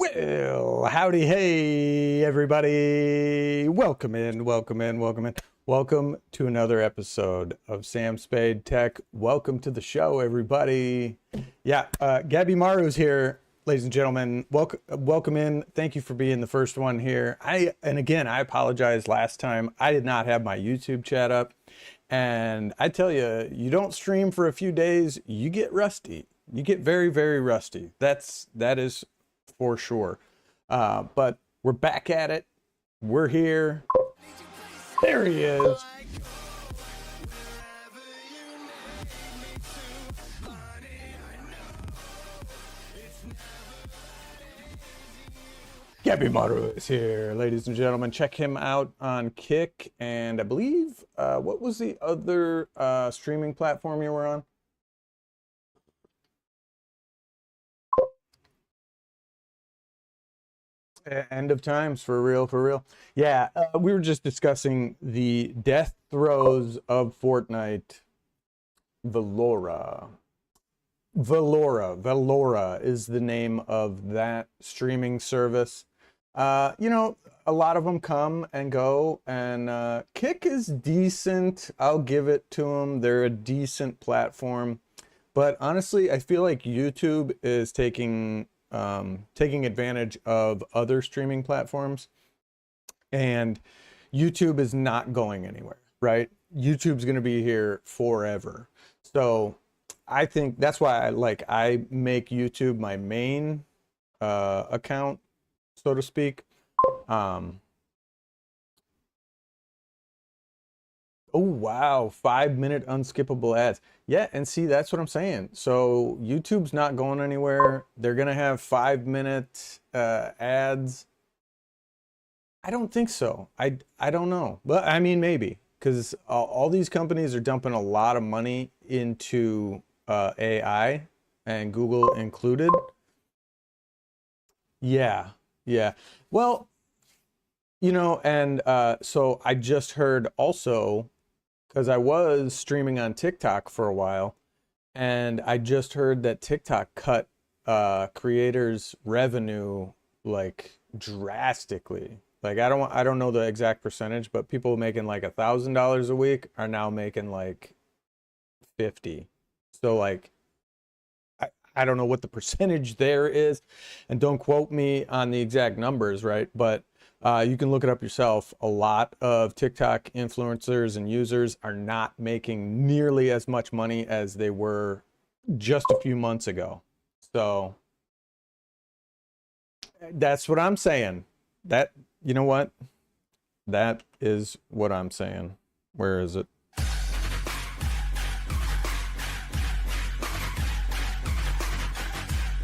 Well, howdy, hey, everybody. Welcome in, welcome in, welcome in. Welcome to another episode of Sam Spade Tech. Welcome to the show, everybody. Yeah, Gabby Maru's here, ladies and gentlemen. Welcome in. Thank you for being the first one here. And again, I apologize last time. I did not have my YouTube chat up. And I tell you, you don't stream for a few days, you get rusty. You get very, very rusty. That is for sure. But we're back at it. We're here. There he is. Gabby Maru is here, ladies and gentlemen. Check him out on Kick, and I believe, what was the other streaming platform you were on? End of times, for real, for real. Yeah, we were just discussing the death throes of Fortnite. Valora is the name of that streaming service. You know, a lot of them come and go, and Kick is decent. I'll give it to them. They're a decent platform. But honestly, I feel like YouTube is taking advantage of other streaming platforms, and YouTube is not going anywhere, right? YouTube's going to be here forever. So I think that's why I make YouTube my main account, so to speak. Oh, wow. 5-minute unskippable ads. Yeah, and see, that's what I'm saying. So YouTube's not going anywhere. They're going to have 5-minute ads. I don't think so. I don't know. But I mean, maybe. Because all these companies are dumping a lot of money into AI, and Google included. Yeah, yeah. Well, you know, and so I just heard also, because I was streaming on TikTok for a while, and I just heard that TikTok cut creators' revenue like drastically. Like I don't know the exact percentage, but people making like $1,000 a week are now making like 50. So like I don't know what the percentage there is, and don't quote me on the exact numbers, right? But you can look it up yourself. A lot of TikTok influencers and users are not making nearly as much money as they were just a few months ago. So that's what I'm saying. That, you know what? That is what I'm saying. Where is it?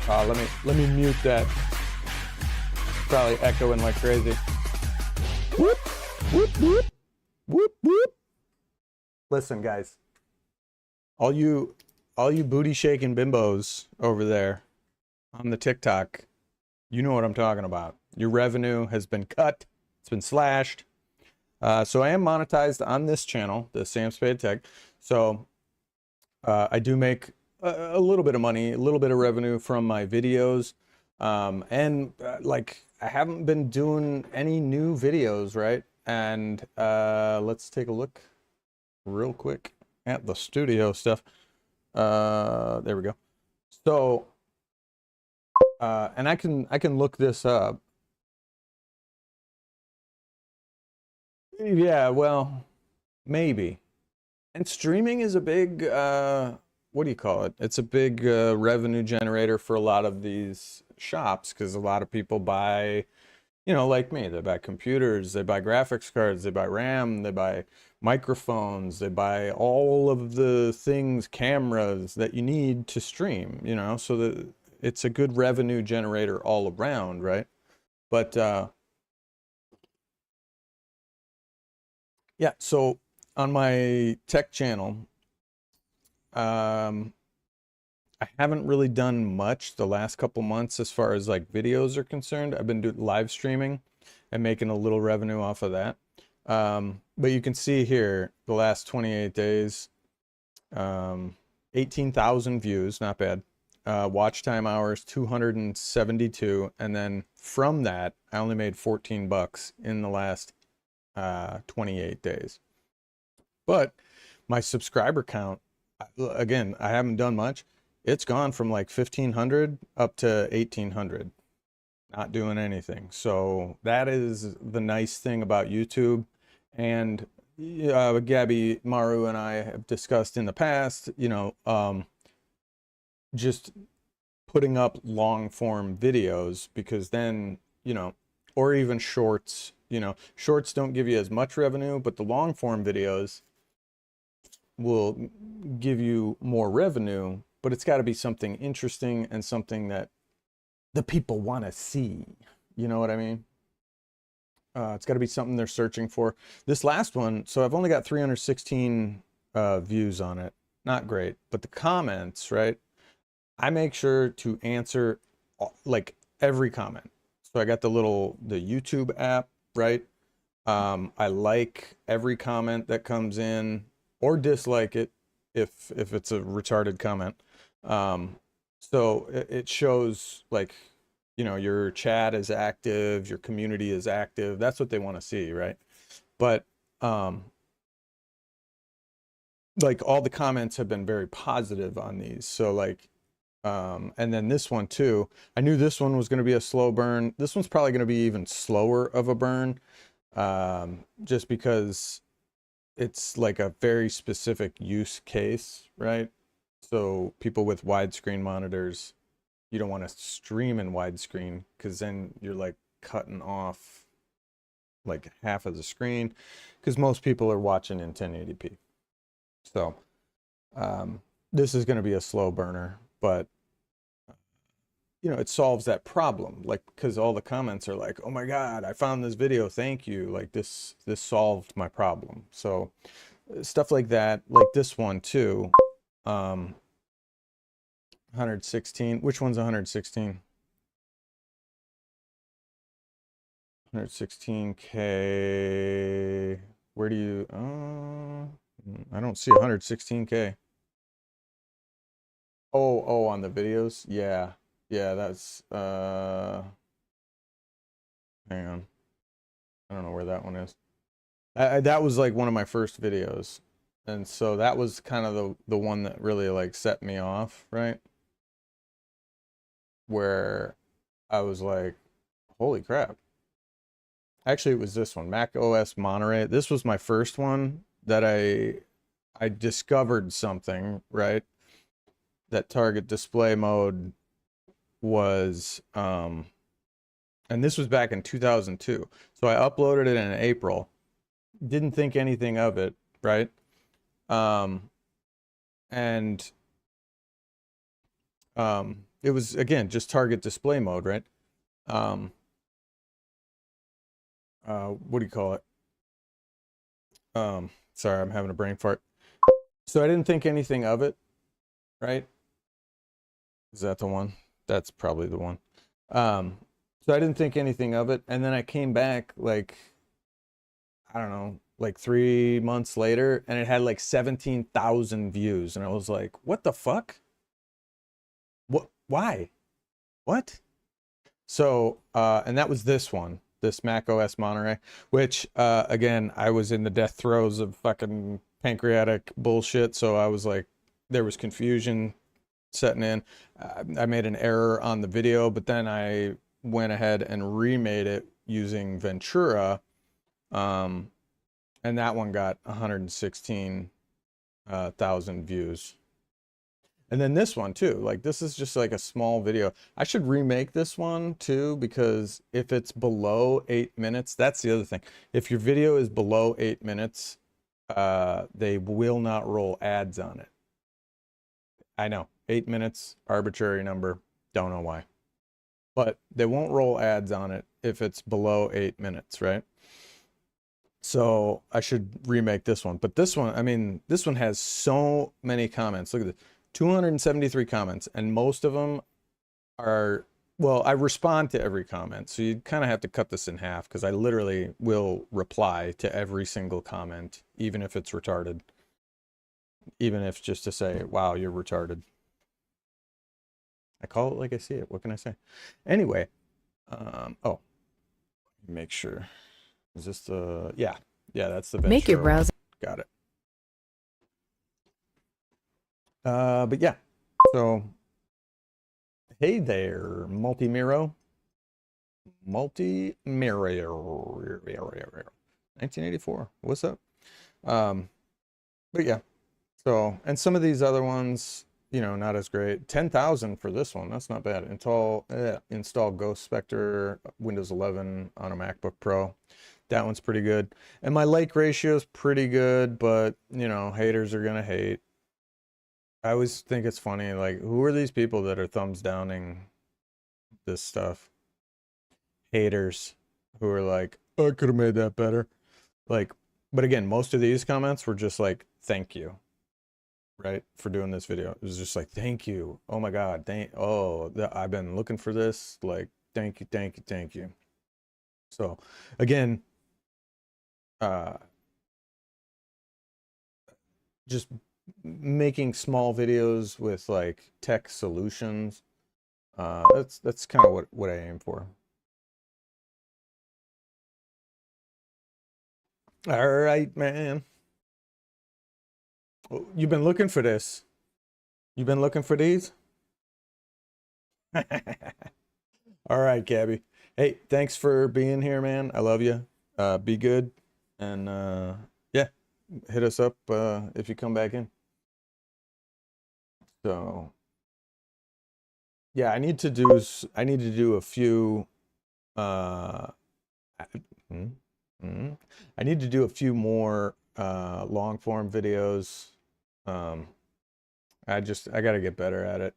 Let me mute that. Probably echoing like crazy. Whoop, whoop, whoop, whoop, whoop. Listen, guys, all you booty shaking bimbos over there on the TikTok, you know what I'm talking about. Your revenue has been cut. It's been slashed. So I am monetized on this channel, the Sam Spade Tech. So I do make a little bit of money, a little bit of revenue from my videos. And like I haven't been doing any new videos, right? And let's take a look real quick at the studio stuff. There we go. So and I can look this up. Yeah, well, maybe. And streaming is a big what do you call it? It's a big revenue generator for a lot of these shops, because a lot of people buy, you know, like me, they buy computers, they buy graphics cards, they buy RAM, they buy microphones, they buy all of the things, cameras that you need to stream, you know, so that it's a good revenue generator all around, right? But yeah, so on my tech channel, I haven't really done much the last couple months as far as like videos are concerned. I've been doing live streaming and making a little revenue off of that. But you can see here the last 28 days, 18,000 views, not bad. watch time hours 272, and then from that I only made $14 in the last 28 days. But my subscriber count, again, I haven't done much. It's gone from like 1,500 up to 1,800, not doing anything. So that is the nice thing about YouTube. And Gabby, Maru, and I have discussed in the past, just putting up long form videos, because then, or even shorts, shorts don't give you as much revenue, but the long form videos will give you more revenue, but it's got to be something interesting and something that the people want to see. You know what I mean? It's got to be something they're searching for. This last one, so I've only got 316 views on it. Not great, but the comments, right? I make sure to answer like every comment. So I got the YouTube app, right? I like every comment that comes in, or dislike it if it's a retarded comment. So it shows like, your chat is active, your community is active. That's what they want to see, right? But like all the comments have been very positive on these. So like, and then this one too, I knew this one was going to be a slow burn. This one's probably going to be even slower of a burn, just because it's like a very specific use case, right? So people with widescreen monitors, you don't want to stream in widescreen, because then you're like cutting off like half of the screen, because most people are watching in 1080p. So this is going to be a slow burner, but it solves that problem, like, because all the comments are like, oh my god, I found this video, thank you, like this solved my problem. So stuff like that, like this one too. 116, which one's 116? 116K. Where do you I don't see 116K. Oh, on the videos. Yeah, that's hang on, I don't know where that one is. That was like one of my first videos, and so that was kind of the one that really like set me off, right? Where I was like, holy crap. Actually, it was this one, Mac OS Monterey. This was my first one that I discovered something, right? That target display mode was, and this was back in 2002. So I uploaded it in April. Didn't think anything of it, right? And it was, again, just target display mode, right? What do you call it? Sorry, I'm having a brain fart. So I didn't think anything of it, right? Is that the one? That's probably the one. So I didn't think anything of it, and then I came back like, I don't know, like 3 months later, and it had like 17,000 views, and I was like, what the fuck? What? Why? What? So, and that was this one, this Mac OS Monterey, which, again, I was in the death throes of fucking pancreatic bullshit. So I was like, there was confusion setting in. I made an error on the video, but then I went ahead and remade it using Ventura. And that one got 116,000 views. And then this one too, like this is just like a small video. I should remake this one too, because if it's below 8 minutes, that's the other thing. If your video is below 8 minutes, they will not roll ads on it. I know, 8 minutes, arbitrary number, don't know why. But they won't roll ads on it if it's below 8 minutes, right? So I should remake this one. But this one, I mean, this one has so many comments. Look at this. 273 comments, and most of them are, well, I respond to every comment, so you kind of have to cut this in half, because I literally will reply to every single comment, even if it's retarded, even if just to say, wow, you're retarded. I call it like I see it. What can I say? Anyway, oh, make sure. Is this the, yeah, that's the Make your Ventura one. browser. Got it. But yeah, so hey there, Multi-Miro. 1984. What's up? Um, but yeah, so, and some of these other ones, you know, not as great. 10,000 for this one. That's not bad. Install Ghost Spectre Windows 11 on a MacBook Pro. That one's pretty good. And my like ratio is pretty good, but you know, haters are gonna hate. I always think it's funny, like, who are these people that are thumbs downing this stuff? Haters who are like, I could have made that better. Like, but again, most of these comments were just like, thank you, right, for doing this video. It was just like, thank you. Oh my God, I've been looking for this. Like, thank you, thank you, thank you. So again, just making small videos with like tech solutions. That's kind of what I aim for. All right, man. Oh, you've been looking for this. You've been looking for these? All right, Gabby. Hey, thanks for being here, man. I love you. Be good. And yeah, hit us up if you come back in. So yeah, I need to do a few uh hmm, hmm. I need to do a few more long form videos. Um I gotta get better at it.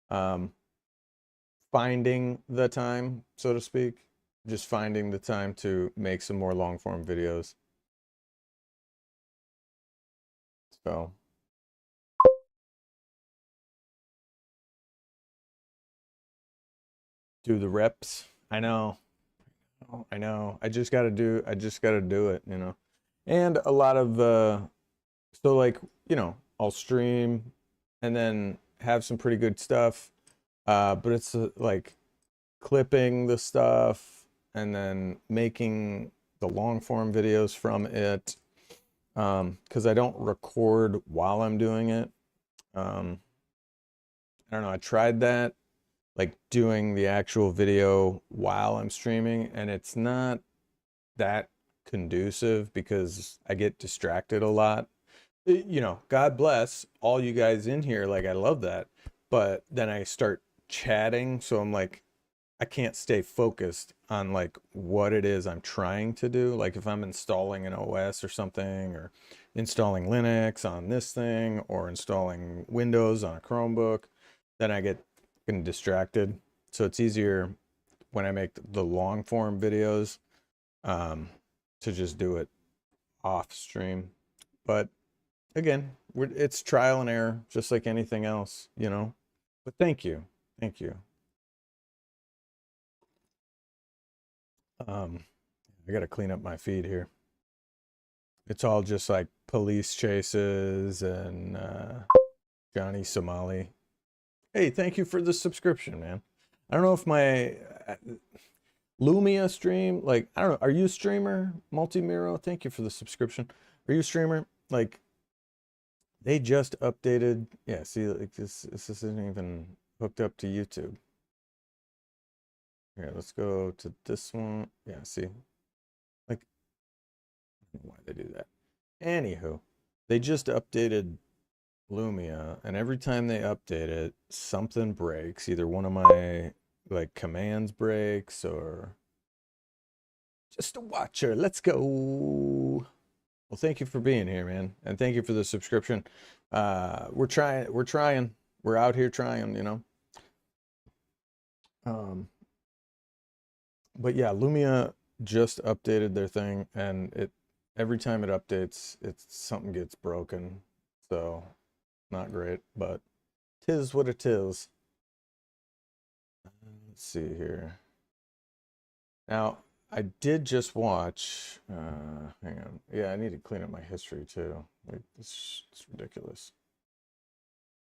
Um Finding the time, so to speak. Just finding the time to make some more long form videos. So do the reps. I know. I know. I just gotta do it, you know. And a lot of so like, you know, I'll stream and then have some pretty good stuff. But it's like clipping the stuff and then making the long form videos from it. Because I don't record while I'm doing it. I don't know, I tried that, like doing the actual video while I'm streaming, and it's not that conducive because I get distracted a lot. You know, God bless all you guys in here, like I love that. But then I start chatting, so I'm like, I can't stay focused on like what it is I'm trying to do. Like if I'm installing an OS or something, or installing Linux on this thing, or installing Windows on a Chromebook, then I get getting distracted. So it's easier when I make the long form videos um, to just do it off stream. But again, it's trial and error, just like anything else, you know. But thank you, thank you. Um, I gotta clean up my feed here. It's all just like police chases and Johnny Somali. Hey, thank you for the subscription, man. I don't know if my Lumia stream, like, I don't know, are you a streamer? Multi-Miro, thank you for the subscription. Are you a streamer? Like, they just updated, yeah, see, like this isn't even hooked up to YouTube. Here, let's go to this one. Yeah, see, like, I don't know why they do that. Anywho, they just updated Lumia, and every time they update it, something breaks. Either one of my like commands breaks, or just a watcher. Let's go. Well, thank you for being here, man, and thank you for the subscription. We're trying. We're out here trying, you know. Um, but yeah, Lumia just updated their thing, and it every time it updates, it's something gets broken. So not great, but tis what it is. Let's see here. Now, I did just watch, hang on. Yeah, I need to clean up my history too. Like, it's ridiculous.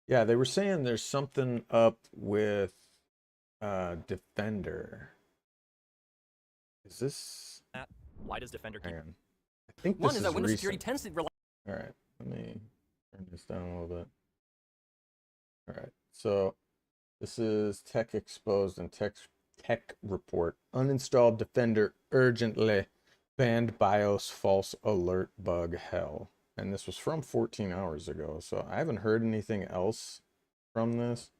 Yeah, they were saying there's something up with Defender. Is this? Why does Defender keep? Hang on. I think One this is is that Windows recent. security tends to rely. All right, let me turn this down a little bit. All right, so this is Tech Exposed and Tech Report. Uninstalled Defender urgently. Banned BIOS false alert bug hell. And this was from 14 hours ago, so I haven't heard anything else from this.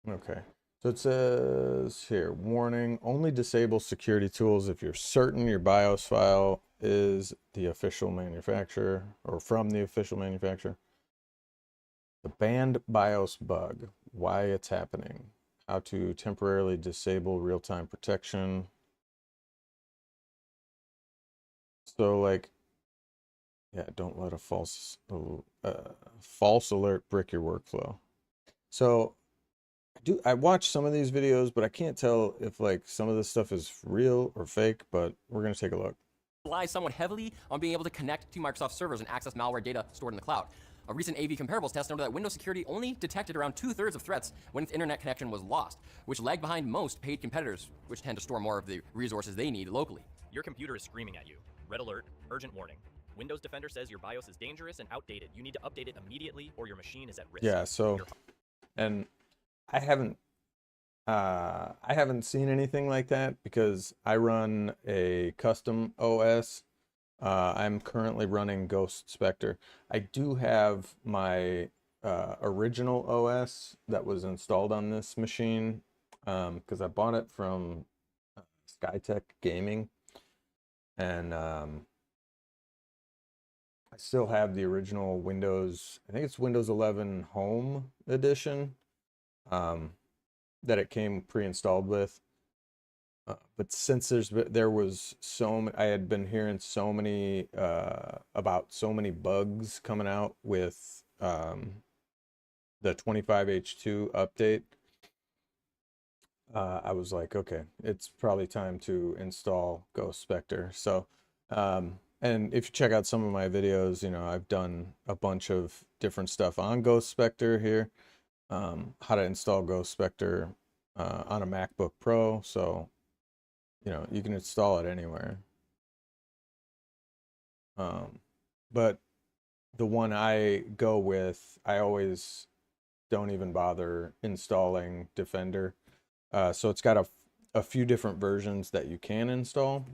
Okay, so it says here, warning, only disable security tools if you're certain your BIOS file is the official manufacturer or from the official manufacturer. The banned BIOS bug, why it's happening, how to temporarily disable real-time protection. So like, yeah, don't let a false alert brick your workflow. So I watch some of these videos, but I can't tell if like some of this stuff is real or fake, but we're going to take a look. Relies somewhat heavily on being able to connect to Microsoft servers and access malware data stored in the cloud. A recent AV comparables test noted that Windows security only detected around 2/3 of threats when its internet connection was lost, which lagged behind most paid competitors, which tend to store more of the resources they need locally. Your computer is screaming at you. Red alert, urgent warning. Windows Defender says your BIOS is dangerous and outdated. You need to update it immediately or your machine is at risk. Yeah, so, and I haven't seen anything like that because I run a custom OS. I'm currently running Ghost Spectre. I do have my original OS that was installed on this machine because I bought it from Skytech Gaming, and I still have the original Windows, I think it's Windows 11 Home Edition, that it came pre-installed with. But since there was I had been hearing so many about so many bugs coming out with the 25H2 update, I was like, okay, it's probably time to install Ghost Spectre. So, and if you check out some of my videos, you know, I've done a bunch of different stuff on Ghost Spectre here, how to install Ghost Spectre on a MacBook Pro. So, you know, you can install it anywhere. But the one I go with, I always don't even bother installing Defender. So it's got a few different versions that you can install.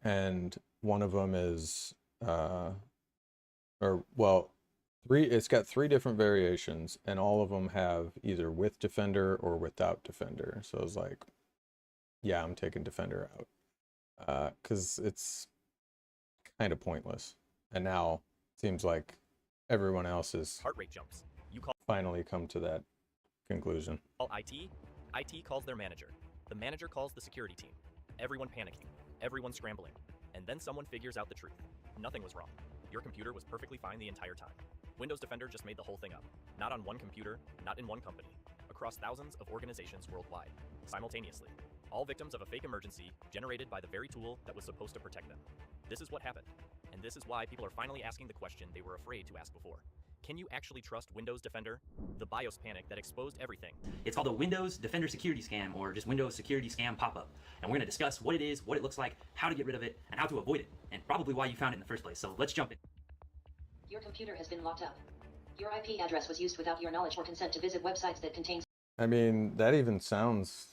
And one of them is, it's got 3 different variations, and all of them have either with Defender or without Defender. So I was like, yeah, I'm taking Defender out because it's kind of pointless. And now it seems like everyone else has heart rate jumps. You finally come to that conclusion. Call IT. IT calls their manager. The manager calls the security team. Everyone panicking. Everyone scrambling. And then someone figures out the truth. Nothing was wrong. Your computer was perfectly fine the entire time. Windows Defender just made the whole thing up. Not on one computer, not in one company. Across thousands of organizations worldwide. Simultaneously. All victims of a fake emergency generated by the very tool that was supposed to protect them. This is what happened. And this is why people are finally asking the question they were afraid to ask before. Can you actually trust Windows Defender? The BIOS panic that exposed everything. It's called the Windows Defender Security Scam, or just Windows Security Scam Pop-Up. And we're going to discuss what it is, what it looks like, how to get rid of it, and how to avoid it, and probably why you found it in the first place. So let's jump in. Your computer has been locked up. Your IP address was used without your knowledge or consent to visit websites that contain... I mean, that even sounds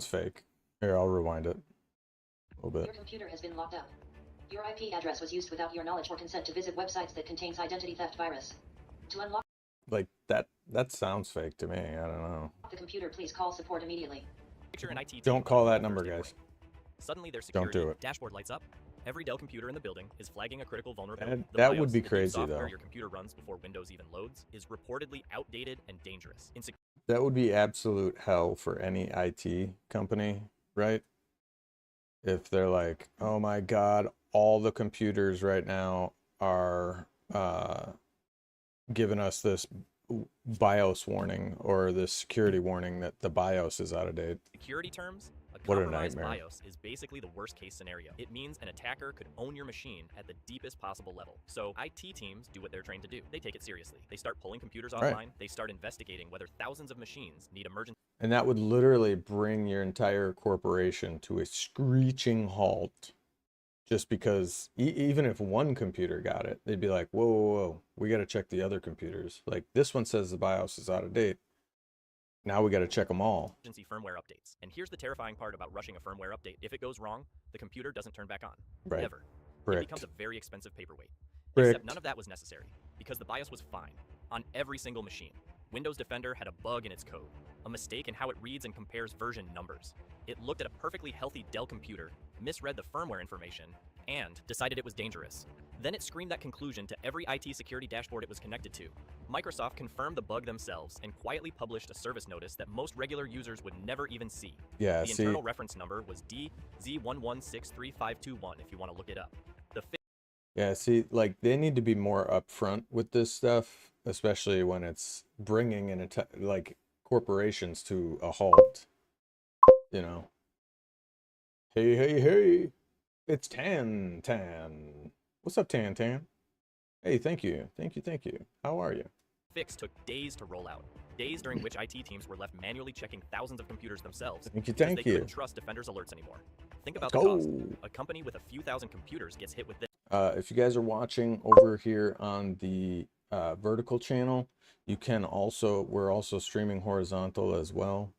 fake. Here, I'll rewind it a little bit. Your computer has been locked up. Your IP address was used without your knowledge or consent to visit websites that contains identity theft virus. To unlock like that sounds fake to me. I don't know. the computer, please call support immediately. Picture an IT Don't call that number, guys. Suddenly their Don't security do it. dashboard lights up. Every Dell computer in the building is flagging a critical vulnerability. That The would BIOS, be the crazy, software though. your computer runs before Windows even loads, is reportedly outdated and dangerous. That would be absolute hell for any IT company, right? If they're like, oh my God, all the computers right now are giving us this BIOS warning or this security warning that the BIOS is out of date. Security terms, a What a compromised nightmare. BIOS is basically the worst case scenario. It means an attacker could own your machine at the deepest possible level. So IT teams do what they're trained to do. They take it seriously. They start pulling computers offline. Right. They start investigating whether thousands of machines need emergency. And that would literally bring your entire corporation to a screeching halt. Just because even if one computer got it, they'd be like, whoa, whoa, whoa, we got to check the other computers. Like, this one says the BIOS is out of date. Now we got to check them all. Emergency firmware updates. And here's the terrifying part about rushing a firmware update. If it goes wrong, the computer doesn't turn back on. Right. Ever. It Bricked. becomes a very expensive paperweight. Bricked. Except none of that was necessary, because the BIOS was fine on every single machine. Windows Defender had a bug in its code, a mistake in how it reads and compares version numbers. It looked at a perfectly healthy Dell computer, misread the firmware information, and decided it was dangerous. Then it screamed that conclusion to every IT security dashboard it was connected to. Microsoft confirmed the bug themselves and quietly published a service notice that most regular users would never even see. Yeah, The see, internal reference number was DZ11635521 if you want to look it up. The yeah, see, like, they need to be more upfront with this stuff, especially when it's bringing in like corporations to a halt. You know. Hey, hey, hey! It's Tan. What's up, Tan? Hey, thank you. How are you? fix took days to roll out. Days during which IT teams were left manually checking thousands of computers themselves Thank you, because thank they you. couldn't trust Defender's alerts anymore. Think about Let's the cost. go. A company with a few thousand computers gets hit with this. If you guys are watching over here on the vertical channel, you can also, we're also streaming horizontal as well.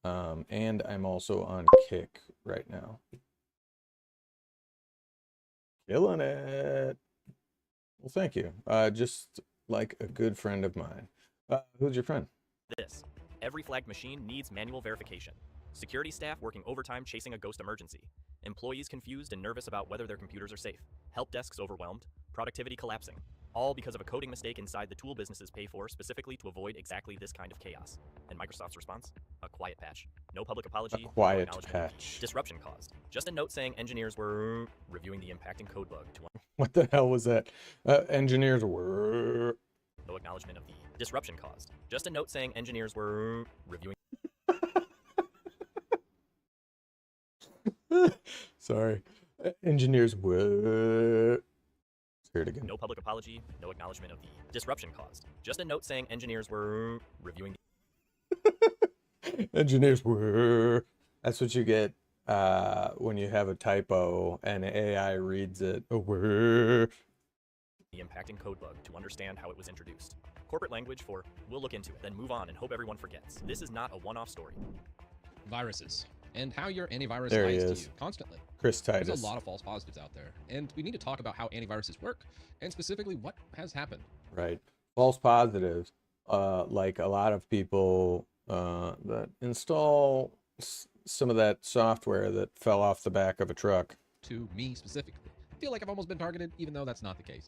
And I'm also on Kick right now. Killing it. Well, thank you. Just like a good friend of mine. Who's your friend? This. Every flagged machine needs manual verification. Security staff working overtime chasing a ghost emergency. Employees confused and nervous about whether their computers are safe. Help desks overwhelmed. Productivity collapsing. All because of a coding mistake inside the tool businesses pay for specifically to avoid exactly this kind of chaos. And Microsoft's response? A quiet patch. No public apology. A quiet no acknowledgement. patch. Disruption caused. Just a note saying engineers were reviewing the impacting code bug to What the hell was that? Engineers were... no acknowledgement of the disruption caused. Just a note saying engineers were reviewing. Sorry. Engineers were... Let's hear it again. No public apology, no acknowledgement of the disruption caused. Just a note saying engineers were reviewing. Engineers were... That's what you get when you have a typo and AI reads it. Were... The impacting code bug to understand how it was introduced. Corporate language for we'll look into it, then move on and hope everyone forgets. This is not a one-off story. Viruses and how your antivirus There he lies to is. you constantly. Chris There's Titus. a lot of false positives out there, and we need to talk about how antiviruses work and specifically what has happened. Right. False positives. Like a lot of people that install some of that software that fell off the back of a truck. To me specifically, I feel like I've almost been targeted, even though that's not the case.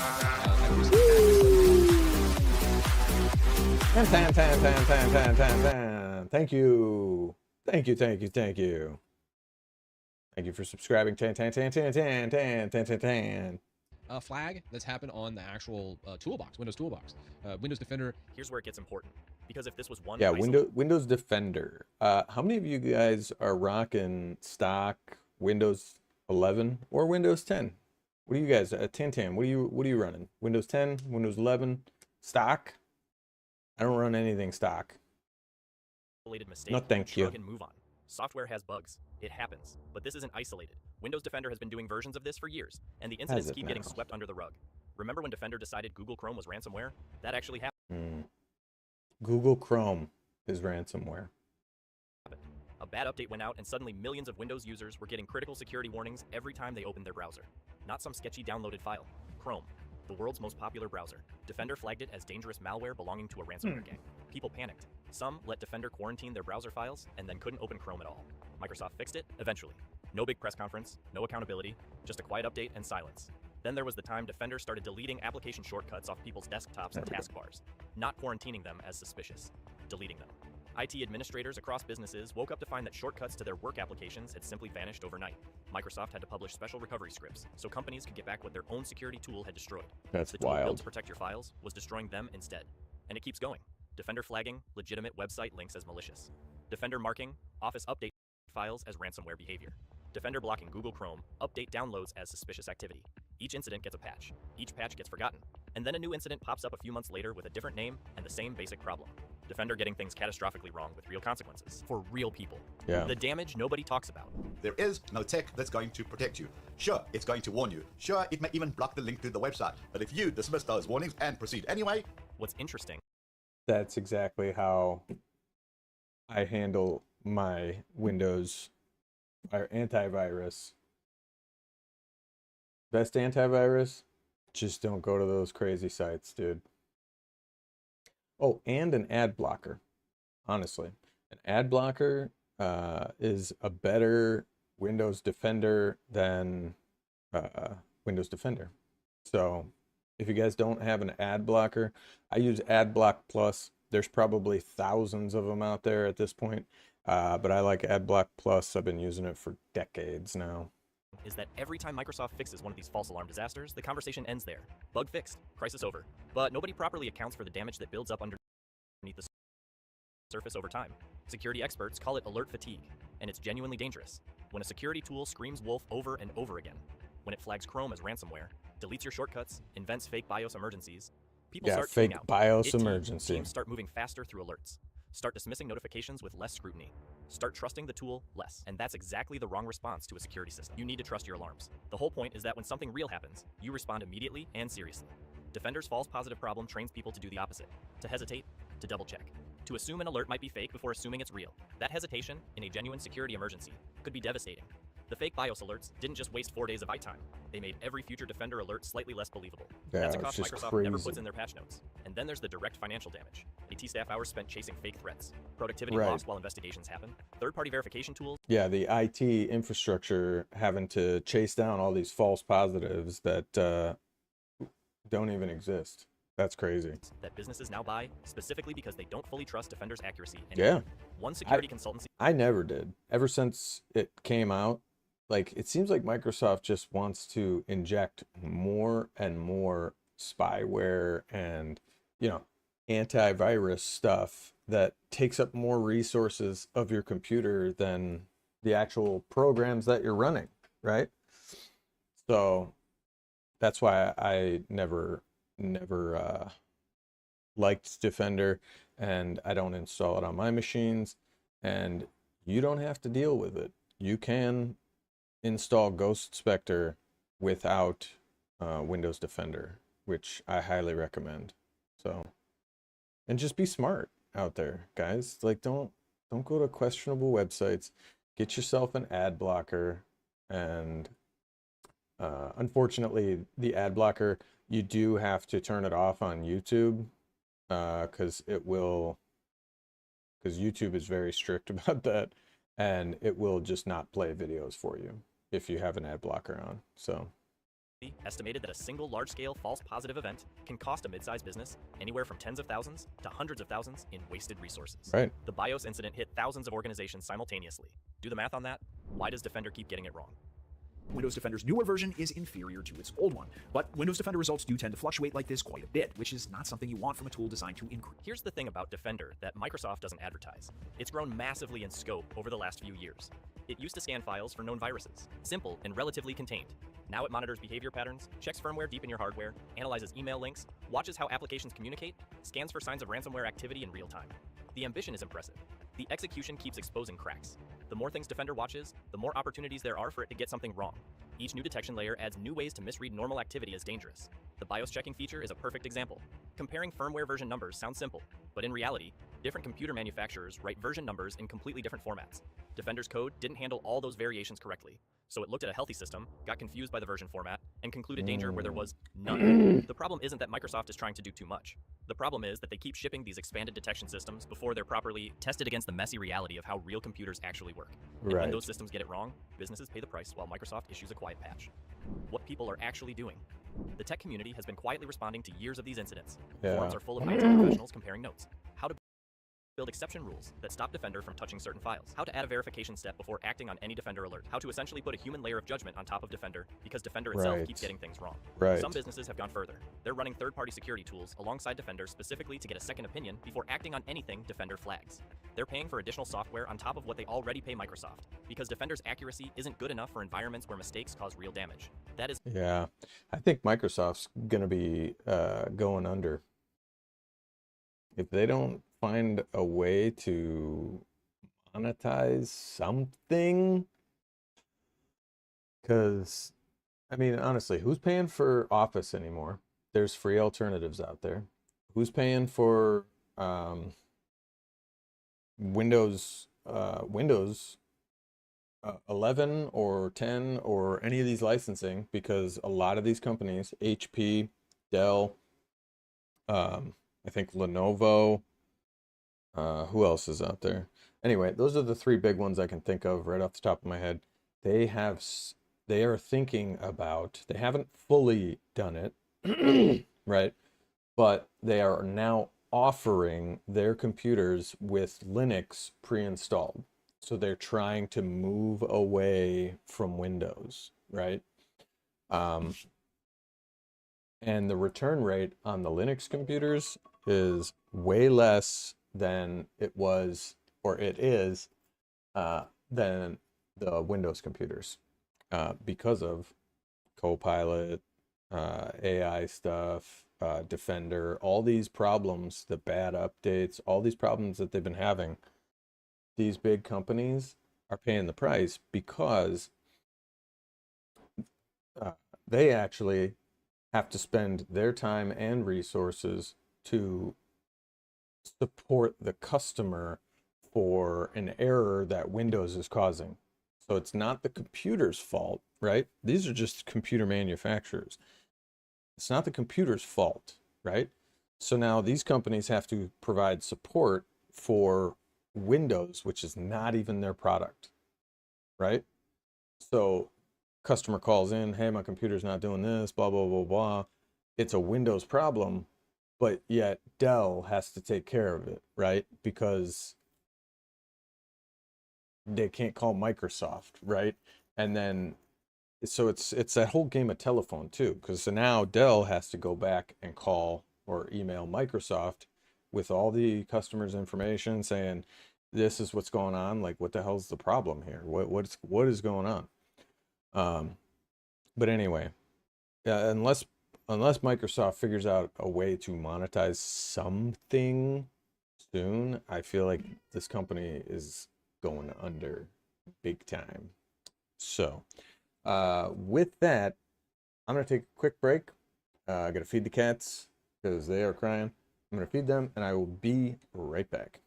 Thank you. Thank you. Thank you for subscribing. A flag that's happened on the actual toolbox, Windows Toolbox, Windows Defender. Here's where it gets important. Because if this was one Yeah, isolated Windows Defender. How many of you guys are rocking stock Windows 11 or Windows 10? What are you guys? 10. What are you running? Windows 10, Windows 11, stock? I don't run anything stock. mistake, No, thank you. shrug and move on. Software has bugs. It happens. But this isn't isolated. Windows Defender has been doing versions of this for years, and the incidents it keep getting now? swept under the rug. Remember when Defender decided Google Chrome was ransomware? That actually happened. Google Chrome is ransomware. A bad update went out, and suddenly millions of Windows users were getting critical security warnings every time they opened their browser. Not some sketchy downloaded file. Chrome, the world's most popular browser. Defender flagged it as dangerous malware belonging to a ransomware gang. People panicked. Some let Defender quarantine their browser files and then couldn't open Chrome at all. Microsoft fixed it eventually. No big press conference, no accountability, just a quiet update and silence. Then there was the time Defender started deleting application shortcuts off people's desktops and taskbars, not quarantining them as suspicious, deleting them. IT administrators across businesses woke up to find that shortcuts to their work applications had simply vanished overnight. Microsoft had to publish special recovery scripts so companies could get back what their own security tool had destroyed. That's The tool built wild. to protect your files was destroying them instead. And it keeps going. Defender flagging legitimate website links as malicious. Defender marking Office update files as ransomware behavior. Defender blocking Google Chrome update downloads as suspicious activity. Each incident gets a patch. Each patch gets forgotten. And then a new incident pops up a few months later with a different name and the same basic problem. Defender getting things catastrophically wrong with real consequences for real people. Yeah. The damage nobody talks about. There is no tech that's going to protect you. Sure, it's going to warn you. Sure, it may even block the link to the website. But if you dismiss those warnings and proceed anyway... What's interesting... That's exactly how I handle my Windows antivirus. Best antivirus? Just don't go to those crazy sites, dude. Oh, and an ad blocker. Honestly, an ad blocker is a better Windows Defender than Windows Defender. So if you guys don't have an ad blocker, I use AdBlock Plus. There's probably thousands of them out there at this point, but I like AdBlock Plus. I've been using it for decades now. Is that every time Microsoft fixes one of these false alarm disasters, the conversation ends there. Bug fixed, crisis over. But nobody properly accounts for the damage that builds up underneath the surface over time. Security experts call it alert fatigue, and it's genuinely dangerous. When a security tool screams wolf over and over again, when it flags Chrome as ransomware, deletes your shortcuts, invents fake BIOS emergencies, people start tuning fake out. BIOS emergency. Teams start moving faster through alerts. Start dismissing notifications with less scrutiny. Start trusting the tool less. And that's exactly the wrong response to a security system. You need to trust your alarms. The whole point is that when something real happens, you respond immediately and seriously. Defender's false positive problem trains people to do the opposite. To hesitate, to double check. To assume an alert might be fake before assuming it's real. That hesitation, in a genuine security emergency, could be devastating. The fake BIOS alerts didn't just waste 4 days of IT time. They made every future Defender alert slightly less believable. Yeah, That's a it's cost just Microsoft never crazy. puts in their patch notes. And then there's the direct financial damage. AT staff hours spent chasing fake threats. Productivity Right. lost while investigations happen. Third-party verification tools Yeah, the IT infrastructure having to chase down all these false positives that don't even exist. That's crazy. that businesses now buy specifically because they don't fully trust Defender's accuracy anymore. Yeah. One security consultancy I never did. Ever since it came out, like, it seems like Microsoft just wants to inject more and more spyware and, you know, antivirus stuff that takes up more resources of your computer than the actual programs that you're running, right? So that's why I never liked Defender, and I don't install it on my machines, and you don't have to deal with it. You can install Ghost Spectre without Windows Defender, which I highly recommend. So, and just be smart out there, guys. Like, don't go to questionable websites. Get yourself an ad blocker, and unfortunately, the ad blocker, you do have to turn it off on YouTube, because YouTube is very strict about that, and it will just not play videos for you if you have an ad blocker on. So estimated that a single large-scale false positive event can cost a mid-sized business anywhere from tens of thousands to hundreds of thousands in wasted resources. right. The BIOS incident hit thousands of organizations simultaneously. Do the math on that. Why does Defender keep getting it wrong? Windows Defender's newer version is inferior to its old one, but Windows Defender results do tend to fluctuate like this quite a bit, which is not something you want from a tool designed to increase. Here's the thing about Defender that Microsoft doesn't advertise. It's grown massively in scope over the last few years. It used to scan files for known viruses, simple and relatively contained. Now it monitors behavior patterns, checks firmware deep in your hardware, analyzes email links, watches how applications communicate, scans for signs of ransomware activity in real time. The ambition is impressive. The execution keeps exposing cracks. The more things Defender watches, the more opportunities there are for it to get something wrong. Each new detection layer adds new ways to misread normal activity as dangerous. The BIOS checking feature is a perfect example. Comparing firmware version numbers sounds simple, but in reality, different computer manufacturers write version numbers in completely different formats. Defender's code didn't handle all those variations correctly, so it looked at a healthy system, got confused by the version format, and concluded danger where there was none. The problem isn't that Microsoft is trying to do too much. The problem is that they keep shipping these expanded detection systems before they're properly tested against the messy reality of how real computers actually work. And when Right. those systems get it wrong, businesses pay the price while Microsoft issues a quiet patch. What people are actually doing. The tech community has been quietly responding to years of these incidents. Yeah. Forums are full of IT professionals comparing notes. How to Build exception rules that stop Defender from touching certain files. How to add a verification step before acting on any Defender alert. How to essentially put a human layer of judgment on top of Defender because Defender itself Right. keeps getting things wrong. Right. Some businesses have gone further. They're running third-party security tools alongside Defender specifically to get a second opinion before acting on anything Defender flags. They're paying for additional software on top of what they already pay Microsoft because Defender's accuracy isn't good enough for environments where mistakes cause real damage. That is Yeah, I think Microsoft's gonna be going under if they don't find a way to monetize something. Because, I mean, honestly, who's paying for Office anymore? There's free alternatives out there. Who's paying for Windows 11 or 10 or any of these licensing? Because a lot of these companies, HP, Dell, I think Lenovo, who else is out there? Anyway, those are the three big ones I can think of right off the top of my head. They are thinking about, they haven't fully done it, right? But they are now offering their computers with Linux pre-installed. So they're trying to move away from Windows, right? And the return rate on the Linux computers is way less than it was, or it is, than the Windows computers, because of Copilot, AI stuff, Defender, all these problems, the bad updates, all these problems that they've been having. These big companies are paying the price because they actually have to spend their time and resources to support the customer for an error that Windows is causing. So it's not the computer's fault, right? These are just computer manufacturers. It's not the computer's fault, right? So now these companies have to provide support for Windows, which is not even their product, right? So customer calls in, hey, my computer's not doing this, blah, blah, blah, blah. It's a Windows problem, but yet Dell has to take care of it, right? Because they can't call Microsoft, right? And then, so it's that whole game of telephone too, because so now Dell has to go back and call or email Microsoft with all the customers' information saying, this is what's going on. Like, what the hell's the problem here? What is going on? But anyway, unless Microsoft figures out a way to monetize something soon, I feel like this company is going under big time. So with that, I'm gonna take a quick break. I gotta feed the cats because they are crying. I'm gonna feed them and I will be right back.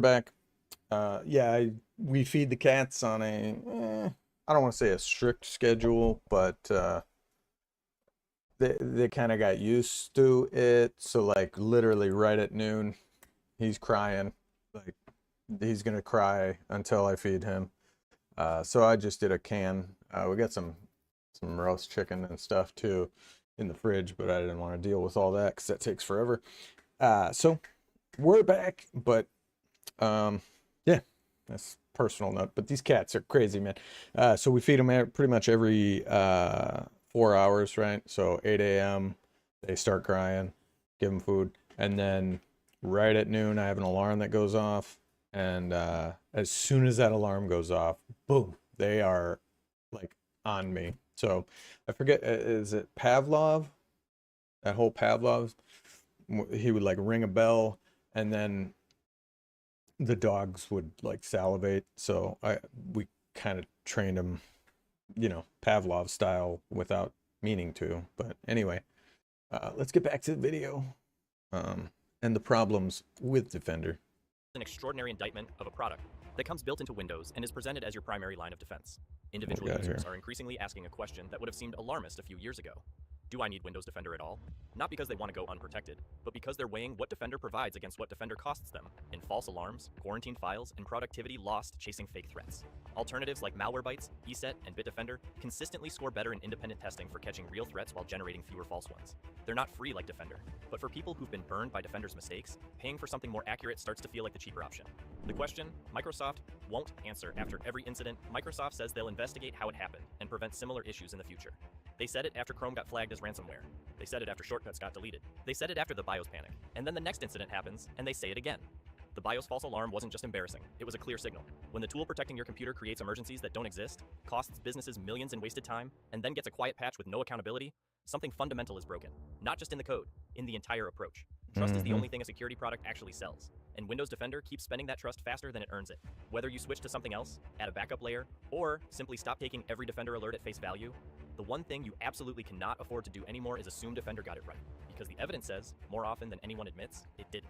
we're back. Yeah, we feed the cats on a, I don't want to say a strict schedule, but they kind of got used to it. So like literally right at noon, he's crying. Like he's gonna cry until I feed him. So I just did a can. We got some roast chicken and stuff too in the fridge, but I didn't want to deal with all that because that takes forever. So we're back, but yeah, that's personal note. But these cats are crazy, man. So we feed them pretty much every 4 hours, right? So 8 a.m. they start crying, give them food, and then right at noon I have an alarm that goes off, and as soon as that alarm goes off, boom, they are like on me. So I forget, is it Pavlov? That whole Pavlov, he would like ring a bell, and then the dogs would like salivate. So we kind of trained them, you know, Pavlov style without meaning to. But anyway, let's get back to the video and the problems with Defender. An extraordinary indictment of a product that comes built into Windows and is presented as your primary line of defense. Individual users are increasingly asking a question that would have seemed alarmist a few years ago. Do I need Windows Defender at all? Not because they want to go unprotected, but because they're weighing what Defender provides against what Defender costs them in false alarms, quarantined files, and productivity lost chasing fake threats. Alternatives like Malwarebytes, ESET, and Bitdefender consistently score better in independent testing for catching real threats while generating fewer false ones. They're not free like Defender, but for people who've been burned by Defender's mistakes, paying for something more accurate starts to feel like the cheaper option. The question Microsoft won't answer after every incident. Microsoft says they'll investigate how it happened and prevent similar issues in the future. They said it after Chrome got flagged as ransomware. They said it after shortcuts got deleted. They said it after the BIOS panic. And then the next incident happens, and they say it again. The BIOS false alarm wasn't just embarrassing, it was a clear signal. When the tool protecting your computer creates emergencies that don't exist, costs businesses millions in wasted time, and then gets a quiet patch with no accountability, something fundamental is broken. Not just in the code, in the entire approach. Trust is the only thing a security product actually sells, and Windows Defender keeps spending that trust faster than it earns it. Whether you switch to something else, add a backup layer, or simply stop taking every Defender alert at face value, the one thing you absolutely cannot afford to do anymore is assume Defender got it right, because the evidence says, more often than anyone admits, it didn't.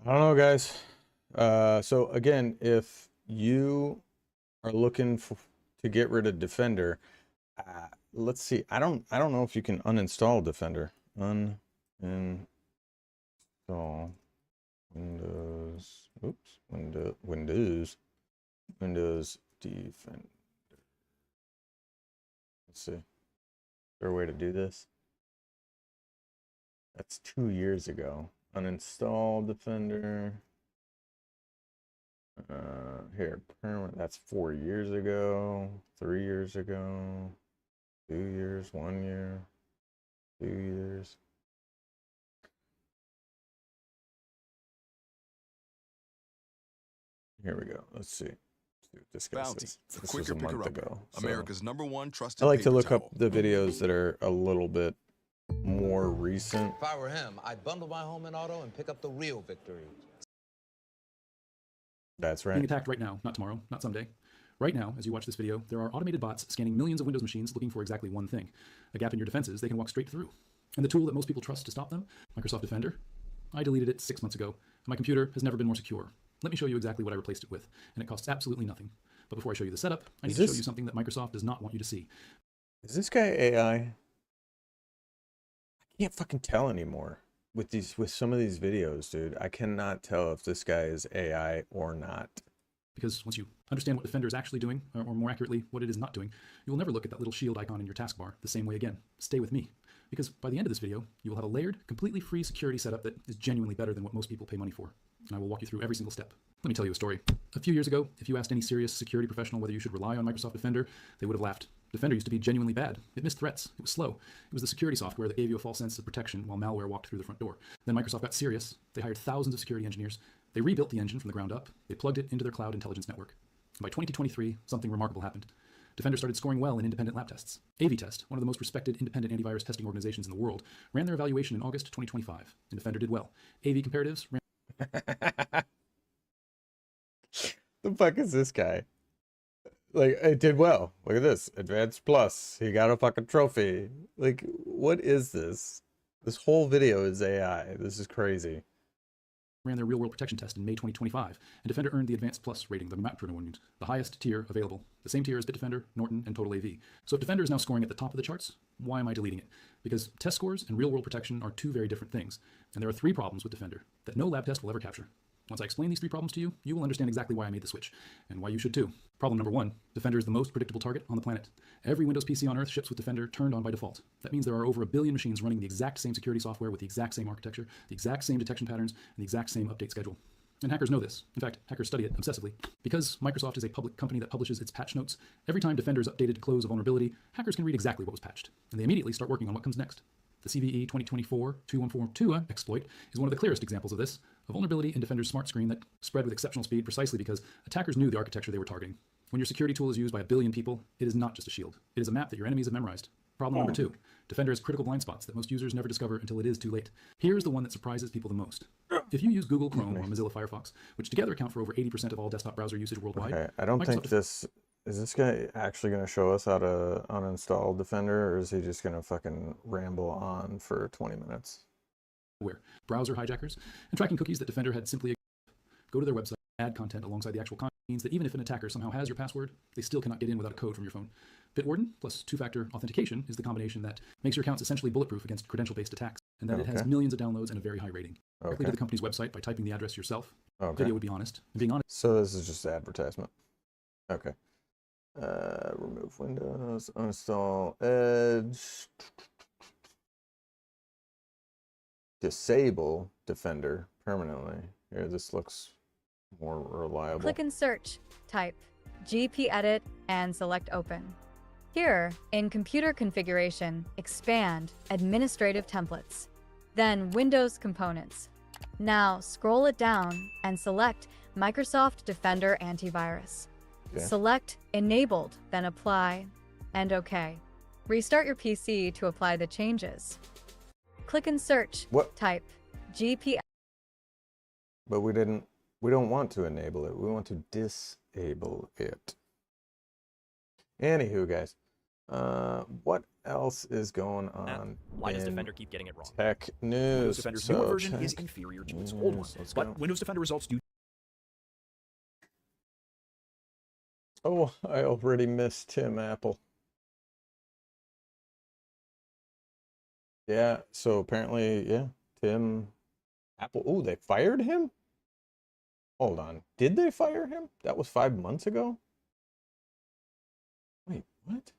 I don't know, guys. So again, if you are looking to get rid of Defender, let's see. I don't know if you can uninstall Defender. Uninstall Windows. Oops. Windows Defender. Let's see. Is there a way to do this? That's 2 years ago. Uninstall Defender. Here, permanent. That's 4 years ago, 3 years ago, 2 years, 1 year, 2 years. Here we go. Let's see. This guy says. This was a month ago. America's #1 trusted. I like to paper look towel. up the videos that are a little bit more recent. If I were him, I'd bundle my home and auto and pick up the real victory. That's Being right. attacked right now, not tomorrow, not someday. Right now, as you watch this video, there are automated bots scanning millions of Windows machines looking for exactly one thing, a gap in your defenses they can walk straight through. And the tool that most people trust to stop them, Microsoft Defender, I deleted it 6 months ago, and my computer has never been more secure. Let me show you exactly what I replaced it with, and it costs absolutely nothing. But before I show you the setup, I need to show you something that Microsoft does not want you to see. Is this guy AI? I can't fucking tell anymore with some of these videos, dude. I cannot tell if this guy is AI or not. Because once you understand what Defender is actually doing, or more accurately, what it is not doing, you will never look at that little shield icon in your taskbar the same way again. Stay with me. Because by the end of this video, you will have a layered, completely free security setup that is genuinely better than what most people pay money for. And I will walk you through every single step. Let me tell you a story. A few years ago, if you asked any serious security professional whether you should rely on Microsoft Defender, they would have laughed. Defender used to be genuinely bad. It missed threats. It was slow. It was the security software that gave you a false sense of protection while malware walked through the front door. Then Microsoft got serious. They hired thousands of security engineers. They rebuilt the engine from the ground up. They plugged it into their cloud intelligence network. And by 2023, something remarkable happened. Defender started scoring well in independent lab tests. AV-Test, one of the most respected independent antivirus testing organizations in the world, ran their evaluation in August 2025, and Defender did well. AV Comparatives ran... The fuck is this guy? Like, it did well. Look at this. Advanced Plus. He got a fucking trophy. Like, what is this? This whole video is AI. This is crazy. Ran their real-world protection test in May 2025, and Defender earned the Advanced Plus rating, the map one, the highest tier available, the same tier as Bitdefender, Norton, and Total AV. So if Defender is now scoring at the top of the charts, why am I deleting it? Because test scores and real-world protection are two very different things, and there are 3 problems with Defender that no lab test will ever capture. Once I explain these 3 problems to you, you will understand exactly why I made the switch, and why you should too. Problem number 1, Defender is the most predictable target on the planet. Every Windows PC on Earth ships with Defender turned on by default. That means there are over 1 billion machines running the exact same security software with the exact same architecture, the exact same detection patterns, and the exact same update schedule. And hackers know this. In fact, hackers study it obsessively. Because Microsoft is a public company that publishes its patch notes, every time Defender is updated to close a vulnerability, hackers can read exactly what was patched, and they immediately start working on what comes next. The CVE 2024-2142 exploit is one of the clearest examples of this, a vulnerability in Defender's smart screen that spread with exceptional speed precisely because attackers knew the architecture they were targeting. When your security tool is used by 1 billion people, it is not just a shield. It is a map that your enemies have memorized. Problem number 2, Defender has critical blind spots that most users never discover until it is too late. Here's the one that surprises people the most. If you use Google Chrome or Mozilla Firefox, which together account for over 80% of all desktop browser usage worldwide... Okay, I don't think this... Is this guy actually going to show us how to uninstall Defender, or is he just going to fucking ramble on for 20 minutes? Browser hijackers and tracking cookies that Defender had simply go to their website, add content alongside the actual content means that even if an attacker somehow has your password, they still cannot get in without a code from your phone. Bitwarden plus 2-factor authentication is the combination that makes your accounts essentially bulletproof against credential-based attacks, and that it has millions of downloads and a very high rating. Directly to the company's website by typing the address yourself. Video would be honest. Being honest. So this is just advertisement. Okay. Remove Windows, uninstall Edge, disable Defender permanently. Here, this looks more reliable. Click and search, type GP edit, and select open. Here, in computer configuration, expand administrative templates, then Windows components. Now scroll it down and select Microsoft Defender Antivirus. Select Enabled, then Apply, and OK. Restart your PC to apply the changes. Click and search. Type GP. But we don't want to enable it. We want to disable it. Anywho, guys, what else is going on? Why does Defender keep getting it wrong? Tech news. Windows Defender's newer version is inferior to its old one, but Windows Defender results do. Oh, I already missed Tim Apple. Yeah, so apparently, yeah, Tim Apple. Oh, they fired him? Hold on. Did they fire him? That was 5 months ago? Wait, what?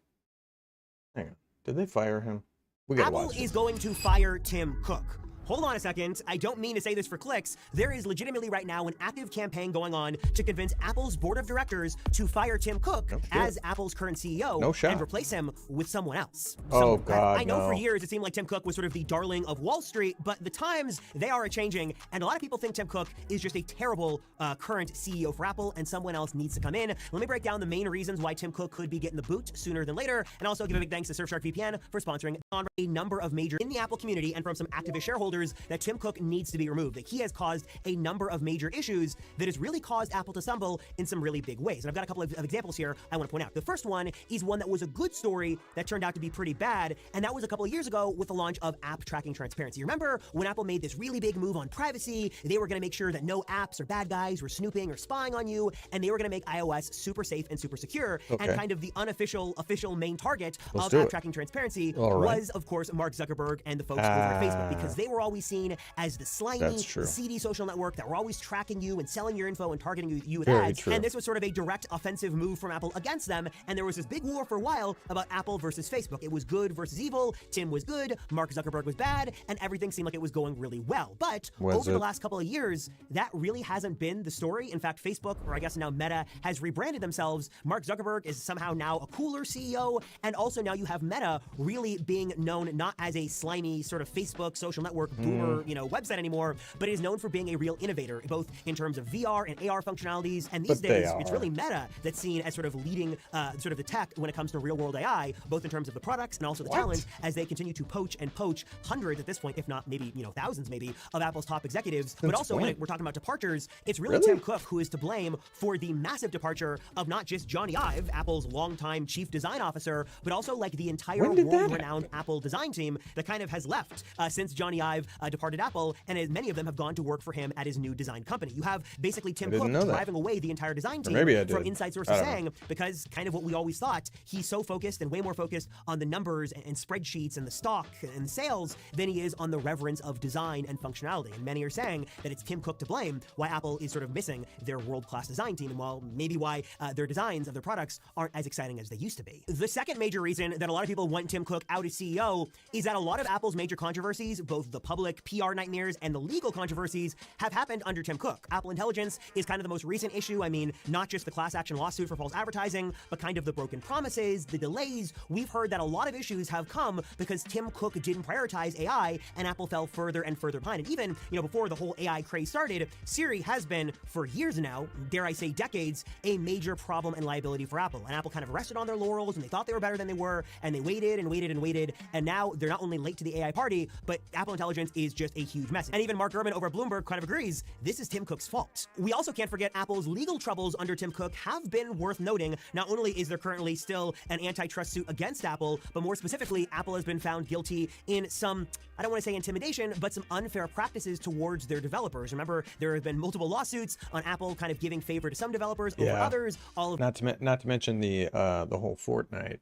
Hang on. Did they fire him? We gotta watch Apple is going to fire Tim Cook. Hold on a second. I don't mean to say this for clicks. There is legitimately right now an active campaign going on to convince Apple's board of directors to fire Tim Cook as Apple's current CEO and replace him with someone else. Oh, God, I know for years it seemed like Tim Cook was sort of the darling of Wall Street, but the times, they are changing, and a lot of people think Tim Cook is just a terrible current CEO for Apple, and someone else needs to come in. Let me break down the main reasons why Tim Cook could be getting the boot sooner than later, and also give a big thanks to Surfshark VPN for sponsoring on a number of major in the Apple community and from some activist shareholders that Tim Cook needs to be removed, that he has caused a number of major issues that has really caused Apple to stumble in some really big ways. And I've got a couple of examples here I want to point out. The first one is one that was a good story that turned out to be pretty bad, and that was a couple of years ago with the launch of app tracking transparency. Remember when Apple made this really big move on privacy? They were going to make sure that no apps or bad guys were snooping or spying on you, and they were going to make iOS super safe and super secure, and kind of the official main target of app tracking transparency was, of course, Mark Zuckerberg and the folks over at Facebook, because they were always seen as the slimy, seedy social network that were always tracking you and selling your info and targeting you with ads. And this was sort of a direct offensive move from Apple against them. And there was this big war for a while about Apple versus Facebook. It was good versus evil. Tim was good, Mark Zuckerberg was bad, and everything seemed like it was going really well. But over the last couple of years, that really hasn't been the story. In fact, Facebook, or I guess now Meta, has rebranded themselves. Mark Zuckerberg is somehow now a cooler CEO, and also now you have Meta really being known not as a slimy sort of Facebook social network boomer, website anymore, but it is known for being a real innovator, both in terms of VR and AR functionalities. And these days, it's really Meta that's seen as sort of leading sort of the tech when it comes to real-world AI, both in terms of the products and also the talent, as they continue to poach hundreds at this point, if not maybe thousands maybe, of Apple's top executives. But also when we're talking about departures, it's really Tim Cook who is to blame for the massive departure of not just Johnny Ive, Apple's longtime chief design officer, but also like the entire world-renowned Apple design team that kind of has left since Johnny Ive departed Apple, and as many of them have gone to work for him at his new design company. You have basically Tim Cook driving away the entire design team from inside sources saying, because kind of what we always thought, he's so focused and way more focused on the numbers and spreadsheets and the stock and sales than he is on the reverence of design and functionality. And many are saying that it's Tim Cook to blame why Apple is sort of missing their world-class design team, and maybe why their designs of their products aren't as exciting as they used to be. The second major reason that a lot of people want Tim Cook out as CEO is that a lot of Apple's major controversies, both the public PR nightmares and the legal controversies, have happened under Tim Cook. Apple Intelligence is kind of the most recent issue. I mean, not just the class action lawsuit for false advertising, but kind of the broken promises, the delays. We've heard that a lot of issues have come because Tim Cook didn't prioritize AI, and Apple fell further and further behind. And even, before the whole AI craze started, Siri has been, for years now, dare I say decades, a major problem and liability for Apple. And Apple kind of rested on their laurels, and they thought they were better than they were, and they waited and waited and waited, and now they're not only late to the AI party, but Apple Intelligence is just a huge mess. And even Mark Gurman over at Bloomberg kind of agrees, this is Tim Cook's fault. We also can't forget Apple's legal troubles under Tim Cook have been worth noting. Not only is there currently still an antitrust suit against Apple, but more specifically, Apple has been found guilty in some, I don't want to say intimidation, but some unfair practices towards their developers. Remember, there have been multiple lawsuits on Apple kind of giving favor to some developers over others. Not to mention the whole Fortnite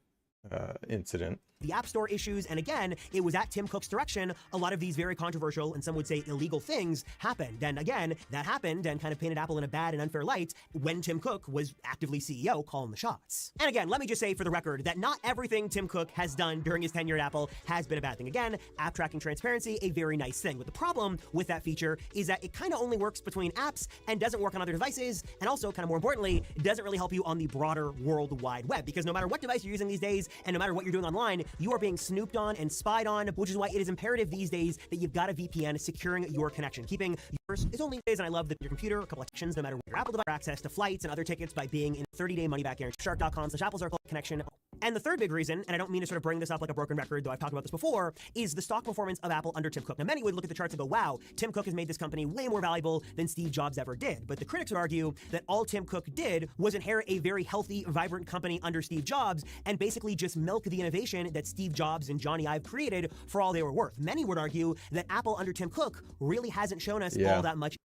incident. The App Store issues, and again, it was at Tim Cook's direction a lot of these very controversial and some would say illegal things happened. And again, that happened and kind of painted Apple in a bad and unfair light when Tim Cook was actively CEO calling the shots. And again, let me just say for the record that not everything Tim Cook has done during his tenure at Apple has been a bad thing. Again, app tracking transparency, a very nice thing. But the problem with that feature is that it kind of only works between apps and doesn't work on other devices, and also, kind of more importantly, doesn't really help you on the broader World Wide Web, because no matter what device you're using these days, and no matter what you're doing online, you are being snooped on and spied on, which is why it is imperative these days that you've got a VPN securing your connection. Keeping yours is only days, and I love that your computer, a couple of sections, no matter what your Apple device, access to flights and other tickets by being in 30-day money-back guarantee. Shark.com/Apple Circle connection. And the third big reason, and I don't mean to sort of bring this up like a broken record, though I've talked about this before, is the stock performance of Apple under Tim Cook. Now, many would look at the charts and go, wow, Tim Cook has made this company way more valuable than Steve Jobs ever did. But the critics would argue that all Tim Cook did was inherit a very healthy, vibrant company under Steve Jobs and basically just milk the innovation that Steve Jobs and Johnny Ive created for all they were worth. Many would argue that Apple under Tim Cook really hasn't shown us all that much.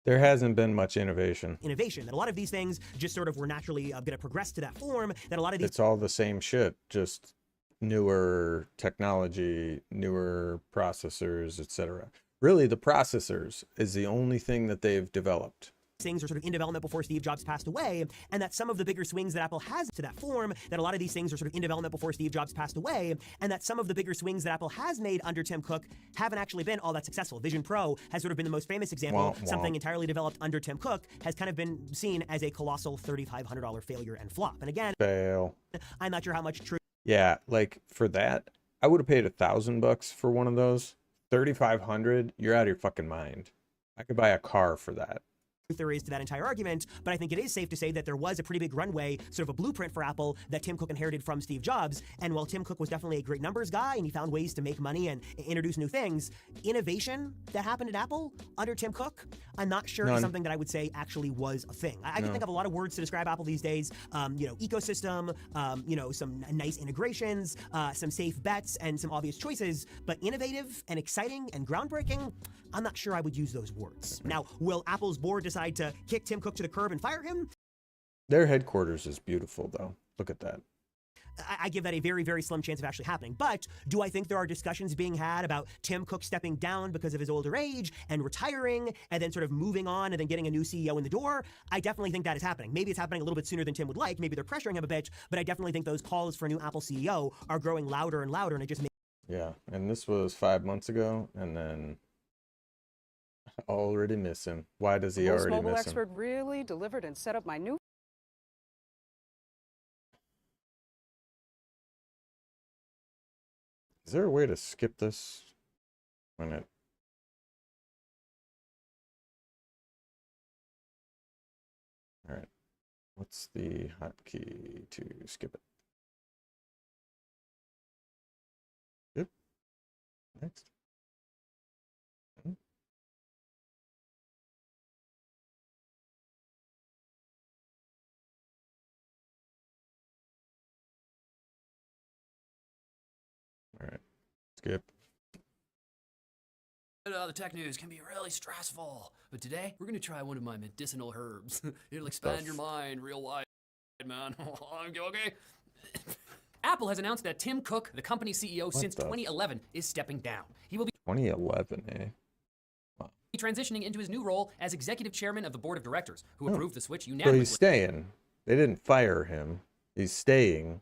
There hasn't been much innovation. That a lot of these things just sort of were naturally going to progress to that form, that a lot of these... It's all the same shit, just newer technology, newer processors, etc. Really, the processors is the only thing that they've developed. Things are sort of in development before Steve Jobs passed away, and that some of the bigger swings that Apple has to that form, that a lot of these things are sort of in development before Steve Jobs passed away, and that some of the bigger swings that Apple has made under Tim Cook haven't actually been all that successful. Vision Pro has sort of been the most famous example. Something entirely developed under Tim Cook has kind of been seen as a colossal $3,500 failure and flop. And again, fail. I'm not sure how much truth. Yeah, like for that, I would have paid $1,000 for one of those. $3,500, you're out of your fucking mind. I could buy a car for that. There is to that entire argument, but I think it is safe to say that there was a pretty big runway, sort of a blueprint for Apple that Tim Cook inherited from Steve Jobs. And while Tim Cook was definitely a great numbers guy and he found ways to make money and introduce new things, innovation that happened at Apple under Tim Cook, I'm not sure is something that I would say actually was a thing. I can think of a lot of words to describe Apple these days. Ecosystem, some nice integrations, some safe bets, and some obvious choices. But innovative and exciting and groundbreaking, I'm not sure I would use those words. Now, will Apple's board decide to kick Tim Cook to the curb and fire him? Their headquarters is beautiful, though. Look at that. I give that a very, very slim chance of actually happening. But do I think there are discussions being had about Tim Cook stepping down because of his older age and retiring and then sort of moving on and then getting a new CEO in the door? I definitely think that is happening. Maybe it's happening a little bit sooner than Tim would like. Maybe they're pressuring him a bit. But I definitely think those calls for a new Apple CEO are growing louder and louder. And it just makes... Yeah, and this was 5 months ago. And then... already miss him. Why does he already miss him? Mobile expert really delivered and set up my new... Is there a way to skip this when it What's the hotkey to skip it? Skip. Next. All right. Skip. The tech news can be really stressful, but today we're going to try one of my medicinal herbs. It'll expand your mind real wide, man. Okay. Apple has announced that Tim Cook, the company's CEO since 2011, is stepping down. He will be 2011, eh? Wow. transitioning into his new role as executive chairman of the board of directors, who approved the switch So unanimously. he's staying. They didn't fire him. He's staying.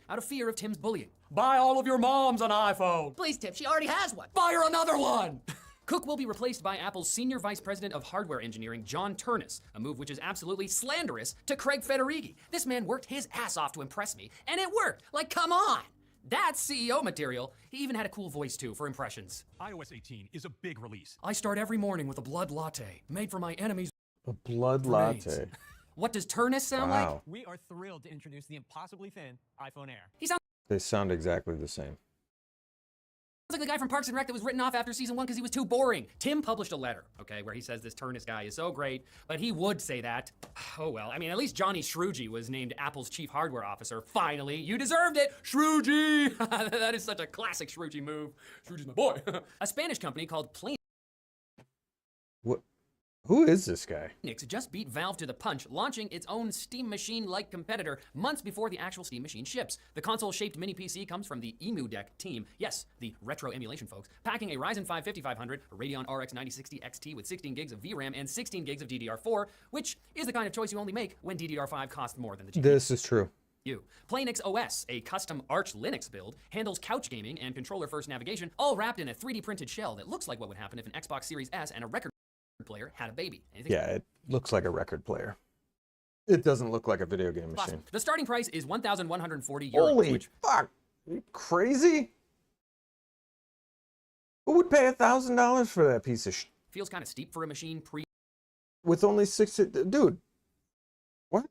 Out of fear of Tim's bullying. Buy all of your moms an iPhone. Please, Tip, she already has one. Buy her another one. Cook will be replaced by Apple's Senior Vice President of Hardware Engineering, John Turnus, a move which is absolutely slanderous to Craig Federighi. This man worked his ass off to impress me, and it worked. Like, come on. That's CEO material. He even had a cool voice, too, for impressions. iOS 18 is a big release. I start every morning with a blood latte, made for my enemies. A blood latte. What does Turnus sound like? We are thrilled to introduce the impossibly thin iPhone Air. He sounds They sound exactly the same. like the guy from Parks and Rec that was written off after season 1 because he was too boring. Tim published a letter, okay, where he says this Turnus guy is so great, but he would say that. Oh well, I mean, at least Johnny Shruji was named Apple's chief hardware officer. Finally, you deserved it, Shruji! That is such a classic Shruji move. Shruji's my boy. A Spanish company called Plain What? Who is this guy? Linux just beat Valve to the punch, launching its own Steam Machine-like competitor months before the actual Steam Machine ships. The console-shaped mini PC comes from the EmuDeck team, yes, the retro emulation folks, packing a Ryzen 5 5500, a Radeon RX 9060 XT with 16 gigs of VRAM and 16 gigs of DDR4, which is the kind of choice you only make when DDR5 costs more than the GPU. This is true. Plainix OS, a custom Arch Linux build, handles couch gaming and controller-first navigation, all wrapped in a 3D printed shell that looks like what would happen if an Xbox Series S and a record player had a baby. Anything? Yeah, it looks like a record player. It doesn't look like a video game machine. The starting price is 1,140 euros. Holy fuck! Are you crazy? Who would pay $1,000 for that piece of Feels kind of steep for a machine with only 60? Dude, what?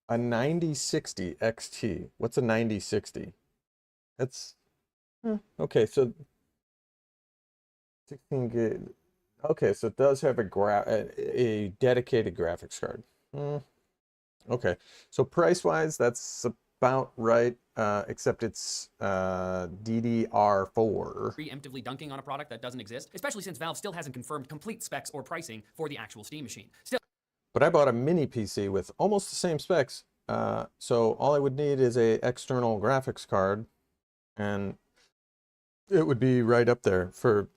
A 9060 XT. What's a 9060? That's okay. So 16 gig. Okay, so it does have a dedicated graphics card. Okay, so price-wise, that's about right, except it's DDR4. Preemptively dunking on a product that doesn't exist, especially since Valve still hasn't confirmed complete specs or pricing for the actual Steam machine. Still, but I bought a mini PC with almost the same specs, so all I would need is a external graphics card, and it would be right up there for.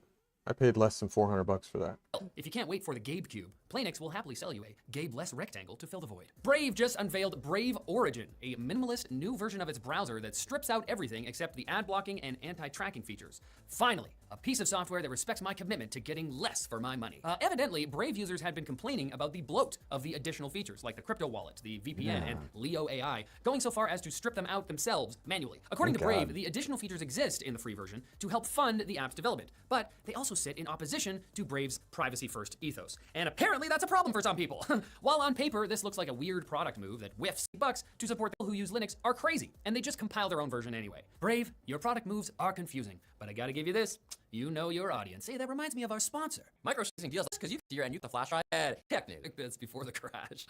I paid less than $400 for that. if you can't wait for the Gabe Cube, Plainix will happily sell you a Gabe-less rectangle to fill the void. Brave just unveiled Brave Origin, a minimalist new version of its browser that strips out everything except the ad blocking and anti-tracking features. Finally, a piece of software that respects my commitment to getting less for my money. Evidently, Brave users had been complaining about the bloat of the additional features like the crypto wallet, the VPN, and Leo AI, going so far as to strip them out themselves manually. According to Brave, the additional features exist in the free version to help fund the app's development, but they also sit in opposition to Brave's privacy-first ethos. And apparently that's a problem for some people. While on paper, this looks like a weird product move that whiffs $8 to support people who use Linux are crazy, and they just compile their own version anyway. Brave, your product moves are confusing, but I gotta give you this. You know your audience. Hey, that reminds me of our sponsor. Microslop deals because you and use the flash drive and Technic bits before the crash.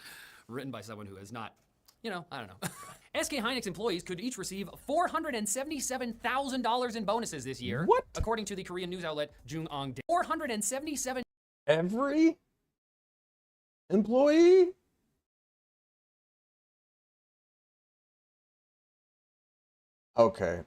Written by someone who is not, you know, I don't know. SK Hynix employees could each receive $477,000 in bonuses this year. What? According to the Korean news outlet Jungong. 477. Every employee? Okay.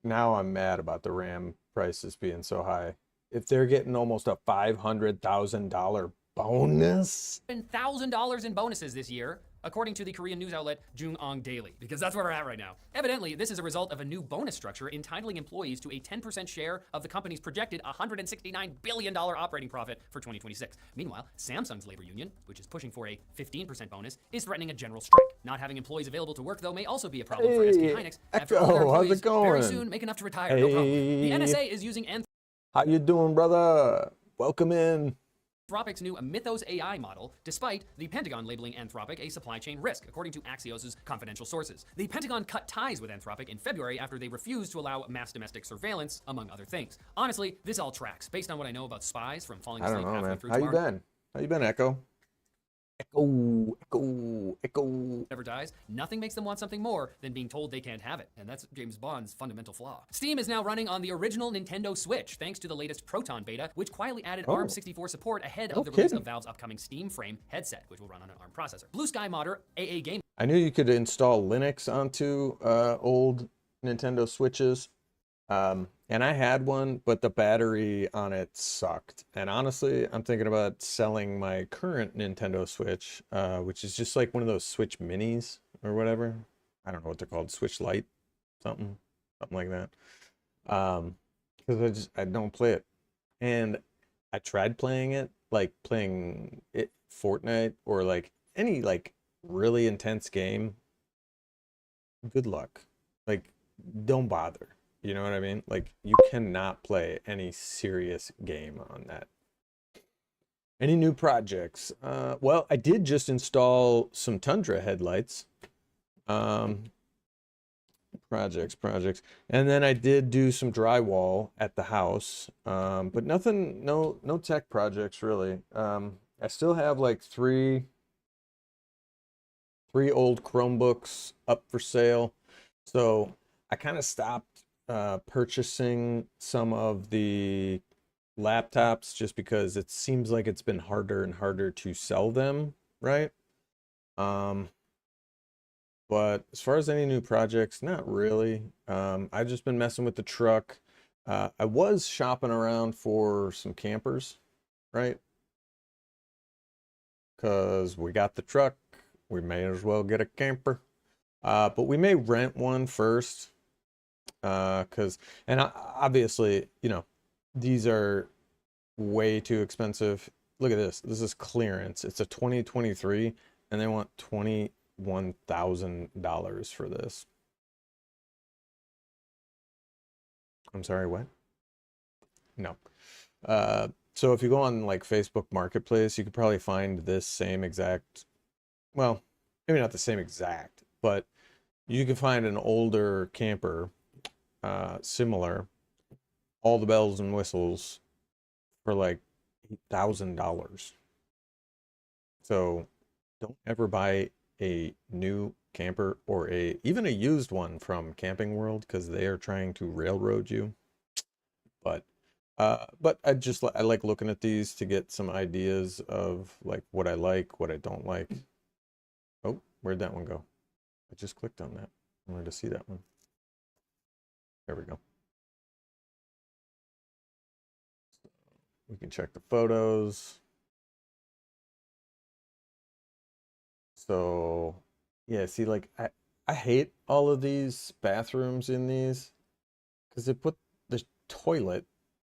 Now I'm mad about the RAM prices being so high. If they're getting almost a $500,000 bonus? $1,000 in bonuses this year, according to the Korean news outlet Jungong Daily, because that's where we're at right now. Evidently, this is a result of a new bonus structure entitling employees to a 10% share of the company's projected $169 billion operating profit for 2026. Meanwhile, Samsung's labor union, which is pushing for a 15% bonus, is threatening a general strike. Not having employees available to work, though, may also be a problem for SK Hynix. After all, their employees how's it going? very soon make enough to retire. No problem. The NSA is using How you doing, brother? Welcome in. Anthropic's new Mythos AI model, despite the Pentagon labeling Anthropic a supply chain risk, according to Axios' confidential sources. The Pentagon cut ties with Anthropic in February after they refused to allow mass domestic surveillance, among other things. Honestly, this all tracks, based on what I know about spies from falling I asleep don't know, halfway man. through How you tomorrow. been? How you been, Echo? Echo, Echo, Echo. Never dies, nothing makes them want something more than being told they can't have it. And that's James Bond's fundamental flaw. Steam is now running on the original Nintendo Switch, thanks to the latest Proton beta, which quietly added ARM64 support ahead of the release of Valve's upcoming Steam Frame headset, which will run on an ARM processor. Blue Sky modder AA Game. I knew you could install Linux onto old Nintendo Switches. And I had one, but the battery on it sucked. And honestly, I'm thinking about selling my current Nintendo Switch, which is just like one of those Switch Minis or whatever. I don't know what they're called, Switch Lite, something like that. Because I don't play it. And I tried playing it, like playing it Fortnite or like any like really intense game. Good luck. Like, don't bother. You know what I mean? Like, you cannot play any serious game on that. Any new projects? Well, I did just install some Tundra headlights. Projects. And then I did do some drywall at the house. But nothing, no tech projects really. I still have like three old Chromebooks up for sale. So I kind of stopped purchasing some of the laptops just because it seems like it's been harder and harder to sell them, right? But as far as any new projects, not really. I've just been messing with the truck. I was shopping around for some campers, right? Because we got the truck, we may as well get a camper. But we may rent one first. And obviously, you know, these are way too expensive. Look at this. This is clearance. It's a 2023 and they want $21,000 for this. I'm sorry, what? No. So if you go on like Facebook Marketplace, you could probably find this same exact, well, maybe not the same exact, but you can find an older camper similar, all the bells and whistles for like $8,000. So don't ever buy a new camper or even a used one from Camping World because they are trying to railroad you. But I like looking at these to get some ideas of like what I like, what I don't like. Oh, where'd that one go? I just clicked on that. I wanted to see that one. There we go. We can check the photos. So, yeah, see, like, I hate all of these bathrooms in these because they put the toilet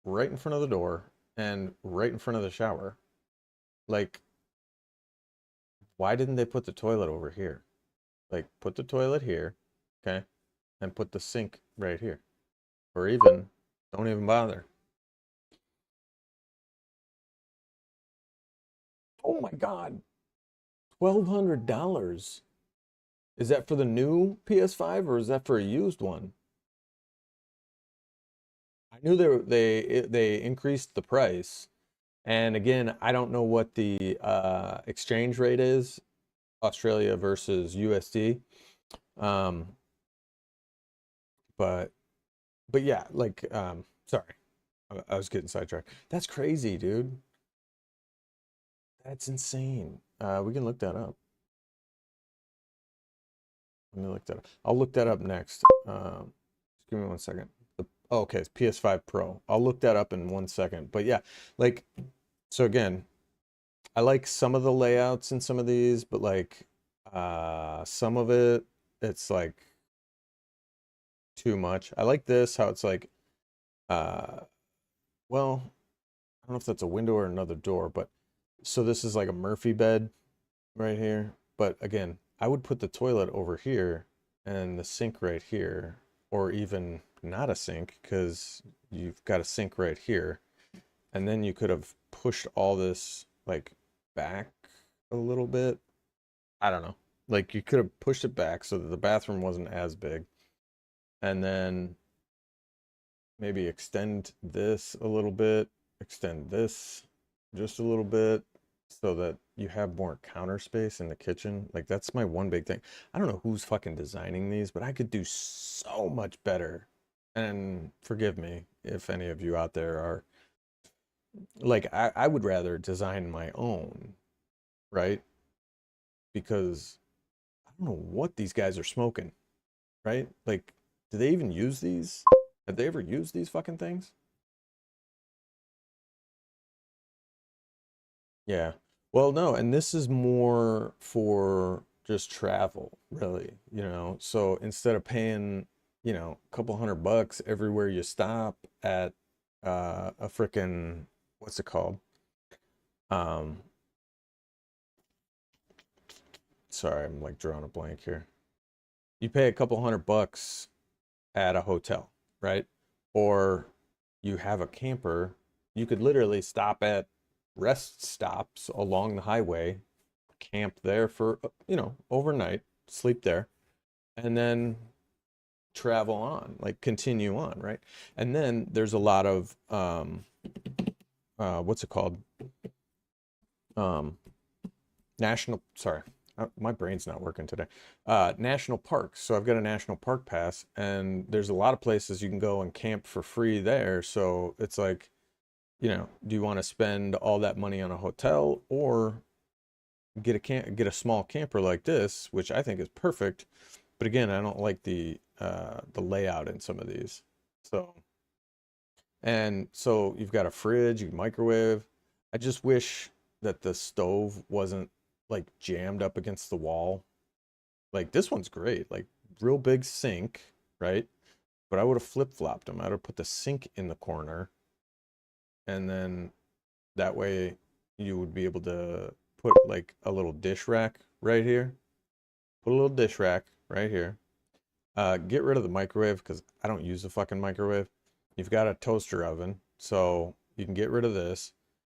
right in front of the door and right in front of the shower. Like, why didn't they put the toilet over here? Like, put the toilet here, okay, and put the sink right here. Or even, don't even bother. Oh my God. $1,200. Is that for the new PS5 or is that for a used one? I knew they increased the price. And again, I don't know what the exchange rate is, Australia versus USD. But yeah, like, sorry, I was getting sidetracked. That's crazy, dude. That's insane. We can look that up. Let me look that up. I'll look that up next. Just give me 1 second. Okay, it's PS5 Pro. I'll look that up in 1 second. But yeah, like, so again, I like some of the layouts in some of these, but like some of it's like too much. I like this, how it's like, well, I don't know if that's a window or another door, but so this is like a Murphy bed right here. But again, I would put the toilet over here and the sink right here, or even not a sink because you've got a sink right here. And then you could have pushed all this like back a little bit. I don't know. Like you could have pushed it back so that the bathroom wasn't as big. And then maybe extend this a little bit, extend this just a little bit so that you have more counter space in the kitchen. Like that's my one big thing. I don't know who's fucking designing these, but I could do so much better. And forgive me if any of you out there are like, I would rather design my own, right? Because I don't know what these guys are smoking, right? Like, do they even use these? Have they ever used these fucking things? Yeah. Well, no, and this is more for just travel, really, you know. So instead of paying, you know, a couple $100 everywhere you stop at a frickin' what's it called? Um Sorry, I'm like drawing a blank here. You pay a couple $100 at a hotel, right? Or you have a camper, you could literally stop at rest stops along the highway, camp there for, you know, overnight, sleep there, and then travel on, like continue on, right? And then there's a lot of what's it called? National, sorry, my brain's not working today. National parks. So I've got a national park pass, and there's a lot of places you can go and camp for free there. So it's like, you know, do you want to spend all that money on a hotel or get a small camper like this, which I think is perfect. But again, I don't like the layout in some of these. So, and so you've got a fridge, you can microwave. I just wish that the stove wasn't like jammed up against the wall. Like this one's great, like real big sink, right? But I would have flip-flopped them. I would have put the sink in the corner, and then that way you would be able to put like a little dish rack right here. Put a little dish rack right here. Get rid of the microwave because I don't use the fucking microwave. You've got a toaster oven, so you can get rid of this.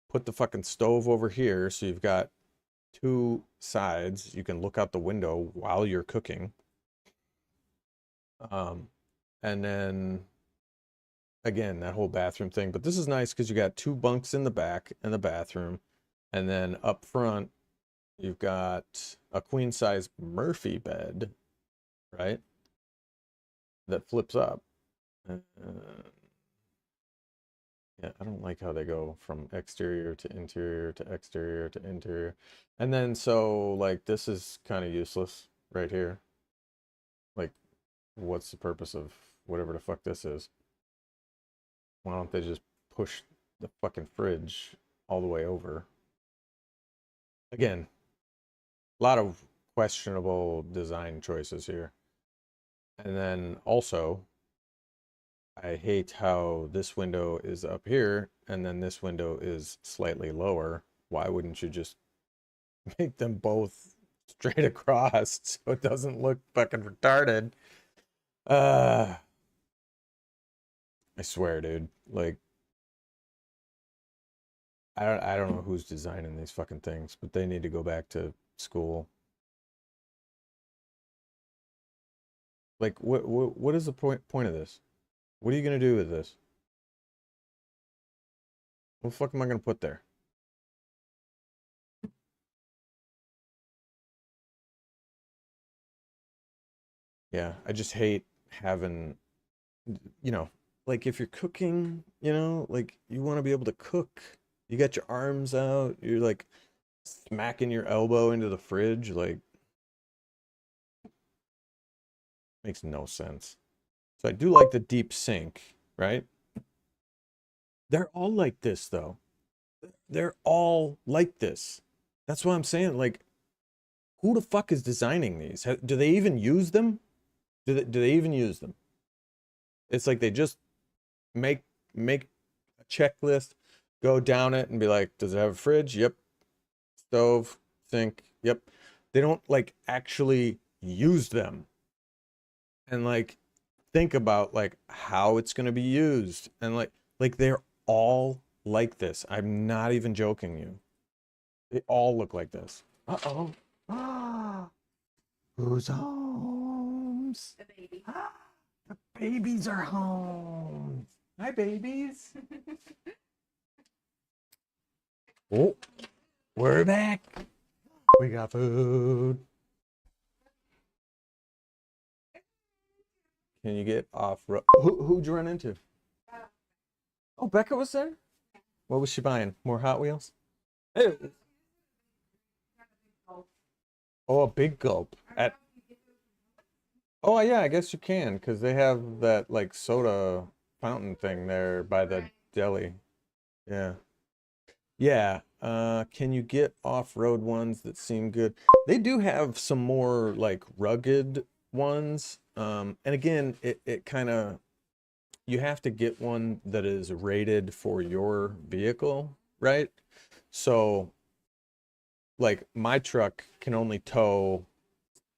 Put the fucking stove over here, so you've got two sides. You can look out the window while you're cooking. And then again, that whole bathroom thing. But this is nice because you got two bunks in the back in the bathroom, and then up front you've got a queen size Murphy bed, right? That flips up. Yeah, I don't like how they go from exterior to interior to exterior to interior. And then so like this is kind of useless right here. Like what's the purpose of whatever the fuck this is? Why don't they just push the fucking fridge all the way over? Again, a lot of questionable design choices here. And then also, I hate how this window is up here and then this window is slightly lower. Why wouldn't you just make them both straight across so it doesn't look fucking retarded? I swear, dude. Like, I don't know who's designing these fucking things, but they need to go back to school. Like, what is the point of this? What are you gonna do with this? What the fuck am I gonna put there? Yeah, I just hate having, you know, like if you're cooking, you know, like you want to be able to cook. You got your arms out, you're like smacking your elbow into the fridge, like makes no sense. So I do like the deep sink, right? They're all like this though. They're all like this. That's what I'm saying. Like, who the fuck is designing these? Do they even use them? Do they even use them? It's like they just make a checklist, go down it and be like, does it have a fridge? Yep. Stove, sink, yep. They don't like actually use them and like think about like how it's going to be used, and like they're all like this. I'm not even joking you. They all look like this. Uh-oh. Who's home? The baby. The babies are home. Hi, babies. Oh, we're back. We got food. Can you get off road? Who'd you run into? Oh, Becca was there? What was she buying? More Hot Wheels? Hey. Oh, a big gulp. Oh, yeah, I guess you can, because they have that, like, soda fountain thing there by the deli. Yeah. Yeah. Can you get off-road ones that seem good? They do have some more, like, rugged ones. And again, it kind of, you have to get one that is rated for your vehicle, right? So, like, my truck can only tow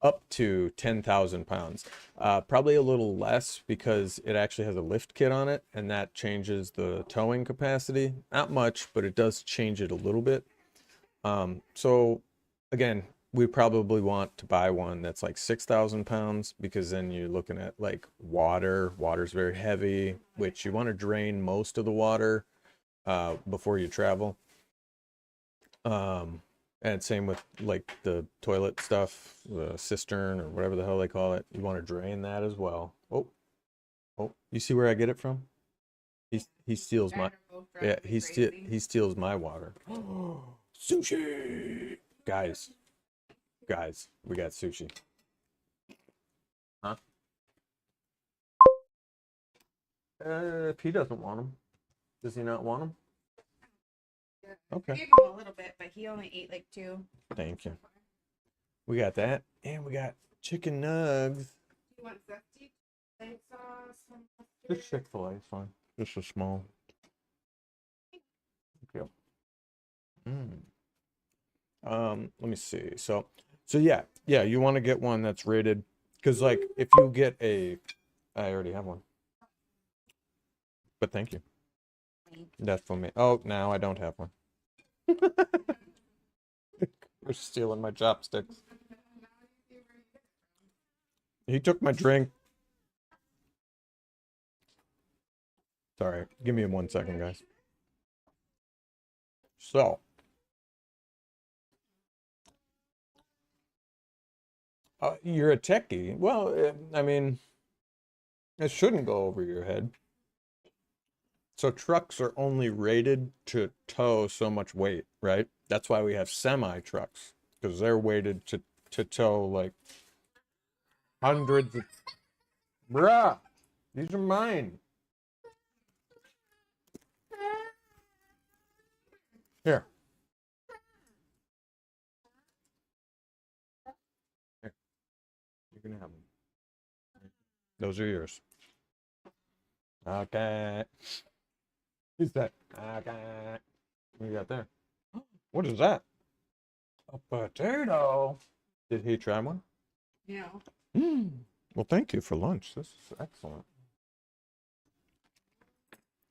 up to 10,000 pounds. Probably a little less because it actually has a lift kit on it, and that changes the towing capacity. Not much, but it does change it a little bit. So, again, we probably want to buy one that's like 6,000 pounds, because then you're looking at like water. Water's very heavy, which you want to drain most of the water before you travel. And same with like the toilet stuff, the cistern or whatever the hell they call it. You want to drain that as well. Oh, you see where I get it from? He steals my, yeah, he steals my water. Sushi, guys, we got sushi. Huh? If he doesn't want them, does he not want them? Okay. I gave him a little bit, but he only ate like 2. Thank you. We got that, and we got chicken nugs. Do you want zesty egg sauce? Just Chick-fil-A is fine. Just a small. Thank you. Let me see. So yeah, you want to get one that's rated, because like if you get a, I already have one. But thank you. That's for me. Oh, now I don't have one. You're stealing my chopsticks. He took my drink. Sorry, give me 1 second, guys. So, you're a techie. Well, I mean, it shouldn't go over your head. So trucks are only rated to tow so much weight, right? That's why we have semi-trucks, because they're weighted to tow like hundreds of... Bruh, these are mine. Here. Here. You can have them. Those are yours. Okay. Who's that? Okay. What you got there? What is that? A potato. Did he try one? Yeah. Well, thank you for lunch. This is excellent.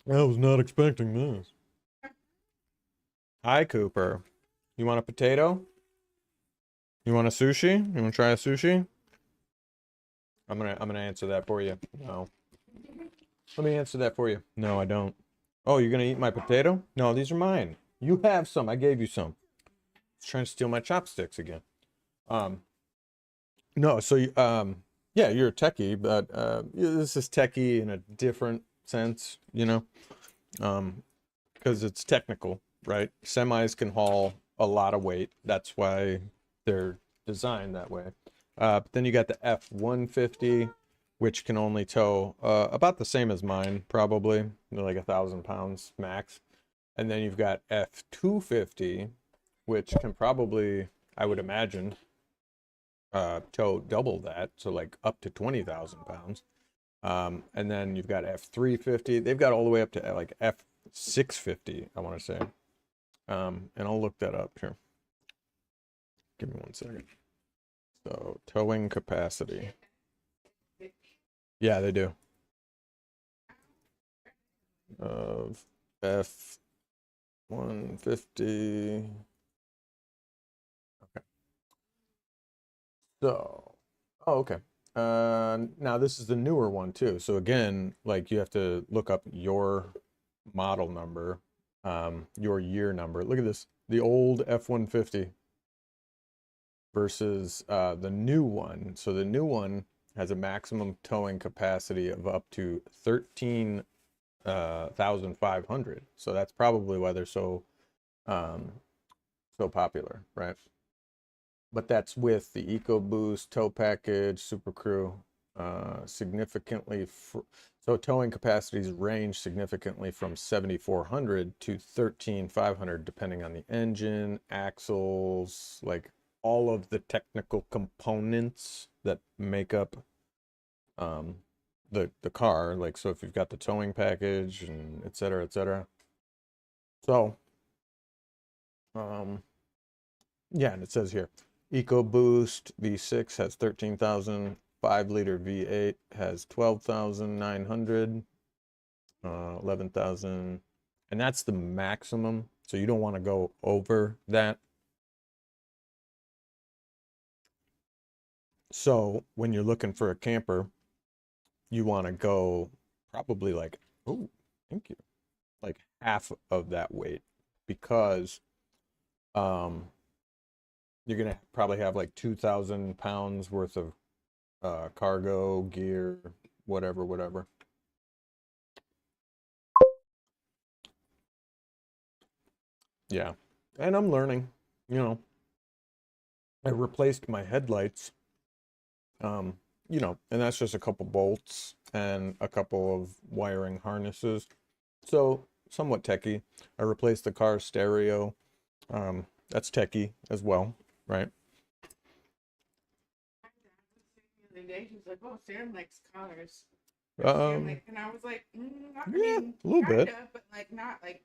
I was not expecting this. Hi, Cooper. You want a potato? You want a sushi? You want to try a sushi? I'm gonna answer that for you. No. Let me answer that for you. No, I don't. Oh, you're gonna eat my potato? No, these are mine. You have some. I gave you some. He's trying to steal my chopsticks again. No, so yeah, you're a techie, but this is techie in a different sense, you know, because it's technical, right? Semis can haul a lot of weight. That's why they're designed that way. But then you got the F-150, which can only tow about the same as mine, probably like 1,000 pounds max. And then you've got F-250, which can probably, I would imagine, tow double that, so like up to 20,000 pounds. And then you've got F-350. They've got all the way up to like F-650, I want to say. And I'll look that up here. Give me 1 second. So towing capacity. Yeah, they do. Of 150. Okay. So, oh, okay. Now this is the newer one too. So again, like you have to look up your model number, your year number. Look at this, the old F-150 versus the new one. So the new one has a maximum towing capacity of up to 13,500. So that's probably why they're so so popular, right? But that's with the EcoBoost tow package, Super Crew, significantly. So towing capacities range significantly from 7,400 to 13,500, depending on the engine, axles, like all of the technical components that make up the car. Like, so if you've got the towing package and et cetera, et cetera. So, yeah, and it says here, EcoBoost V6 has 13,000, 5-liter V8 has 12,900, 11,000, and that's the maximum. So you don't want to go over that. So when you're looking for a camper, you want to go probably like, oh, thank you, like half of that weight, because you're gonna probably have like 2,000 pounds worth of cargo, gear, whatever. Yeah, and I'm learning, you know. I replaced my headlights, you know, and that's just a couple bolts and a couple of wiring harnesses. So somewhat techie. I replaced the car stereo. That's techie as well, right? The other day, she was like, "Oh, Sam likes cars." And I was like, yeah, a little bit. But like not like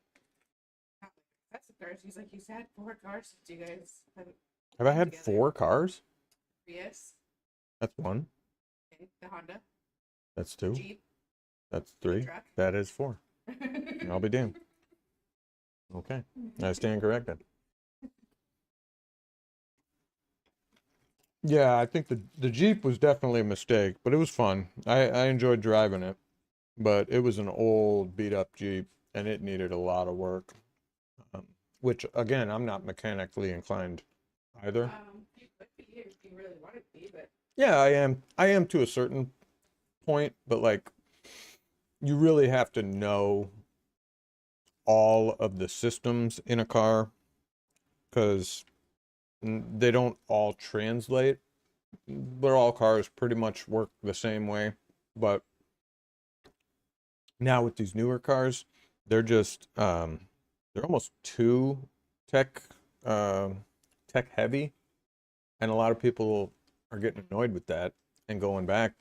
that's the cars. He's like, "He's had 4 cars since you guys Have I had together. 4 cars? Prius, That's 1. okay, the Honda, That's 2. Jeep. That's 3. truck. That is 4. I'll be damned. Okay, I stand corrected. Yeah, I think the Jeep was definitely a mistake, but it was fun. I enjoyed driving it, but it was an old beat up Jeep and it needed a lot of work. Which again, I'm not mechanically inclined either. You could be if you really wanted to be, but Yeah, I am to a certain point, but like you really have to know all of the systems in a car, because they don't all translate. They're all cars pretty much work the same way, but now with these newer cars, they're just they're almost too tech tech heavy, and a lot of people are getting annoyed with that and going back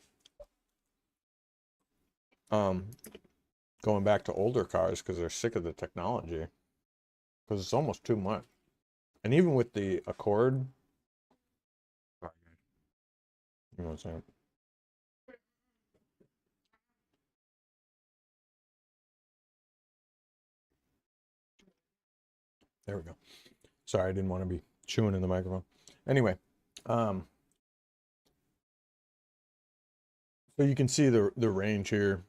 to older cars because they're sick of the technology, because it's almost too much. And even with the Accord, you know what I'm saying? There we go. Sorry, I didn't want to be chewing in the microphone. Anyway, so you can see the range here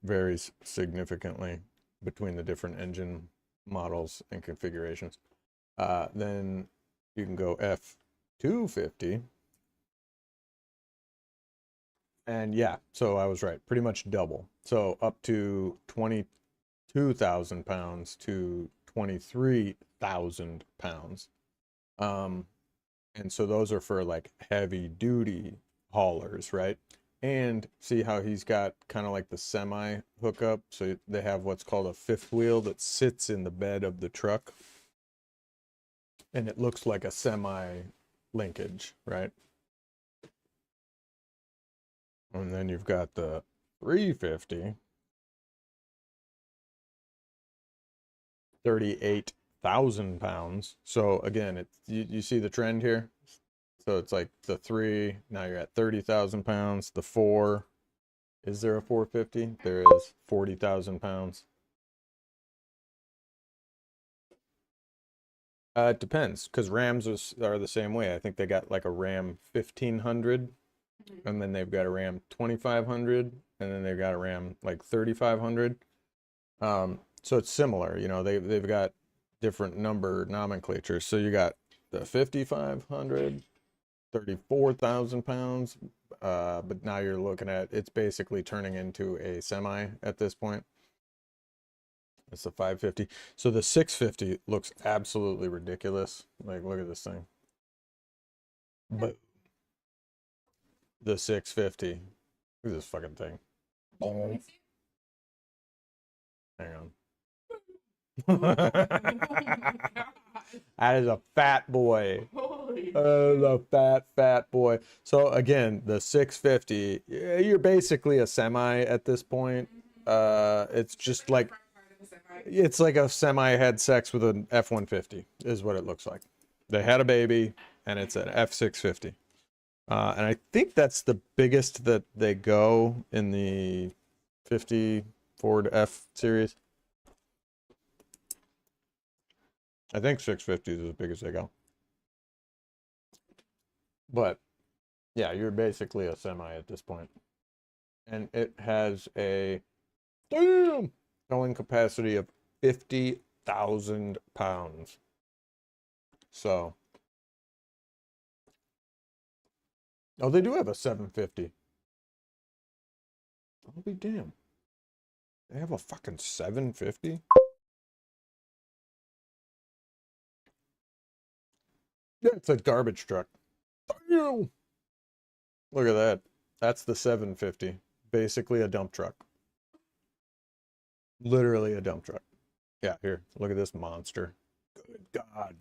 varies significantly between the different engine models and configurations. Then you can go F250. And yeah, so I was right, pretty much double. So up to 22,000 pounds to 23,000 pounds. And so those are for like heavy duty haulers, right? And see how he's got kind of like the semi hookup. So they have what's called a fifth wheel that sits in the bed of the truck. And it looks like a semi linkage, right? And then you've got the 350. 38,000 pounds. So again, you see the trend here. So it's like the 3, now you're at 30,000 pounds. The 4, is there a 450? There is 40,000 pounds. It depends, because Rams are the same way. I think they got like a Ram 1500, and then they've got a Ram 2500, and then they've got a Ram like 3500. So it's similar, you know, they've got different number nomenclatures. So you got the 5500, 34,000 pounds, but now you're looking at, it's basically turning into a semi at this point. It's the 550. So the 650 looks absolutely ridiculous. Like, look at this thing. But the 650, look at this fucking thing. Oh. Hang on. That is a fat boy. A fat boy. So again, the 650, you're basically a semi at this point. It's just like, it's like a semi had sex with an F-150 is what it looks like. They had a baby and it's an F-650. And I think that's the biggest that they go in the 50 Ford F series. I think 650 is as big as they go. But yeah, you're basically a semi at this point. And it has a towing capacity of 50,000 pounds. So, oh, they do have a 750. I'll be damned. They have a fucking 750? Yeah, it's a garbage truck. Look at that. That's the 750. Basically a dump truck. Literally a dump truck. Yeah, here. Look at this monster. Good God.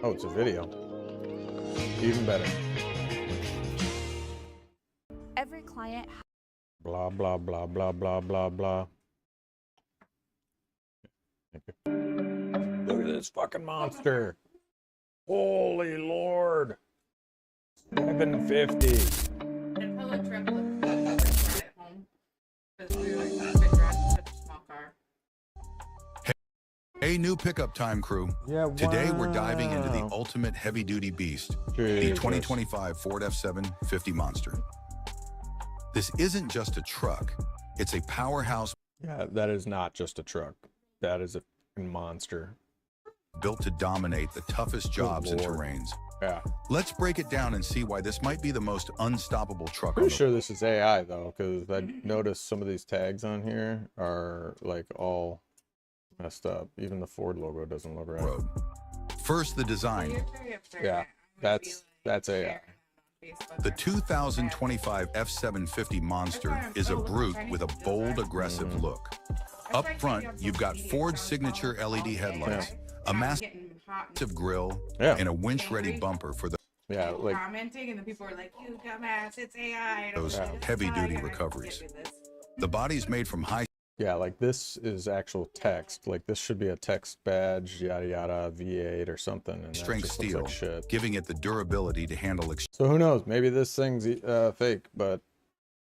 Oh, it's a video. Even better. Every client. Blah, blah, blah, blah, blah, blah, blah. Look at this fucking monster. Holy Lord. 750. And hello, trip at home. Because we were like, fit dressed in such a small car. Hey, new pickup time crew. Yeah, Today we're diving into the ultimate heavy-duty beast, the 2025 Ford F-750 Monster. This isn't just a truck, it's a powerhouse. Yeah, that is not just a truck. That is a monster. Built to dominate the toughest jobs and terrains. Yeah. Let's break it down and see why this might be the most unstoppable truck. Pretty sure this is AI though, because I noticed some of these tags on here are like all messed up. Even the Ford logo doesn't look right. First, the design. Yeah, that's AI. The 2025 F-750 Monster is a brute with a bold, aggressive look. Up front, you've got Ford's signature LED headlights, a massive grille, and a winch-ready bumper for Like commenting, and the people are like, "You dumbass, it's AI." those heavy-duty recoveries. The body's made from high. Yeah, like this is actual text. Like this should be a text badge, yada yada, V8 or something. And Strength just looks steel, like shit. giving it the durability to handle. So who knows? Maybe this thing's fake, but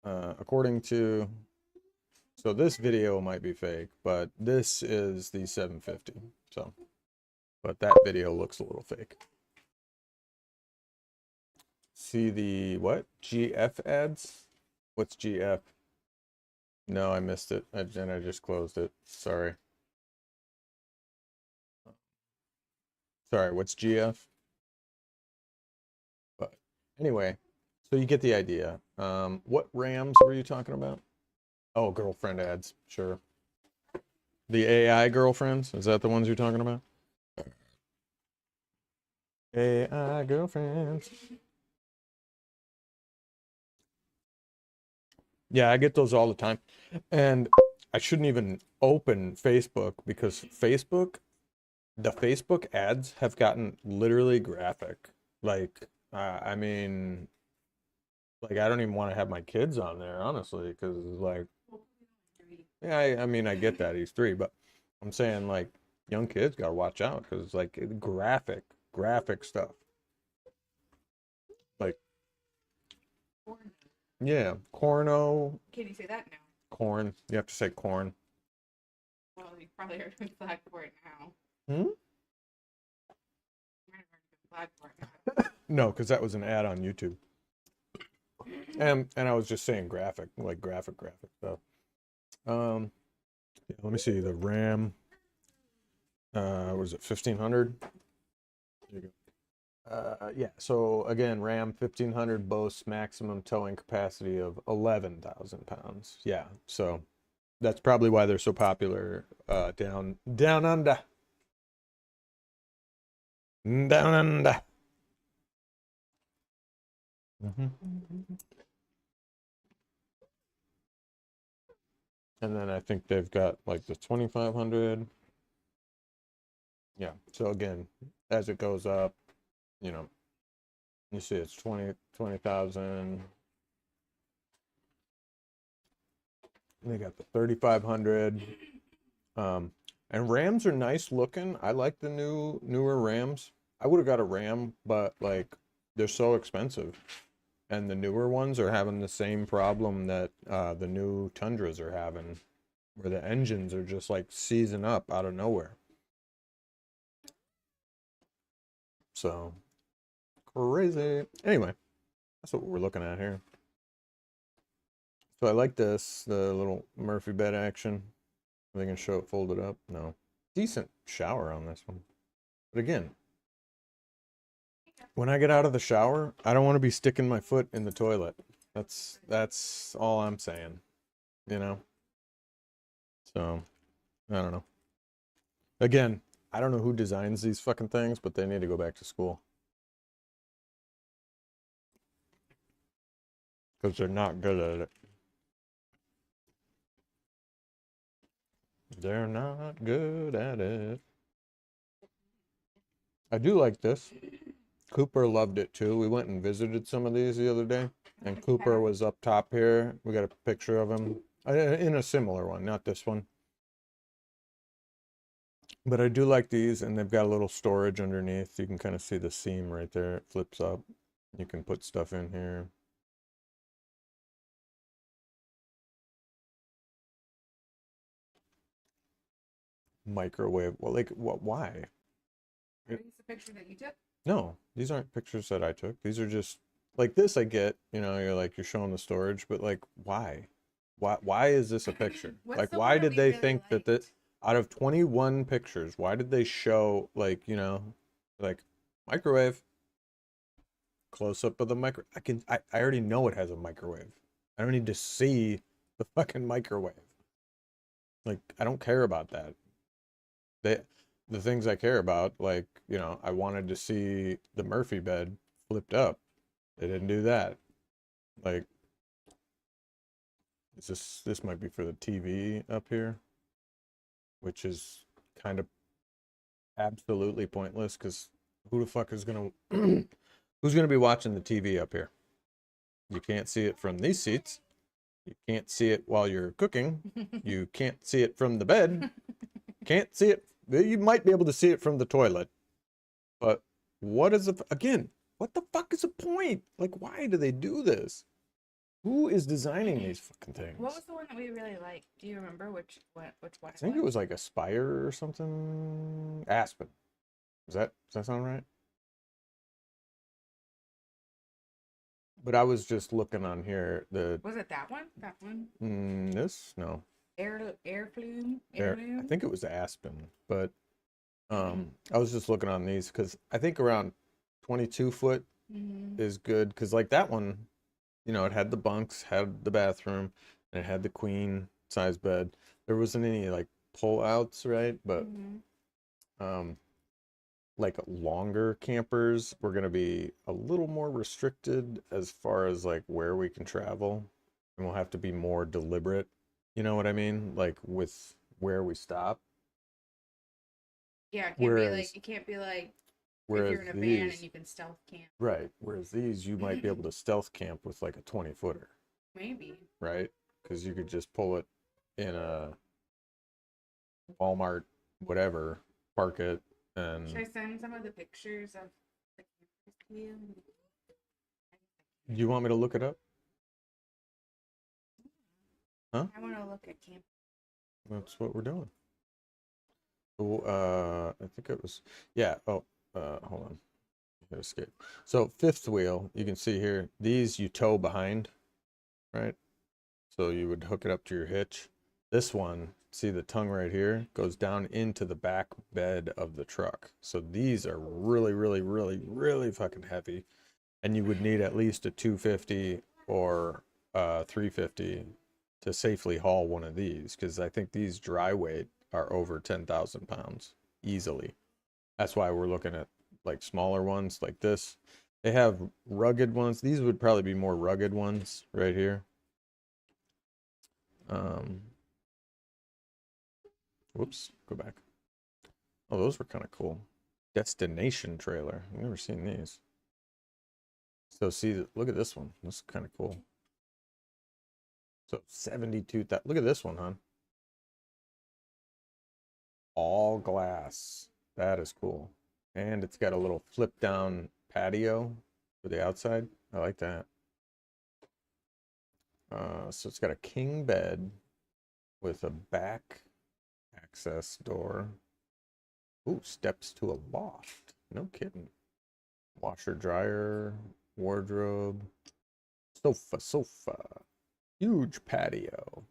according to, so this video might be fake, but this is the 750. So, but that video looks a little fake. See the what? GF ads? What's GF? No, I missed it. I just closed it. Sorry. Sorry, what's GF? But anyway, so you get the idea. What Rams were you talking about? Oh, girlfriend ads. Sure. The AI girlfriends? Is that the ones you're talking about? AI girlfriends. Yeah, I get those all the time. And I shouldn't even open Facebook because the Facebook ads have gotten literally graphic. Like, I mean, like I don't even want to have my kids on there, honestly, because like, yeah, I mean, I get that he's 3, but I'm saying like young kids got to watch out because like graphic stuff. Like, yeah, corno. Can you say that now? Corn. You have to say corn. Well, you probably are doing flag for it now. Hmm? No, because that was an ad on YouTube. And I was just saying graphic stuff. Yeah, let me see the RAM. Was it 1500? There you go. Yeah. So again, RAM 1500 boasts maximum towing capacity of 11,000 pounds. Yeah. So that's probably why they're so popular down under. Down under. And then I think they've got like the 2500. Yeah. So again, as it goes up, you know, you see it's 20,000. They got the 3500. And Rams are nice looking. I like the newer Rams. I would have got a Ram, but like they're so expensive. And the newer ones are having the same problem that the new Tundras are having, where the engines are just like seizing up out of nowhere. So crazy. Anyway, that's what we're looking at here. So I like this, the little Murphy bed action. Are they gonna show it folded up? No. Decent shower on this one. But again, when I get out of the shower, I don't want to be sticking my foot in the toilet. That's all I'm saying. You know? So, I don't know. Again, I don't know who designs these fucking things, but they need to go back to school. Because they're not good at it. They're not good at it. I do like this. Cooper loved it too. We went and visited some of these the other day, and Cooper was up top here. We got a picture of him in a similar one, not this one. But I do like these, and they've got a little storage underneath. You can kind of see the seam right there. It flips up. You can put stuff in here. Microwave. Well, like, what? Why? Are these the picture that you took? No, these aren't pictures that I took. These are just like this. I get, you know, you're showing the storage, but like, why? Why is this a picture? Like, why did they think that this, out of 21 pictures, why did they show like, you know, like microwave, close up of the micro? I already know it has a microwave. I don't need to see the fucking microwave. Like, I don't care about that. The things I care about, like, you know, I wanted to see the Murphy bed flipped up. They didn't do that. Like, this might be for the TV up here, which is kind of absolutely pointless because who the fuck is gonna who's gonna be watching the TV up here? You can't see it from these seats. You can't see it while you're cooking. You can't see it from the bed. Can't see it. You might be able to see it from the toilet. But what is again, what the fuck is the point? Like, why do they do this? Who is designing these fucking things? What was the one that we really liked? Do you remember which one? I think it was like Aspire or something. Aspen. Does that sound right? But I was just looking on here. Was it that one? That one? This? No. Heirloom? I think it was Aspen, but I was just looking on these because I think around 22 foot is good because like that one, you know, it had the bunks, had the bathroom, and it had the queen size bed. There wasn't any like pull outs, right? But like longer campers were going to be a little more restricted as far as like where we can travel, and we'll have to be more deliberate. You know what I mean? Like with where we stop. Yeah, it can't be like if you're in a van and you can stealth camp. Right. Whereas these, you might be able to stealth camp with like a 20-footer. Maybe. Right? Because you could just pull it in a Walmart, whatever, park it, and... Should I send some of the pictures of the campers to you? You want me to look it up? Huh? I want to look at camp. That's what we're doing. I think it was, yeah. Oh, hold on. Escape. So fifth wheel, you can see here, these you tow behind, right? So you would hook it up to your hitch. This one, see the tongue right here, goes down into the back bed of the truck. So these are really, really, really, really fucking heavy. And you would need at least a 250 or 350 to safely haul one of these, because I think these dry weight are over 10,000 pounds easily. That's why we're looking at like smaller ones like this. They have rugged ones. These would probably be more rugged ones right here. Whoops, go back. Oh, those were kind of cool. Destination trailer. I've never seen these. So see, look at this one. This is kind of cool. So 72,000. Look at this one, huh? All glass. That is cool. And it's got a little flip down patio for the outside. I like that. So it's got a king bed with a back access door. Ooh, steps to a loft. No kidding. Washer, dryer, wardrobe, sofa. Huge patio.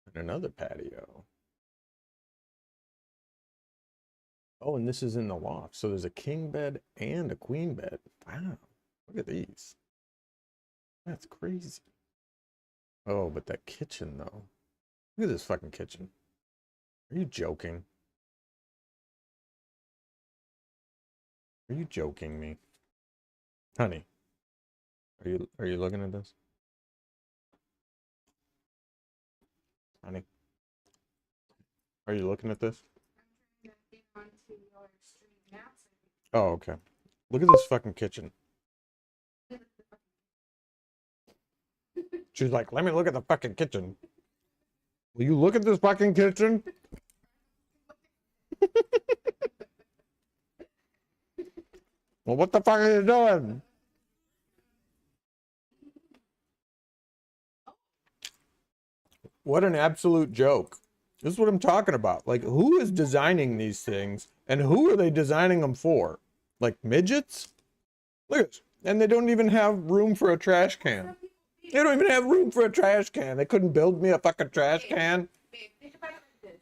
And another patio. Oh, and this is in the loft. So there's a king bed and a queen bed. Wow. Look at these. That's crazy. Oh, but that kitchen, though. Look at this fucking kitchen. Are you joking? Are you joking me? Honey, are you looking at this? Honey, are you looking at this? Oh, okay. Look at this fucking kitchen. She's like, let me look at the fucking kitchen. Will you look at this fucking kitchen? Well, what the fuck are you doing? What an absolute joke. This is what I'm talking about. Like, who is designing these things and who are they designing them for? Like midgets? Look at this. And they don't even have room for a trash can. They don't even have room for a trash can. They couldn't build me a fucking trash can. Babe, think about it like this.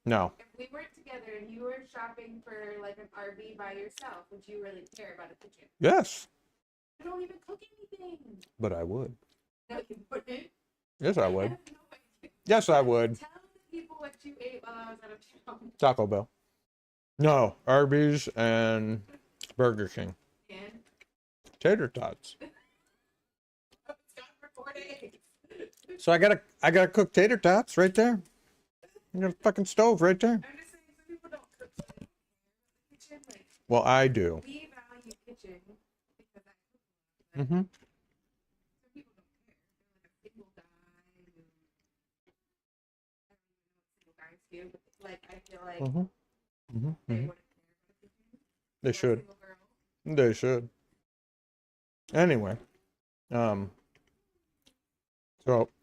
No. If we weren't together and you were shopping for like an RV by yourself, would you really care about a kitchen? Yes. You don't even cook anything. But I would. No, you wouldn't. Yes, I would. Yes, I would. Tell the people what you ate while I was out of town. Taco Bell. No, Arby's and Burger King. And? Tater tots. It's gone for 4 days. So I gotta cook tater tots right there. I got a fucking stove right there. I'm just saying, some people don't cook in the kitchen. Like, Well, I do. we value kitchen because I cook. Mm-hmm. Some people don't care. They're like a single guy. And I don't even know what single guys do, but like I feel like they wouldn't care about a kitchen. They Or a should. single girl. They should. Anyway, so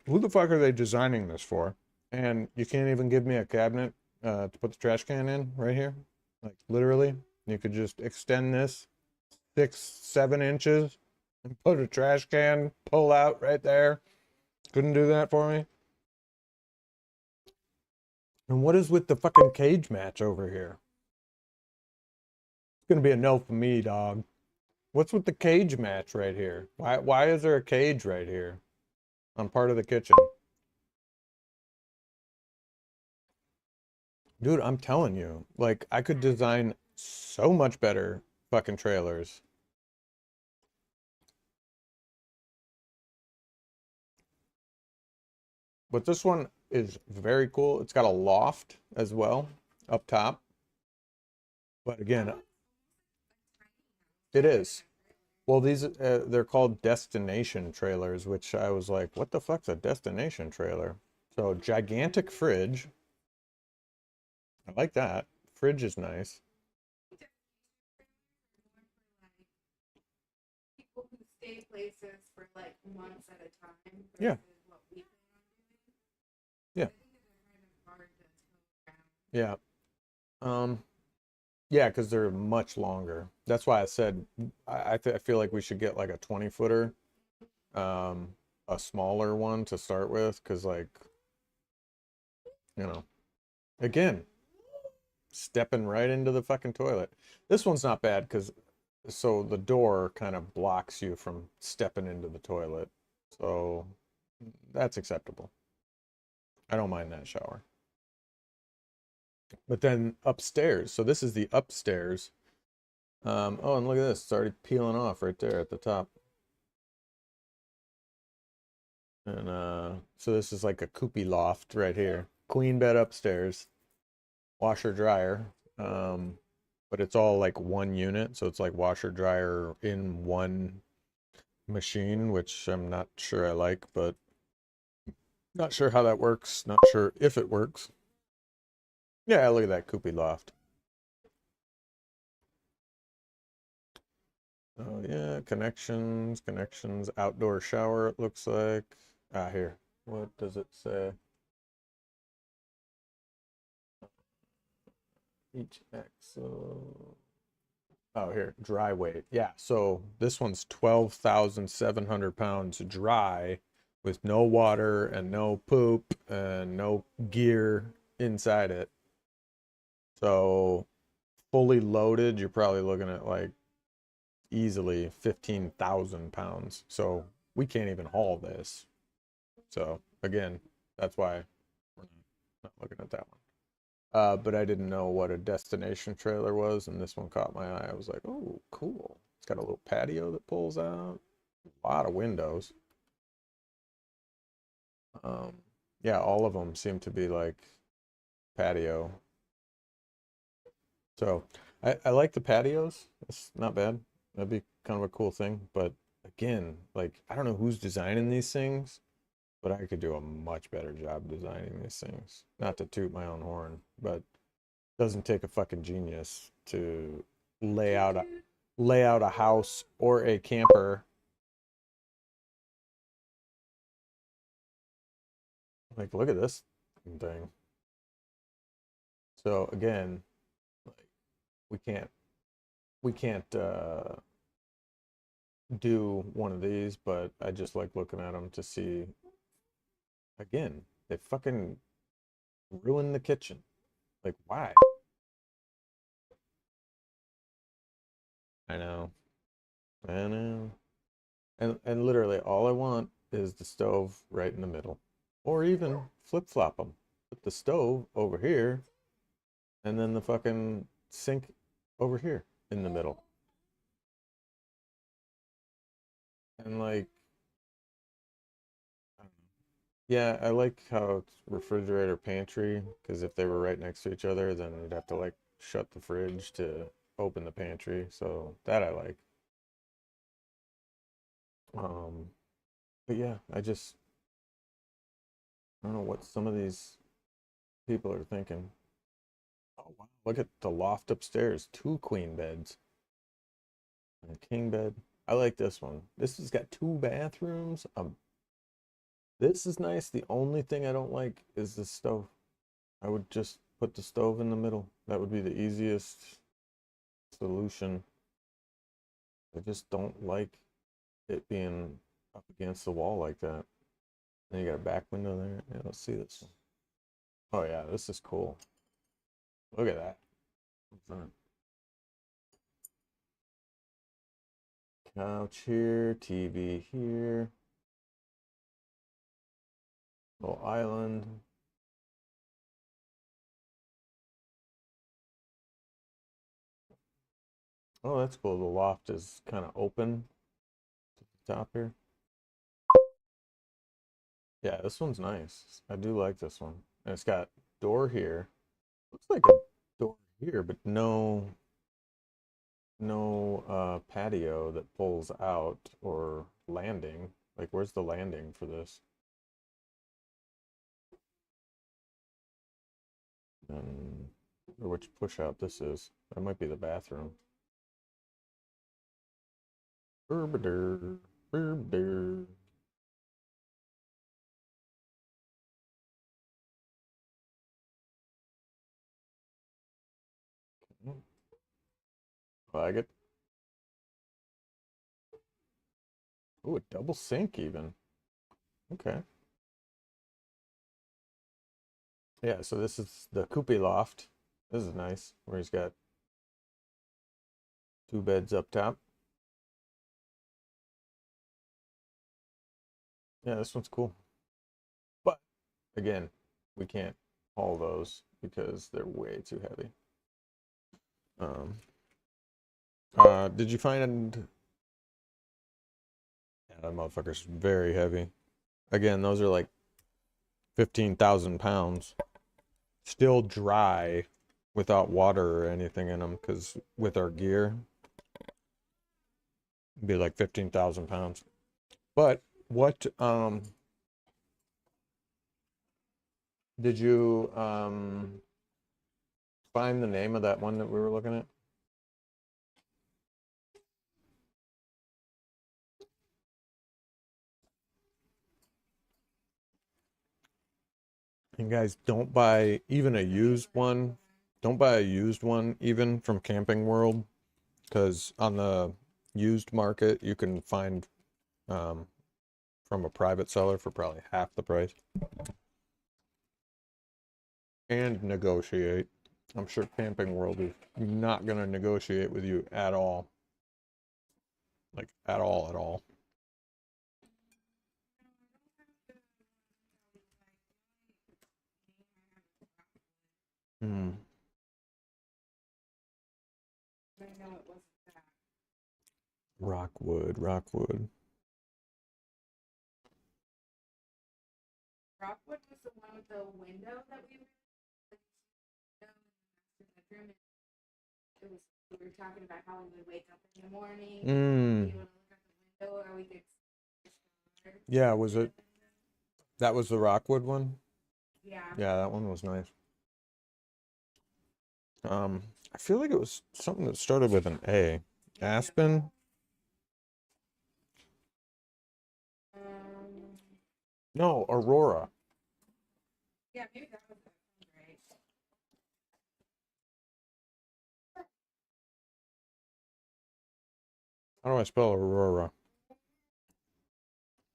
who the fuck are they designing this for? And you can't even give me a cabinet to put the trash can in right here. Like literally, you could just extend this 6-7 inches and put a trash can pull out right there. Couldn't do that for me. And what is with the fucking cage match over here? It's gonna be a no for me, dog. What's with the cage match right here? Why is there a cage right here on part of the kitchen? Dude, I'm telling you, like I could design so much better fucking trailers. But this one is very cool. It's got a loft as well up top. But again, it is. Well, these they're called destination trailers, which I was like, what the fuck's a destination trailer? So gigantic fridge. I like that. Fridge is nice. People who stay places for like months at a time. Yeah. What we plan on doing. Yeah. I think they're kind of hard to tell around. Yeah. Yeah, because they're much longer. That's why I said I feel like we should get like a 20-footer, a smaller one to start with, because like, you know, again, stepping right into the fucking toilet. This one's not bad because so the door kind of blocks you from stepping into the toilet. So that's acceptable. I don't mind that shower. But then upstairs, so this is the upstairs. Oh, and look at this, it's already peeling off right there at the top. And so this is like a coopy loft right here. Queen bed upstairs, washer dryer. But it's all like one unit, so it's like washer dryer in one machine, which I'm not sure I like, but not sure how that works. Not sure if it works. Yeah, look at that coopy loft. Oh yeah, connections, outdoor shower it looks like. Ah, here. What does it say? Each axle. Oh, here, dry weight. Yeah, so this one's 12,700 pounds dry with no water and no poop and no gear inside it. So fully loaded, you're probably looking at like easily 15,000 pounds. So we can't even haul this. So again, that's why we're not looking at that one. But I didn't know what a destination trailer was, and this one caught my eye. I was like, oh, cool. It's got a little patio that pulls out. A lot of windows. Yeah, all of them seem to be like patio. So I like the patios. It's not bad. That'd be kind of a cool thing. But again, like, I don't know who's designing these things, but I could do a much better job designing these things. Not to toot my own horn, but doesn't take a fucking genius to lay out a house or a camper. Like, look at this thing. So again, like, we can't do one of these, but I just like looking at them to see. Again, they fucking ruined the kitchen. Like, why? I know. I know. And literally all I want is the stove right in the middle. Or even flip-flop them. Put the stove over here and then the fucking sink over here in the middle. And like, yeah, I like how it's refrigerator pantry, because if they were right next to each other, then you'd have to like shut the fridge to open the pantry. So that I like. But yeah, I don't know what some of these people are thinking. Oh wow, look at the loft upstairs. 2 queen beds and a king bed. I like this one. This has got 2 bathrooms. This is nice. The only thing I don't like is the stove. I would just put the stove in the middle. That would be the easiest solution. I just don't like it being up against the wall like that. Then you got a back window there. Yeah, let's see this one. Oh yeah, this is cool. Look at that. Couch here, TV here. Little island. Oh, that's cool. The loft is kind of open to the top here. Yeah, this one's nice. I do like this one. And it's got door here. Looks like a door here, but no patio that pulls out or landing. Like, where's the landing for this? Or which push out this is. That might be the bathroom. Burbader, burbader. Like it. Ooh, a double sink even. Okay. Yeah, so this is the coupe loft. This is nice, where he's got 2 beds up top. Yeah, this one's cool. But again, we can't haul those because they're way too heavy. Did you find? Yeah, that motherfucker's very heavy. Again, those are like 15,000 pounds. Still dry without water or anything in them, because with our gear, it'd be like 15,000 pounds. But what, did you, find the name of that one that we were looking at? And guys, don't buy even a used one. Don't buy a used one even from Camping World, because on the used market you can find from a private seller for probably half the price. And negotiate. I'm sure Camping World is not going to negotiate with you at all. Like, at all, at all. Hmm. Rockwood, Rockwood. Rockwood was the one with the window that we were it was we were talking about how we would wake up in the morning, we would look out the window, or we could. Yeah, was it? That was the Rockwood one? Yeah. Yeah, that one was nice. I feel like it was something that started with an A. Aspen? No, Aurora. Yeah, maybe that was right. How do I spell Aurora?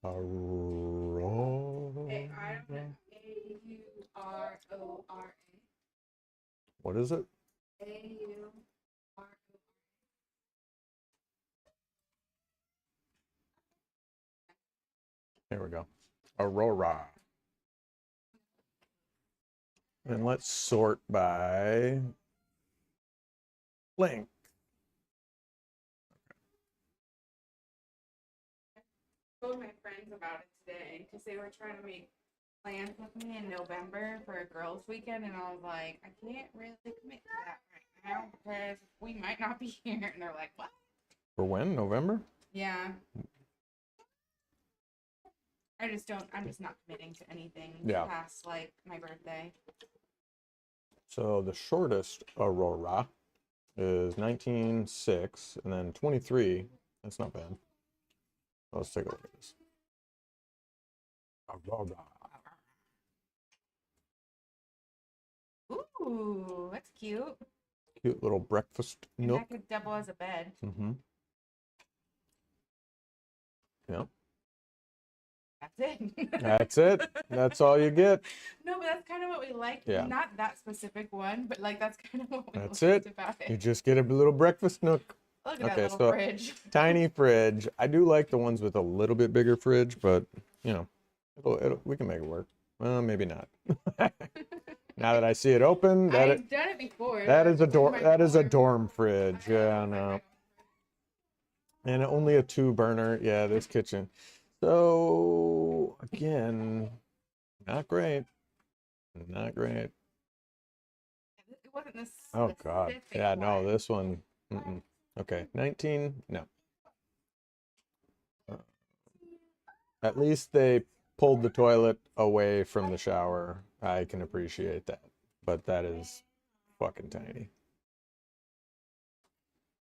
Aurora. A-U-R-O-R-A. What is it? A-U-R-O-R-A. Here we go. Aurora. And let's sort by length. I told my friends about it today because they were trying to make plans with me in November for a girls' weekend, and I was like, I can't really commit to that right now because we might not be here. And they're like, what? For when? November? Yeah. I'm just not committing to anything past like my birthday. So the shortest Aurora is 19.6, and then 23. That's not bad. Let's take a look at this. Aurora. Ooh, that's cute. Cute little breakfast And nook. that could double as a bed. Mm-hmm. Yeah. That's it. That's it. That's all you get. No, but that's kind of what we like. Yeah. Not that specific one, but like that's kind of what we That's liked it. about it. You just get a little breakfast nook. Look at that little fridge. Tiny fridge. I do like the ones with a little bit bigger fridge, but you know, we can make it work. Well, maybe not. Now that I see it open, I've done it before. That is a dorm fridge. Yeah, no. And only a 2-burner. Yeah, this kitchen. So again, not great. Not great. It wasn't this. Oh God. Yeah, no, this one. Okay, 19. No. At least they pulled the toilet away from the shower. I can appreciate that, but that is fucking tiny.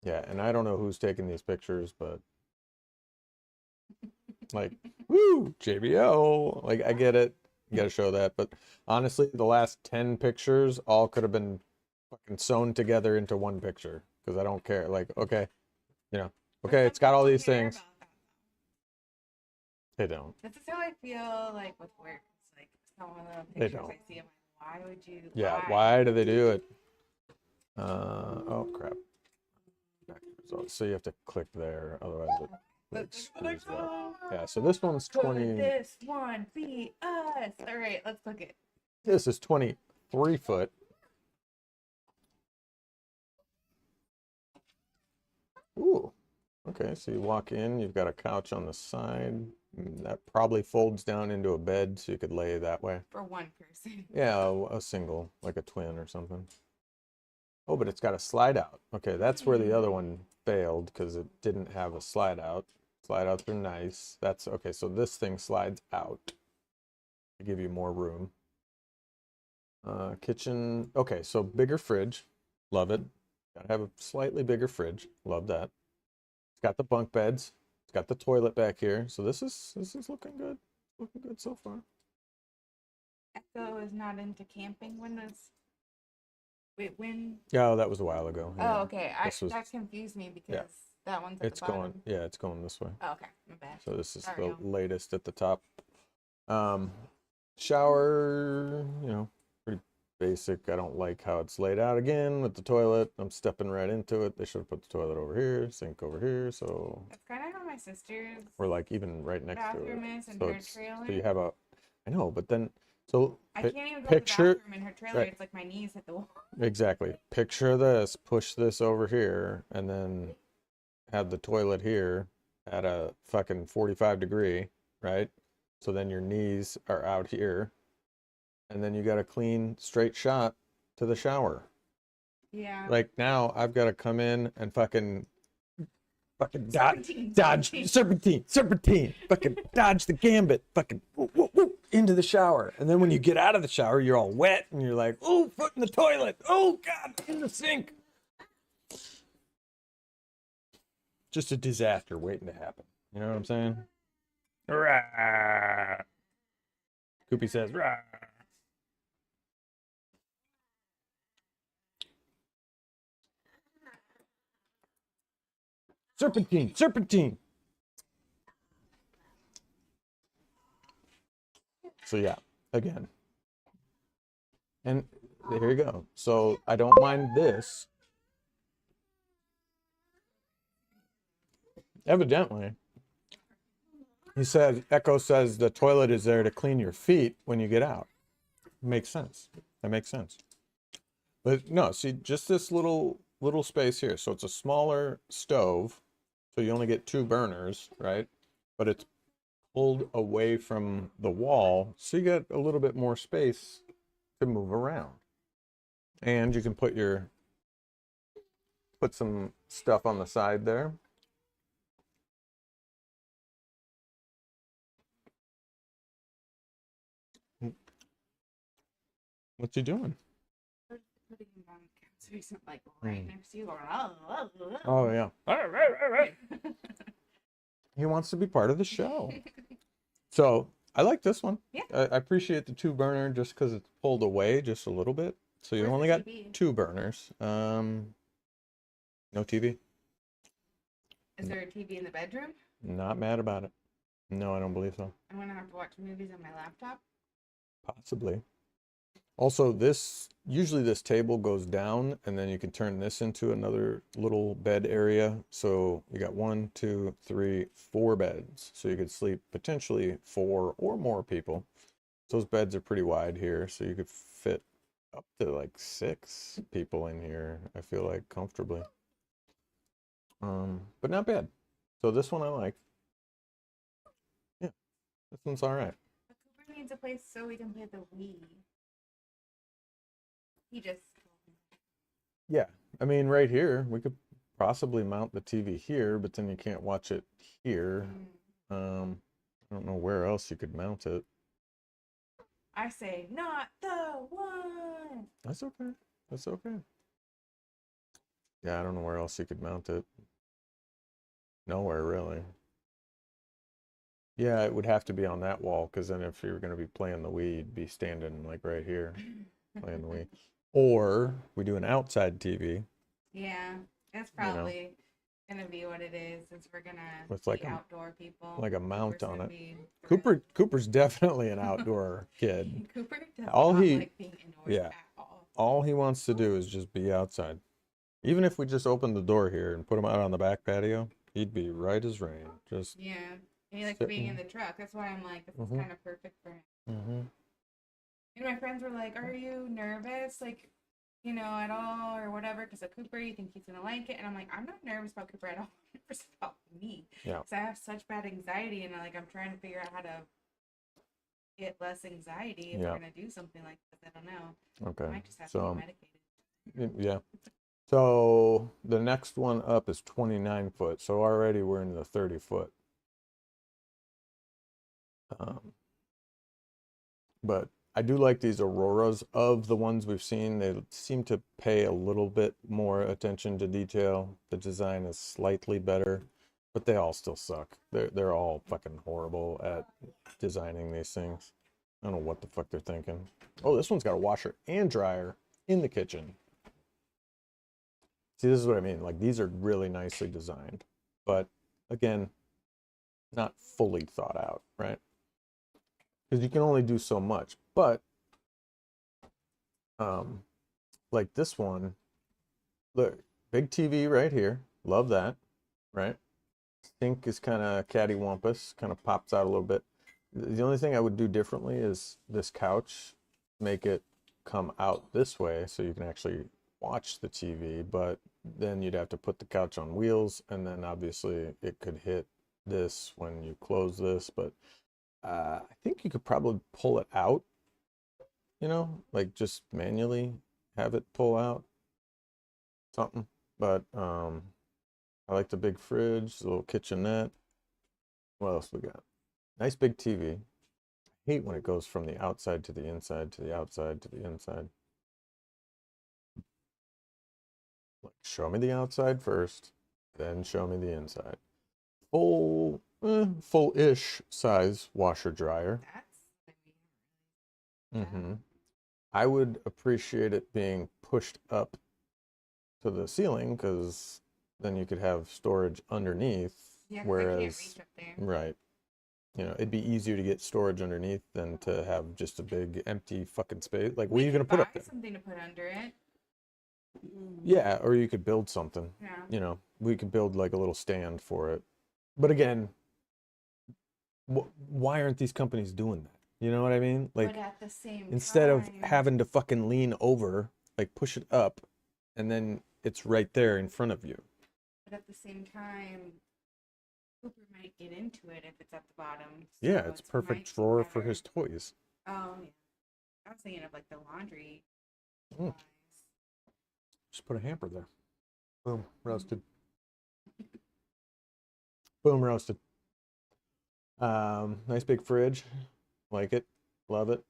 Yeah, and I don't know who's taking these pictures, but like, woo, JBL. Like, I get it. You gotta show that, but honestly, the last 10 pictures all could have been fucking sewn together into one picture. because I don't care. Like, okay, you know, okay, it's got all these things. They don't. This is how I feel like with work. It's like some of the They pictures don't. I see, I'm like, why would you? Yeah, why do they do it? Oh crap. Back to results. So you have to click there, otherwise it like, screws it up. Yeah, so this one's 20. Could this one be us? All right, let's click it. This is 23 foot. Ooh. Okay, so you walk in, you've got a couch on the side. That probably folds down into a bed, so you could lay that way. For one person. Yeah, a single, like a twin or something. Oh, but it's got a slide out. Okay, that's where the other one failed because it didn't have a slide out. Slide outs are nice. That's okay, so this thing slides out to give you more room. Kitchen. Okay, so bigger fridge. Love it. Gotta have a slightly bigger fridge. Love that. It's got the bunk beds. It's got the toilet back here. So this is looking good. Looking good so far. Echo is not into camping windows. Wait, when? Oh, that was a while ago. Yeah. Oh, okay. That confused me because that one's at the bottom. Going. Yeah, it's going this way. Oh, okay, my bad. So this is Sorry, the y'all. latest at the top. Shower, you know, pretty basic. I don't like how it's laid out again with the toilet. I'm stepping right into it. They should have put the toilet over here, sink over here. So That's kind of how my sister's we're like even right next to bathroom it. is in So her it's, trailer. so you have a, I know, but then so I can't even go picture, to the bathroom in her trailer. right. It's like my knees hit the wall. Exactly. Picture this, push this over here, and then have the toilet here at a fucking 45 degree, right? So then your knees are out here, and then you got a clean, straight shot to the shower. Yeah. Like now I've got to come in and fucking dodge, serpentine, fucking dodge the gambit, fucking whoop, whoop, whoop, into the shower. And then when you get out of the shower, you're all wet and you're like, oh, foot in the toilet. Oh God, in the sink. Just a disaster waiting to happen. You know what I'm saying? Rah. Koopy says, rah. Serpentine. So yeah, again. And here you go. So I don't mind this. Evidently, he said, Echo says the toilet is there to clean your feet when you get out. Makes sense. That makes sense. But no, see, just this little space here. So it's a smaller stove. So you only get 2 burners, right? But it's pulled away from the wall. So you get a little bit more space to move around. And you can put some stuff on the side there. What's he doing? Putting him on the couch so he's not like right next to you going, Oh yeah. He wants to be part of the show. So I like this one. Yeah. I appreciate the 2 burner just because it's pulled away just a little bit. So you only got TV? 2 burners. No TV. Is there a TV in the bedroom? Not mad about it. No, I don't believe so. I'm gonna have to watch movies on my laptop. Possibly. Also, usually this table goes down and then you can turn this into another little bed area. So you got 1, 2, 3, 4 beds. So you could sleep potentially 4 or more people. Those beds are pretty wide here. So you could fit up to like 6 people in here, I feel like, comfortably. But not bad. So this one I like. Yeah, this one's all right. But Cooper needs a place so we can play the Wii. He just. Yeah, I mean, right here, we could possibly mount the TV here, but then you can't watch it here. I don't know where else you could mount it. I say, not the one. That's okay. That's okay. Yeah, I don't know where else you could mount it. Nowhere, really. Yeah, it would have to be on that wall, because then if you were going to be playing the Wii, you'd be standing like right here, playing the Wii. Or we do an outside TV. Yeah. That's you know, probably gonna be what it is, since we're gonna with be like outdoor people. like a mount Cooper's on gonna it. be Cooper's definitely an outdoor kid. Cooper does All not he, like being indoors yeah, at all. all he wants to do is just be outside. Even if we just opened the door here and put him out on the back patio, he'd be right as rain. Just Yeah, and he likes being in the truck. That's why I'm like, this is kind of perfect for him. Mm-hmm. And my friends were like, "Are you nervous, like, you know, at all, or whatever? Because of Cooper, you think he's gonna like it?" And I'm like, "I'm not nervous about Cooper at all. I'm nervous about me. Yeah. Because I have such bad anxiety, and like I'm trying to figure out how to get less anxiety if Yeah. we're gonna do something like this. I don't know. Okay. I might just have to So, be medicated. yeah. So the next one up is 29 foot. So already we're in the 30 foot. But I do like these Auroras. Of the ones we've seen, they seem to pay a little bit more attention to detail. The design is slightly better, but they all still suck. They're all fucking horrible at designing these things. I don't know what the fuck they're thinking. Oh, this one's got a washer and dryer in the kitchen. See, this is what I mean. Like, these are really nicely designed, but again, not fully thought out, right? Because you can only do so much. But like this one, look, big TV right here. Love that, right? Sink is kind of cattywampus, kind of pops out a little bit. The only thing I would do differently is this couch, make it come out this way so you can actually watch the TV, but then you'd have to put the couch on wheels, and then obviously it could hit this when you close this, but I think you could probably pull it out, you know, like just manually have it pull out something. But I like the big fridge, the little kitchenette. What else we got? Nice big TV. I hate when it goes from the outside to the inside to the outside to the inside. Like, show me the outside first, then show me the inside. Full-ish size washer dryer. I would appreciate it being pushed up to the ceiling, because then you could have storage underneath. Yeah, 'cause I can't Whereas, reach up there. right, you know, it'd be easier to get storage underneath than to have just a big empty fucking space. Like, what are you gonna put up Buy there? something to put under it. Yeah, or you could build something. Yeah. You know, we could build like a little stand for it. But again, why aren't these companies doing that? You know what I mean? Like, But at the same instead of time- having to fucking lean over, like push it up, and then it's right there in front of you. But at the same time, Cooper might get into it if it's at the bottom. Yeah, so it's it perfect might be drawer for better. his toys. Oh, yeah. I was thinking of like the laundry. Mm. Just put a hamper there. Boom, roasted. Boom, roasted. Nice big fridge. Like it. Love it.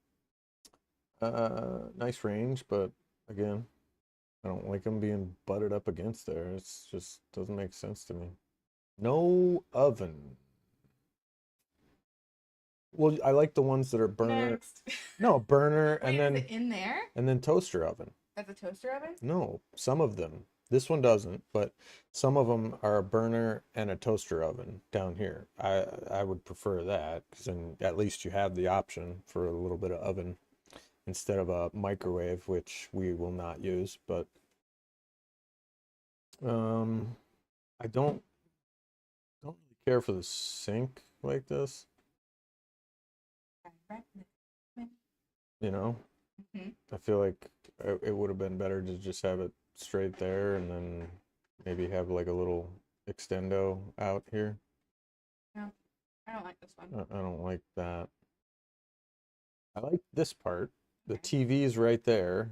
Nice range, but again, I don't like them being butted up against there. It's just doesn't make sense to me. No oven. Well, I like the ones that are burner. Next. No, burner Wait, and then is it in there? and then toaster oven. That's a toaster oven? No, some of them. This one doesn't, but some of them are a burner and a toaster oven down here. I would prefer that, because then at least you have the option for a little bit of oven instead of a microwave, which we will not use. But I don't really care for the sink like this. You know, I feel like it would have been better to just have it straight there, and then maybe have like a little extendo out here. No, I don't like this one. I don't like that. I like this part. The TV is right there,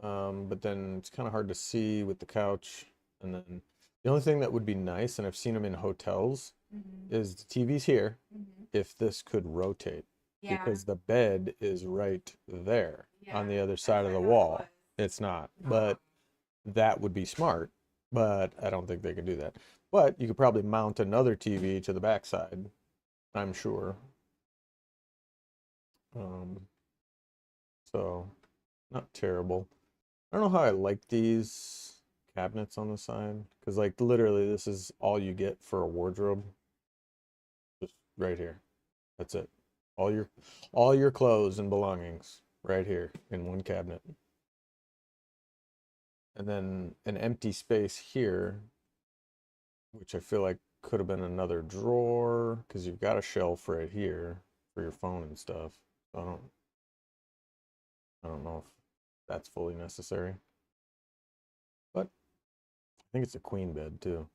but then it's kind of hard to see with the couch. And then the only thing that would be nice, and I've seen them in hotels, is the TV's here. If this could rotate. Yeah. Because the bed is right there on the other side of the what I wall. thought it It's not, but that would be smart. But I don't think they could do that. But you could probably mount another TV to the backside, I'm sure. So, not terrible. I don't know how I like these cabinets on the side. Because, like, literally, this is all you get for a wardrobe. Just right here. That's it. All your clothes and belongings right here in one cabinet. And then an empty space here, which I feel like could have been another drawer, because you've got a shelf right here for your phone and stuff. So I don't know if that's fully necessary. But I think it's a queen bed too.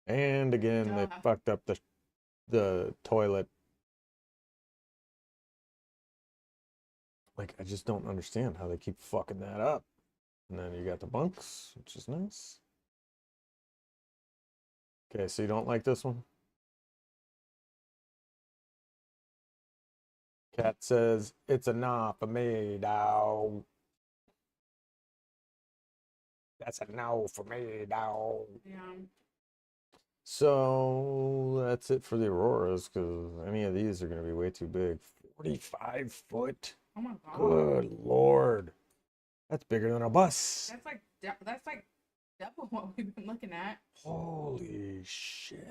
And again, they fucked up the toilet. Like, I just don't understand how they keep fucking that up. And then you got the bunks, which is nice. Okay, so you don't like this one? Cat says, it's a nah for me, dog. That's a no for me, dog. Yeah. So that's it for the Auroras, because any of these are going to be way too big. 45 foot. Oh my god. Good lord. That's bigger than a bus. That's like double what we've been looking at. Holy shit.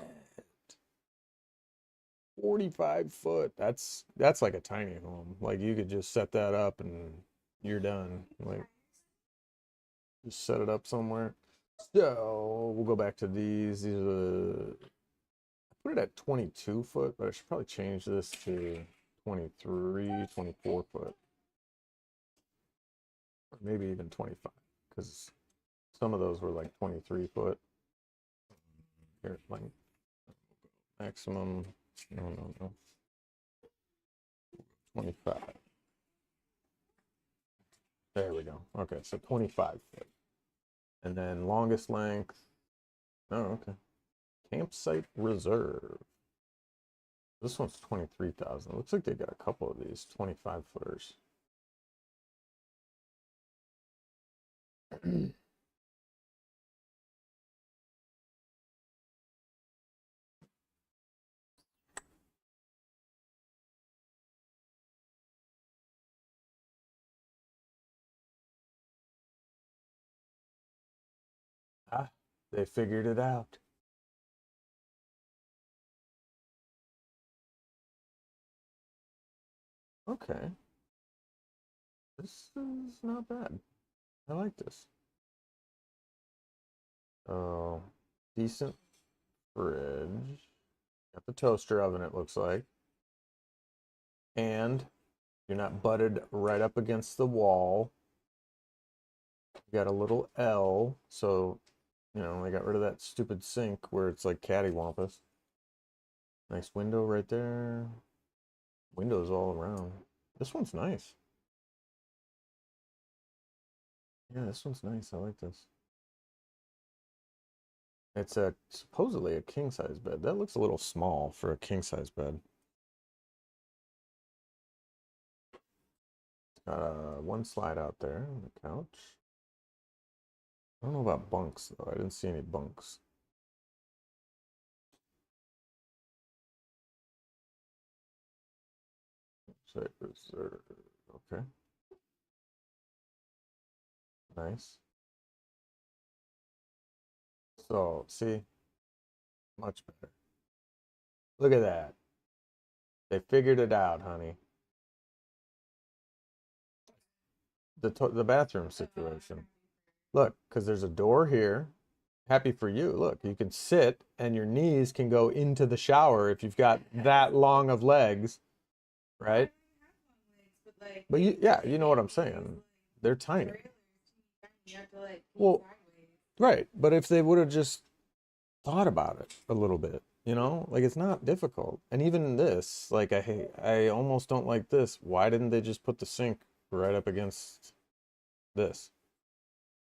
45 foot. That's like a tiny home. Like, you could just set that up and you're done. Like, just set it up somewhere. So we'll go back to these. These are I put it at 22 foot, but I should probably change this to 23, 24 foot. Or maybe even 25, because some of those were like 23 foot. Here, like maximum, no. 25. There we go. Okay, so 25 foot. And then longest length. Oh, okay. Campsite reserve. This one's 23,000. It looks like they got a couple of these 25 footers. Ah, they figured it out. Okay. This is not bad. I like this. Oh, decent fridge. Got the toaster oven, it looks like. And you're not butted right up against the wall. You got a little L, so, you know, I got rid of that stupid sink where it's like cattywampus. Nice window right there. Windows all around. This one's nice. Yeah, this one's nice. I like this. It's supposedly a king-size bed. That looks a little small for a king-size bed. One slide out there on the couch. I don't know about bunks, though. I didn't see any bunks. Okay. Nice. So, see? Much better. Look at that. They figured it out, honey. The bathroom situation. Look, because there's a door here. Happy for you. Look, you can sit and your knees can go into the shower if you've got that long of legs, right? But yeah, you know what I'm saying. They're tiny. Well, right. But if they would have just thought about it a little bit, you know, like, it's not difficult. And even this, like, I almost don't like this. Why didn't they just put the sink right up against this?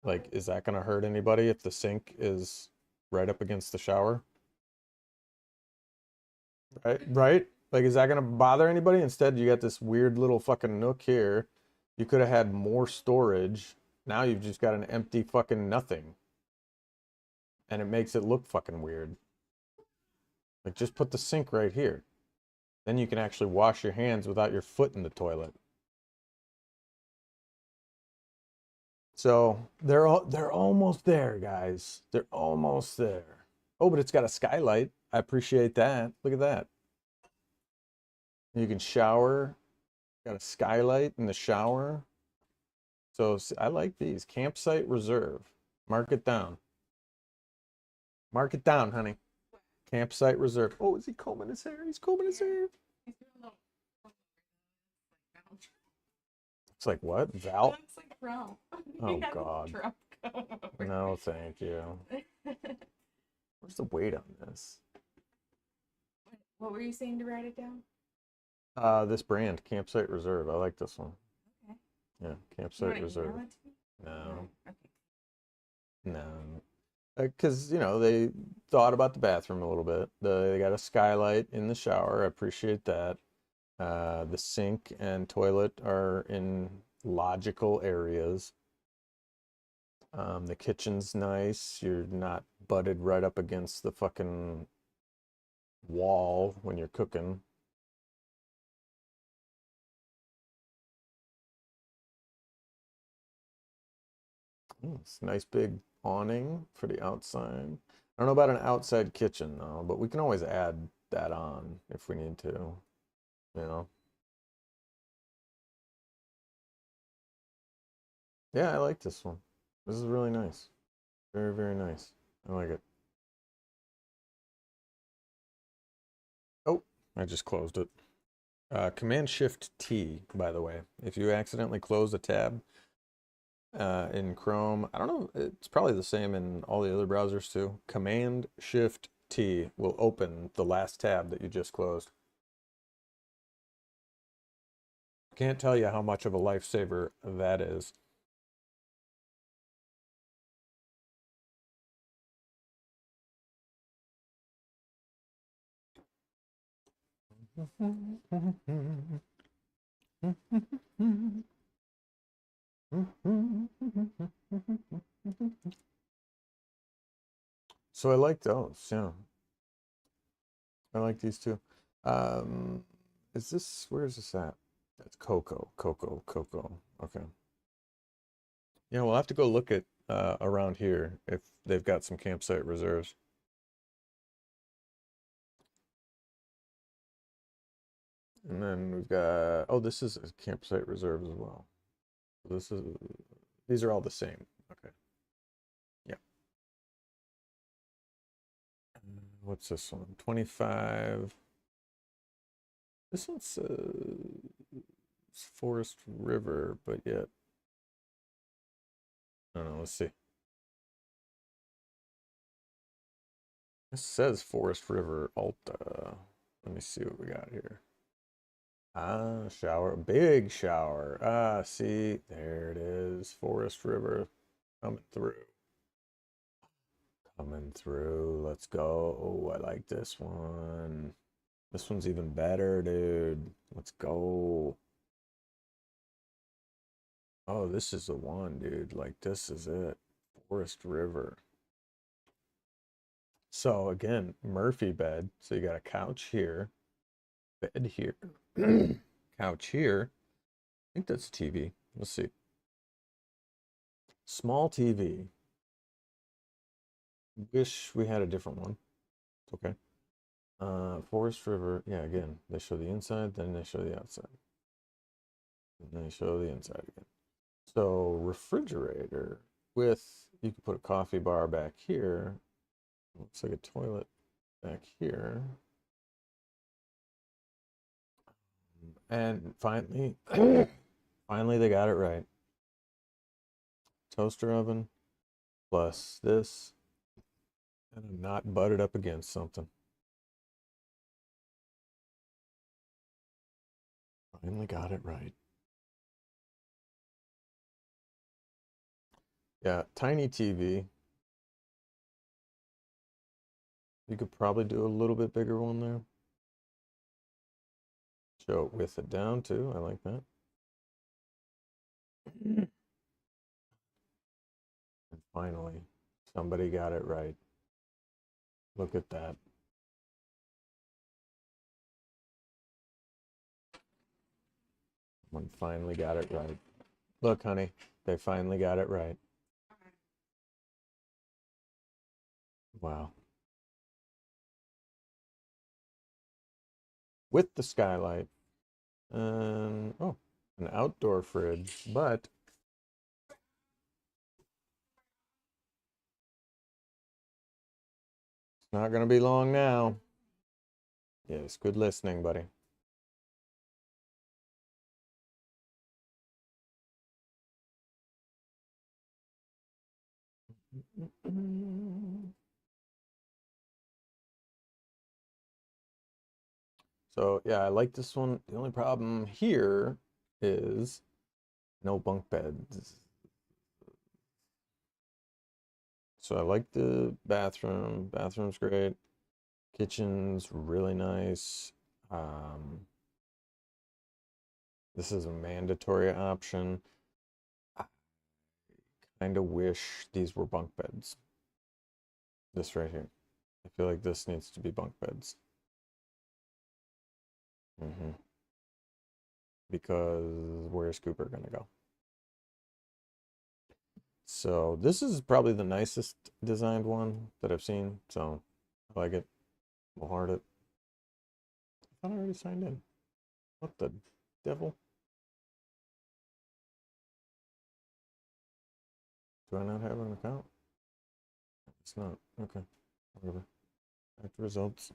Like, is that going to hurt anybody if the sink is right up against the shower? Right? Like, is that going to bother anybody? Instead, you got this weird little fucking nook here. You could have had more storage. Now you've just got an empty fucking nothing. And it makes it look fucking weird. Like, just put the sink right here. Then you can actually wash your hands without your foot in the toilet. So they're almost there, guys. They're almost there. Oh, but it's got a skylight. I appreciate that. Look at that. You can shower. Got a skylight in the shower. So I like these. Campsite reserve. Mark it down. Mark it down, honey. Campsite reserve. Oh, is he combing his hair? He's combing his hair. It's like what? Val? It's like Trump. Oh, God. No, thank you. Where's the weight on this? What were you saying to write it down? This brand, Campsite Reserve. I like this one. Okay. Yeah, You Campsite wanna Reserve. email it to me? No. Okay. No. Because, you know, they thought about the bathroom a little bit. They got a skylight in the shower. I appreciate that. The sink and toilet are in logical areas. The kitchen's nice. You're not butted right up against the fucking wall when you're cooking. It's a nice big awning for the outside. I don't know about an outside kitchen though, but we can always add that on if we need to, you know. Yeah, I like this one. This is really nice. Very, very nice. I like it. Oh, I just closed it. Command Shift T, by the way. If you accidentally close a tab in Chrome, I don't know, it's probably the same in all the other browsers too. Command Shift T will open the last tab that you just closed. Can't tell you how much of a lifesaver that is. So I like those, yeah. I like these too. Is this, where is this at? That's Cocoa. Okay. Yeah, we'll have to go look at around here if they've got some campsite reserves. And then we've got, oh, this is a campsite reserve as well. These are all the same. Okay. Yeah. What's this one? 25. This one's Forest River, but yet, I don't know, let's see. This says Forest River Alta. Let me see what we got here. Ah, shower, big shower. Ah, see, there it is. Forest River coming through. Coming through. Let's go. Oh, I like this one. This one's even better, dude. Let's go. Oh, this is the one, dude. Like, this is it. Forest River. So, again, Murphy bed. So, you got a couch here, bed here, couch here. I think that's a TV. Let's see. Small TV. Wish we had a different one. Okay. Forest River. Yeah, again, they show the inside, then they show the outside. And then they show the inside again. So, refrigerator with, you can put a coffee bar back here. Looks like a toilet back here. And finally, finally they got it right. Toaster oven plus this, and I'm not butted up against something. Finally got it right. Yeah, tiny TV. You could probably do a little bit bigger one there. Show it with it down too. I like that. And finally, somebody got it right. Look at that. One finally got it right. Look, honey, they finally got it right. Wow. With the skylight. Oh, an outdoor fridge, but it's not going to be long now. Yes, good listening, buddy. So yeah, I like this one. The only problem here is no bunk beds. So I like the bathroom. Bathroom's great. Kitchen's really nice. This is a mandatory option. I kind of wish these were bunk beds. This right here. I feel like this needs to be bunk beds. Because where's Cooper gonna go? So this is probably the nicest designed one that I've seen. So I like it. We'll heart it. I thought I already signed in. What the devil? Do I not have an account? It's not. Okay. Whatever. Back to results.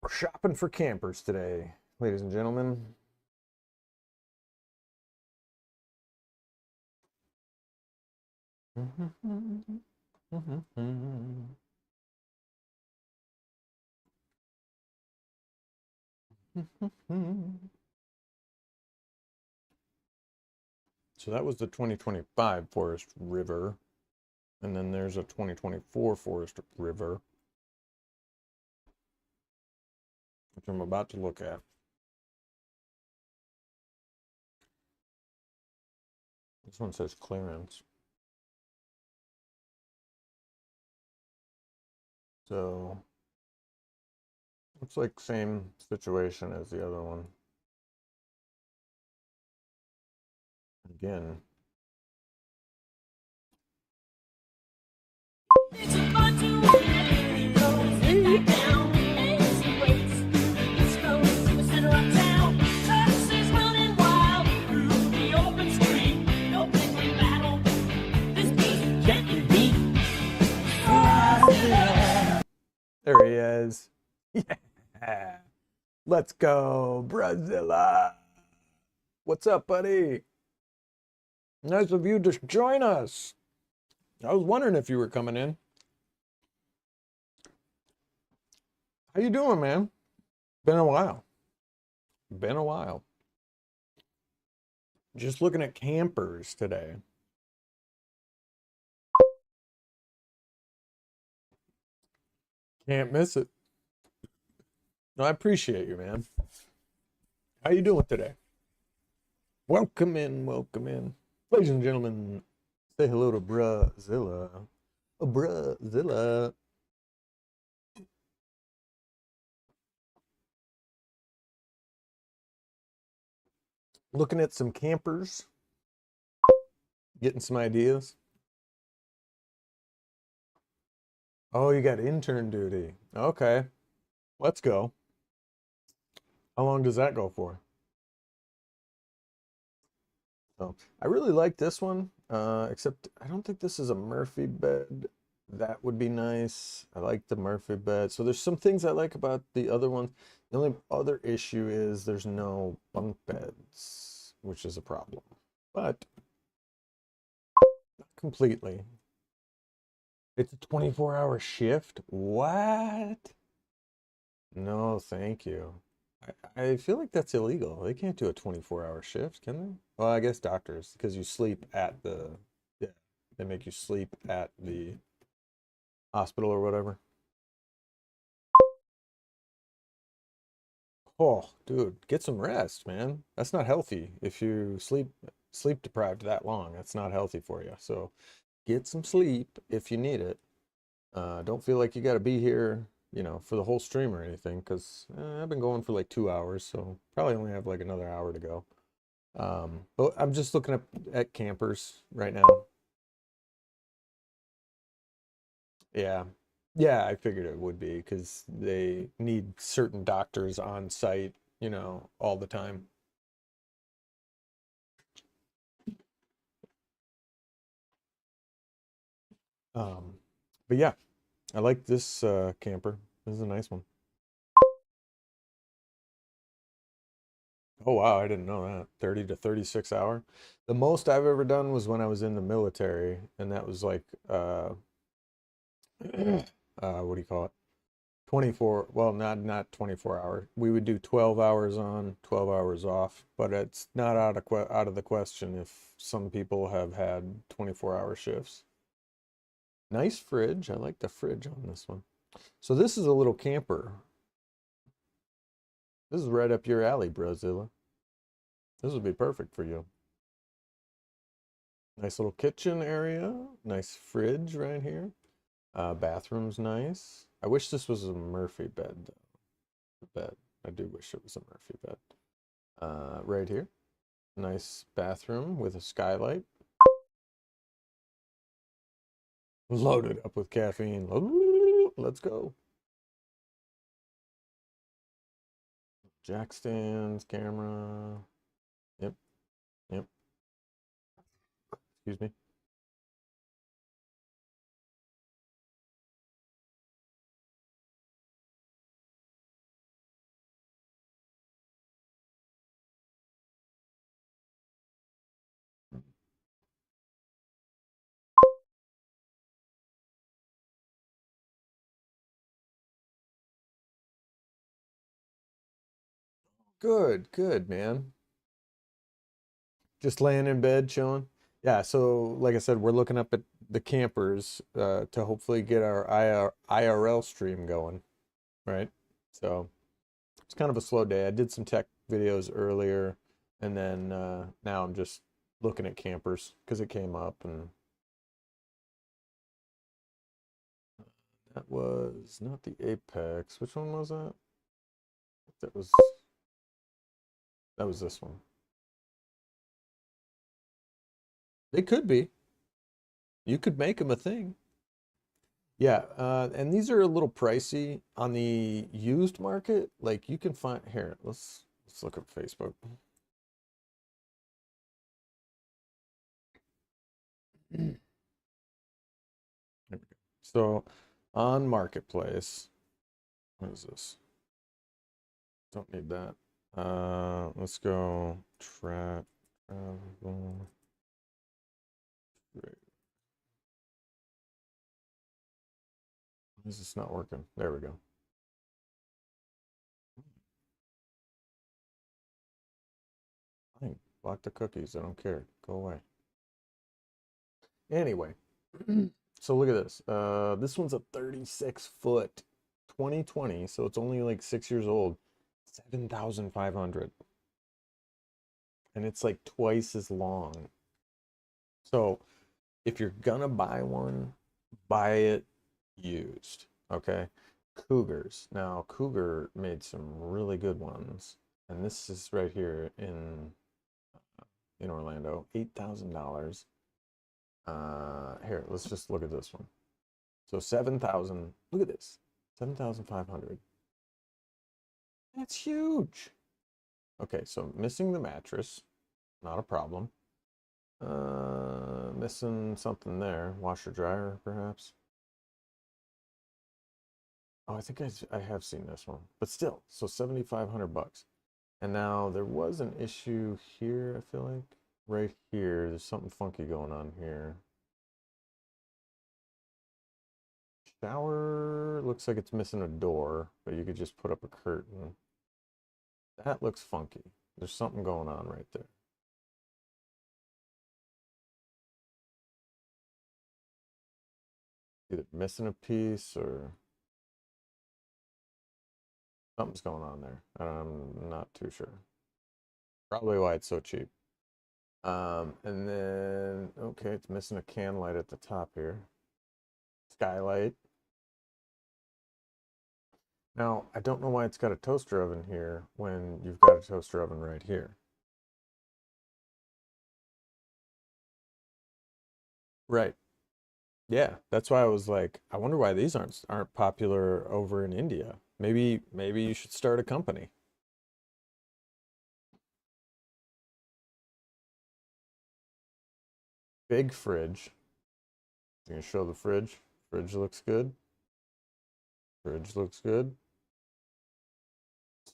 We're shopping for campers today, ladies and gentlemen. So that was the 2025 Forest River. And then there's a 2024 Forest River, which I'm about to look at. This one says clearance. So looks like same situation as the other one. Again. There he is. Yeah. Let's go, Brazilla. What's up, buddy? Nice of you to join us. I was wondering if you were coming in. How you doing, man? Been a while. Been a while. Just looking at campers today. Can't miss it. No, I appreciate you, man. How you doing today? Welcome in, welcome in. Ladies and gentlemen, say hello to Brazilla. Brazilla. Looking at some campers. Getting some ideas. Oh, you got intern duty. Okay. Let's go. How long does that go for? So I really like this one, except I don't think this is a Murphy bed. That would be nice. I like the Murphy bed. So there's some things I like about the other ones. The only other issue is there's no bunk beds, which is a problem. But not completely. It's a 24-hour shift? What? No, thank you. I feel like that's illegal. They can't do a 24-hour shift, can they? Well, I guess doctors, because you sleep at the, yeah, they make you sleep at the hospital or whatever. Oh, dude, get some rest, man. That's not healthy. If you sleep deprived that long, that's not healthy for you. So get some sleep if you need it. Don't feel like you got to be here, you know, for the whole stream or anything, because I've been going for like 2 hours, so probably only have like another hour to go. But I'm just looking at campers right now. Yeah. Yeah, I figured it would be because they need certain doctors on site, you know, all the time. But yeah, I like this camper. This is a nice one. Oh wow, I didn't know that. 30 to 36 hour. The most I've ever done was when I was in the military, and that was like what do you call it? 24, well, not 24 hours. We would do 12 hours on, 12 hours off, but it's not out of the question if some people have had 24-hour shifts. Nice fridge. I like the fridge on this one. So this is a little camper. This is right up your alley, Brozilla. This would be perfect for you. Nice little kitchen area. Nice fridge right here. Bathroom's nice. I wish this was a Murphy bed, though. I do wish it was a Murphy bed. Right here. Nice bathroom with a skylight. Loaded up with caffeine. Let's go. Jack stands, camera. Yep. Yep. Excuse me. Good, good, man. Just laying in bed, chilling. Yeah, so like I said, we're looking up at the campers to hopefully get our IRL stream going, right? So it's kind of a slow day. I did some tech videos earlier, and then now I'm just looking at campers because it came up, and that was not the Apex. Which one was that? That was this one. They could be. You could make them a thing. Yeah, and these are a little pricey on the used market. Like you can find here. Let's look at Facebook. There we go. So on Marketplace, what is this? Don't need that. Let's go travel. This is not working. There we go. Fine. Block the cookies. I don't care. Go away. Anyway, so look at this. This one's a 36-foot 2020, so it's only like 6 years old. 7,500. And it's like twice as long. So if you're gonna buy one, buy it used. Okay. Cougars. Now, Cougar made some really good ones. And this is right here in Orlando, $8,000. Here, let's just look at this one. So 7,000. Look at this. 7,500. That's huge. Okay, so missing the mattress, not a problem. Missing something there. Washer dryer, perhaps. Oh, I think I have seen this one, but still, so 7,500 bucks. And now there was an issue here, I feel like. Right here, there's something funky going on here. Shower looks like it's missing a door, but you could just put up a curtain. That looks funky. There's something going on right there. Either missing a piece or something's going on there. I'm not too sure. Probably why it's so cheap. And then, okay, it's missing a can light at the top here. Skylight. Now, I don't know why it's got a toaster oven here when you've got a toaster oven right here. Right. Yeah, that's why I was like, I wonder why these aren't popular over in India. Maybe you should start a company. Big fridge. You gonna show the fridge? Fridge looks good. Fridge looks good.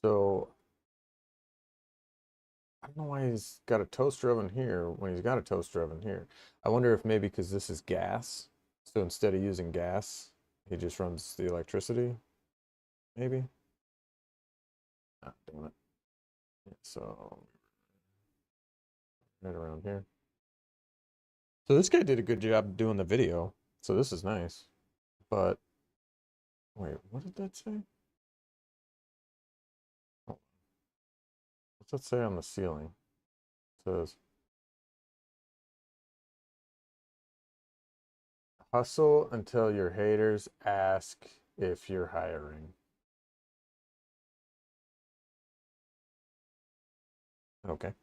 So I don't know why he's got a toaster oven here when he's got a toaster oven here. I wonder if maybe because this is gas, so instead of using gas, he just runs the electricity. Maybe. Ah, damn it. Yeah, so right around here. So this guy did a good job doing the video. So this is nice. But wait, what did that say? Oh, what's that say on the ceiling? It says hustle until your haters ask if you're hiring. Okay.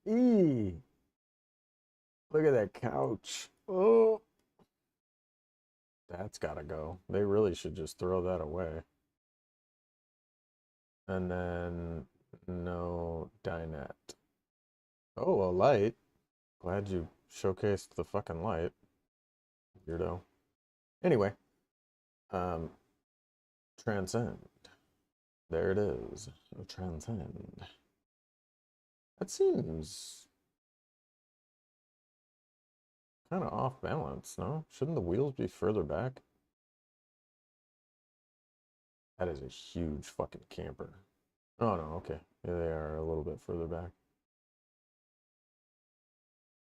Eee. Look at that couch. Oh, that's gotta go. They really should just throw that away. And then no dinette. Oh, a light. Glad you showcased the fucking light. Weirdo. Anyway, transcend. There it is. Transcend. That seems kind of off balance, no? Shouldn't the wheels be further back? That is a huge fucking camper. Oh no, okay. Yeah, they are a little bit further back.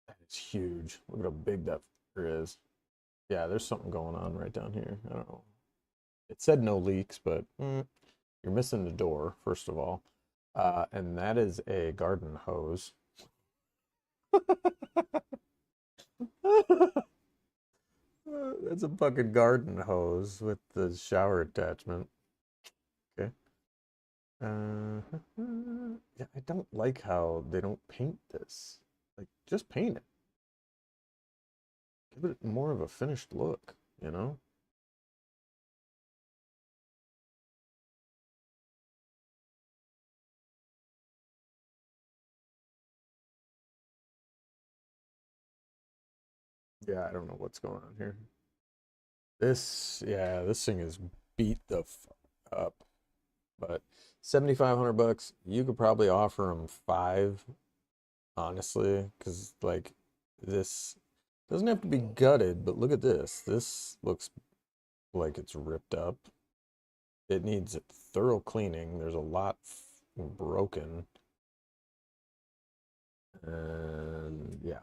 That is huge. Look at how big that is. Yeah, there's something going on right down here. I don't know. It said no leaks, but you're missing the door, first of all. And that is a garden hose. That's a fucking garden hose with the shower attachment. Okay. Yeah, I don't like how they don't paint this. Like, just paint it. Give it more of a finished look, you know? Yeah, I don't know what's going on here. Yeah, this thing is beat the up. But 7,500 bucks, you could probably offer them 5, honestly, because like this doesn't have to be gutted, but look at this. This looks like it's ripped up. It needs thorough cleaning. There's a lot broken. And yeah.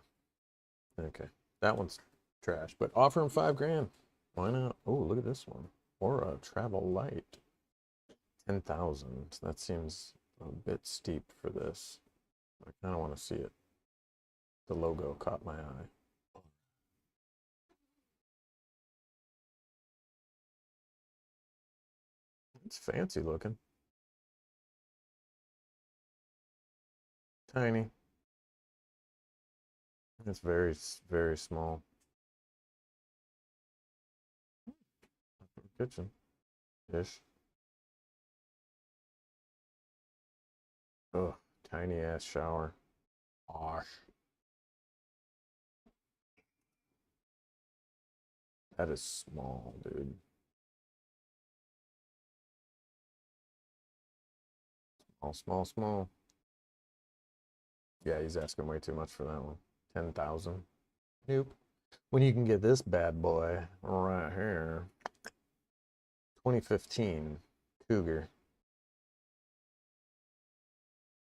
Okay. That one's trash, but offer him 5 grand. Why not? Oh, look at this one. Or a travel light. 10,000. That seems a bit steep for this. I kind of want to see it. The logo caught my eye. It's fancy looking. Tiny. It's very, very small. Kitchen-ish. Ugh, tiny ass shower. Osh. That is small, dude. Small, small, small. Yeah, he's asking way too much for that one. 10,000. Nope. When you can get this bad boy right here. 2015 Cougar.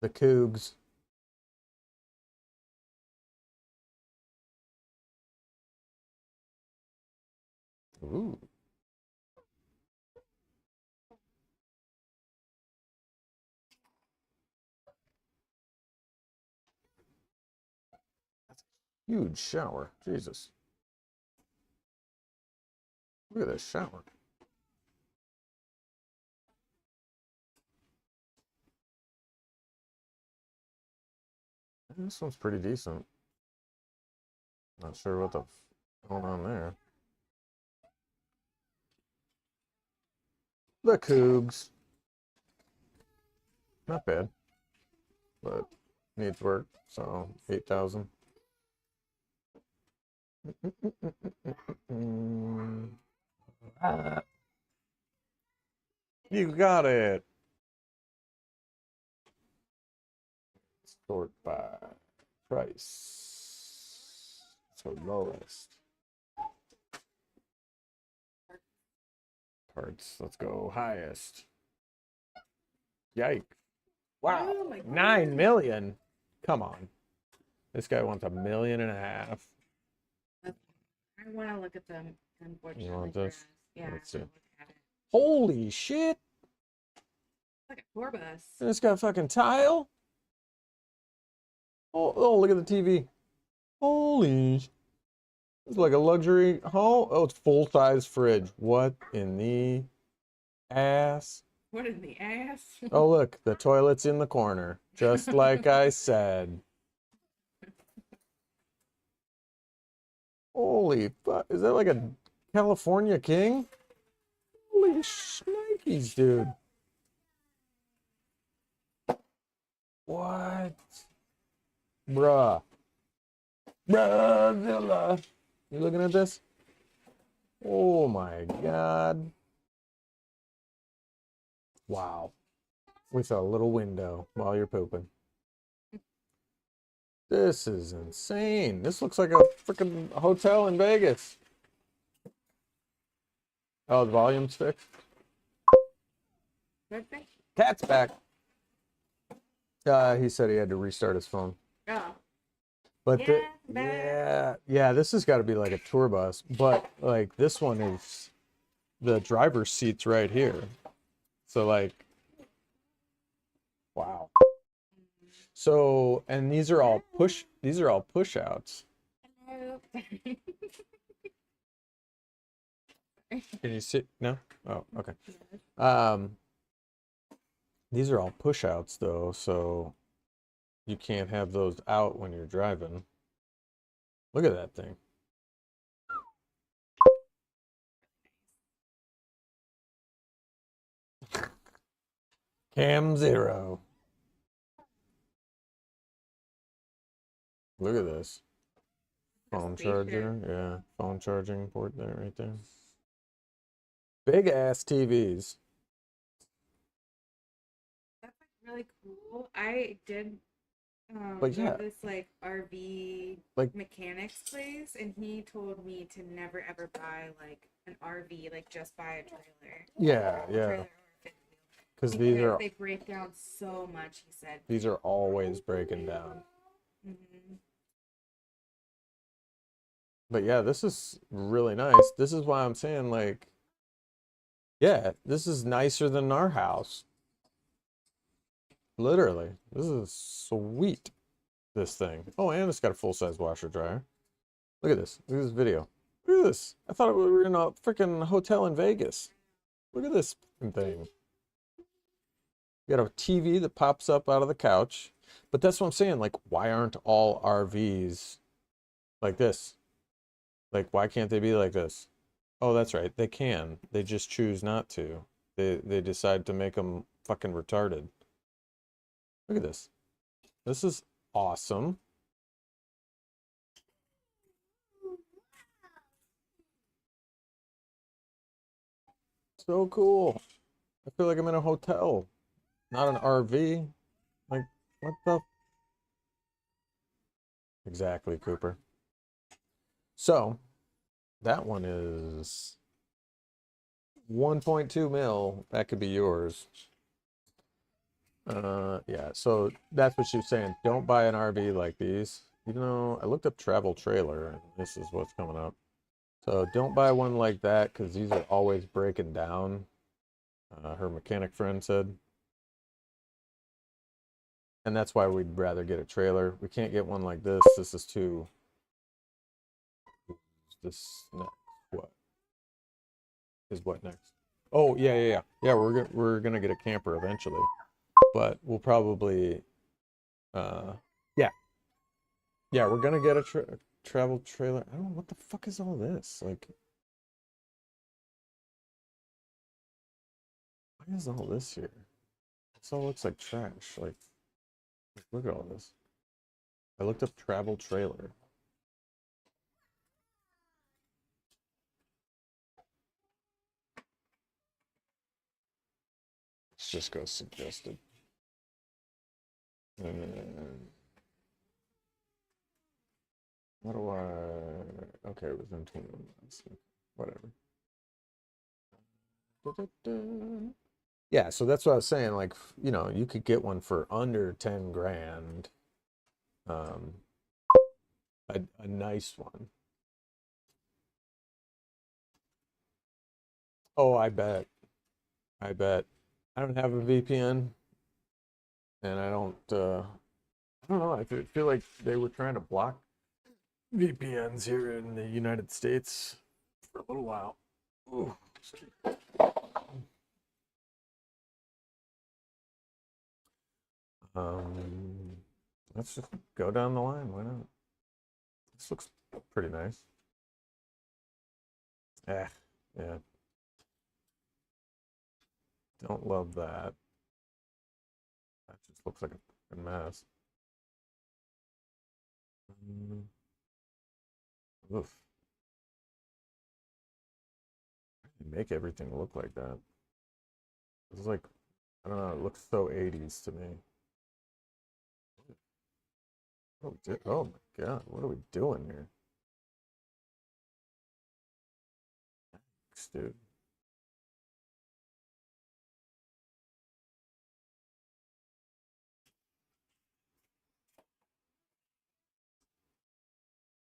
The Cougs. Ooh. That's a huge shower. Jesus. Look at this shower. This one's pretty decent. Not sure what the going on there. The Cougs. Not bad. But needs work, so 8,000. You got it. Sort by price. So lowest. Parts. Let's go highest. Yikes. Wow. Oh my God. 9 million. Come on. This guy wants 1.5 million. I want to look at them, unfortunately. You want for this? us. Yeah, Let's I see. wanna look at it. Holy shit. Look at tour bus. And it's got fucking tile. Oh, look at the TV. Holy. It's like a luxury home. Oh, it's full-size fridge. What in the ass? What in the ass? Oh, look, the toilet's in the corner, just like I said. Holy fuck, is that like a California King? Holy shnikes, dude. What? Bruh. Bruhzilla. You looking at this? Oh my God. Wow. With a little window while you're pooping. This is insane. This looks like a freaking hotel in Vegas. Oh, the volume's fixed. Cat's back. He said he had to restart his phone. Oh. But Yeah, yeah, this has got to be like a tour bus. But like this one is the driver's seat's right here. So like, wow. So, and these are all push outs. Can you sit? No? Oh, okay. These are all push outs though, so you can't have those out when you're driving. Look at that thing. Cam 0. Look at this. Phone charger. Yeah, phone charging port there, right there. Big ass TVs. That's like really cool. I did But go yeah. to this like RV Like- mechanics place, and he told me to never ever buy like an RV, like just buy a trailer. Yeah, yeah. Trailer or a fifth wheel. Because these are they break down so much. He said. these are always breaking down. Mm-hmm. But yeah, this is really nice. This is why I'm saying like, yeah, this is nicer than our house. Literally, this is sweet. This thing. Oh, and it's got a full-size washer dryer. Look at this. Look at this video. Look at this. I thought we were in a freaking hotel in Vegas. Look at this thing. You got a TV that pops up out of the couch. But that's what I'm saying. Like, why aren't all RVs like this? Like, why can't they be like this? Oh, that's right. They can. They just choose not to. They decide to make them fucking retarded. Look at this. This is awesome. So cool. I feel like I'm in a hotel, not an RV. Like, what the? Exactly, Cooper. So, that one is 1.2 mil. That could be yours. Yeah, so that's what she was saying. Don't buy an RV like these. Even though I looked up travel trailer, and this is what's coming up. So don't buy one like that, because these are always breaking down. Her mechanic friend said. And that's why we'd rather get a trailer. We can't get one like this. This is too... This next, what? Is what next? Oh, yeah. Yeah, we're gonna get a camper eventually. But we'll probably, yeah. Yeah, we're gonna get a travel trailer. I don't know what the fuck is all this. Like, why is all this here? This all looks like trash. Like look at all this. I looked up travel trailer. Let's just go suggested. What do I? Okay, it was in 21 months. Whatever. Yeah, so that's what I was saying. Like, you know, you could get one for under 10 grand. A nice one. Oh, I bet. I bet. I don't have a VPN, and I don't know. I feel like they were trying to block VPNs here in the United States for a little while. Ooh. Let's just go down the line. Why not? This looks pretty nice. Yeah. Don't love that. That just looks like a mess. Oof. They make everything look like that. It's like, I don't know, it looks so 80s to me. Oh my god, what are we doing here? Thanks, dude.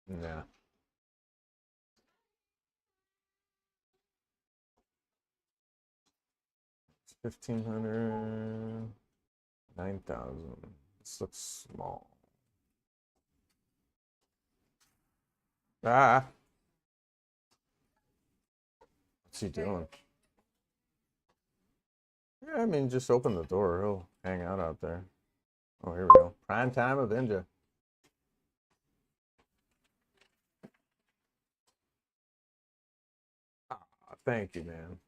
Nah. It's 1,500, 9,000. This looks small. Ah. What's he doing? Yeah, I mean, just open the door. He'll hang out there. Oh, here we go. Prime time Avenger. Ah, thank you, man.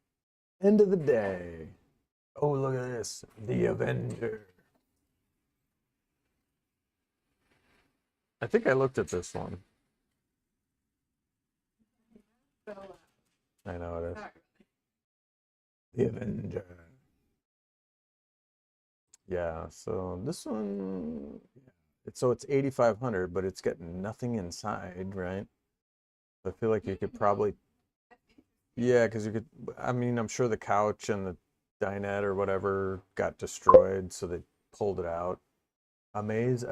End of the day. Oh, look at this. The Avenger. I think I looked at this one. I know it is. The Avenger. Yeah, so this one, so it's 8,500, but it's got nothing inside, right? I feel like you could probably, yeah, because you could, I mean, I'm sure the couch and the dinette or whatever got destroyed, so they pulled it out. Amaze.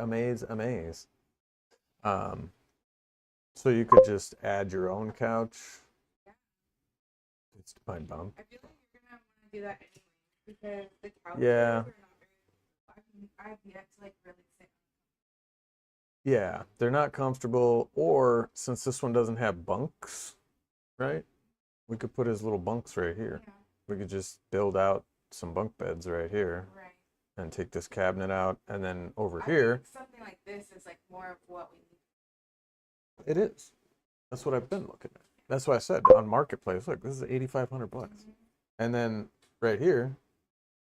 So you could just add your own couch. It's my bump. I feel like you're gonna want to do that anyway because the couches Yeah. are not very. I've yet to like really sit. Yeah, they're not comfortable, or since this one doesn't have bunks, right? We could put his little bunks right here. Yeah. We could just build out some bunk beds right here. Right. And take this cabinet out, and then over I here. think something like this is like more of what we need. It is. That's what I've been looking at. That's why I said on Marketplace, look, this is 8,500 bucks. Mm-hmm. And then right here,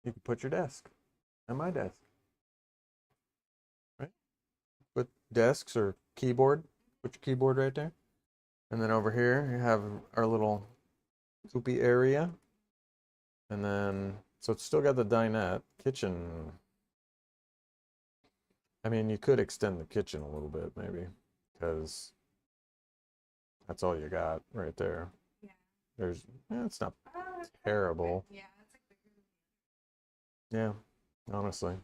you can put your desk and my desk. Right? Put desks or keyboard. Put your keyboard right there. And then over here, you have our little poopy area. And then, so it's still got the dinette, kitchen. I mean, you could extend the kitchen a little bit, maybe, because that's all you got right there. Yeah. There's, it's not terrible. Yeah, that's like bigger. Yeah, honestly.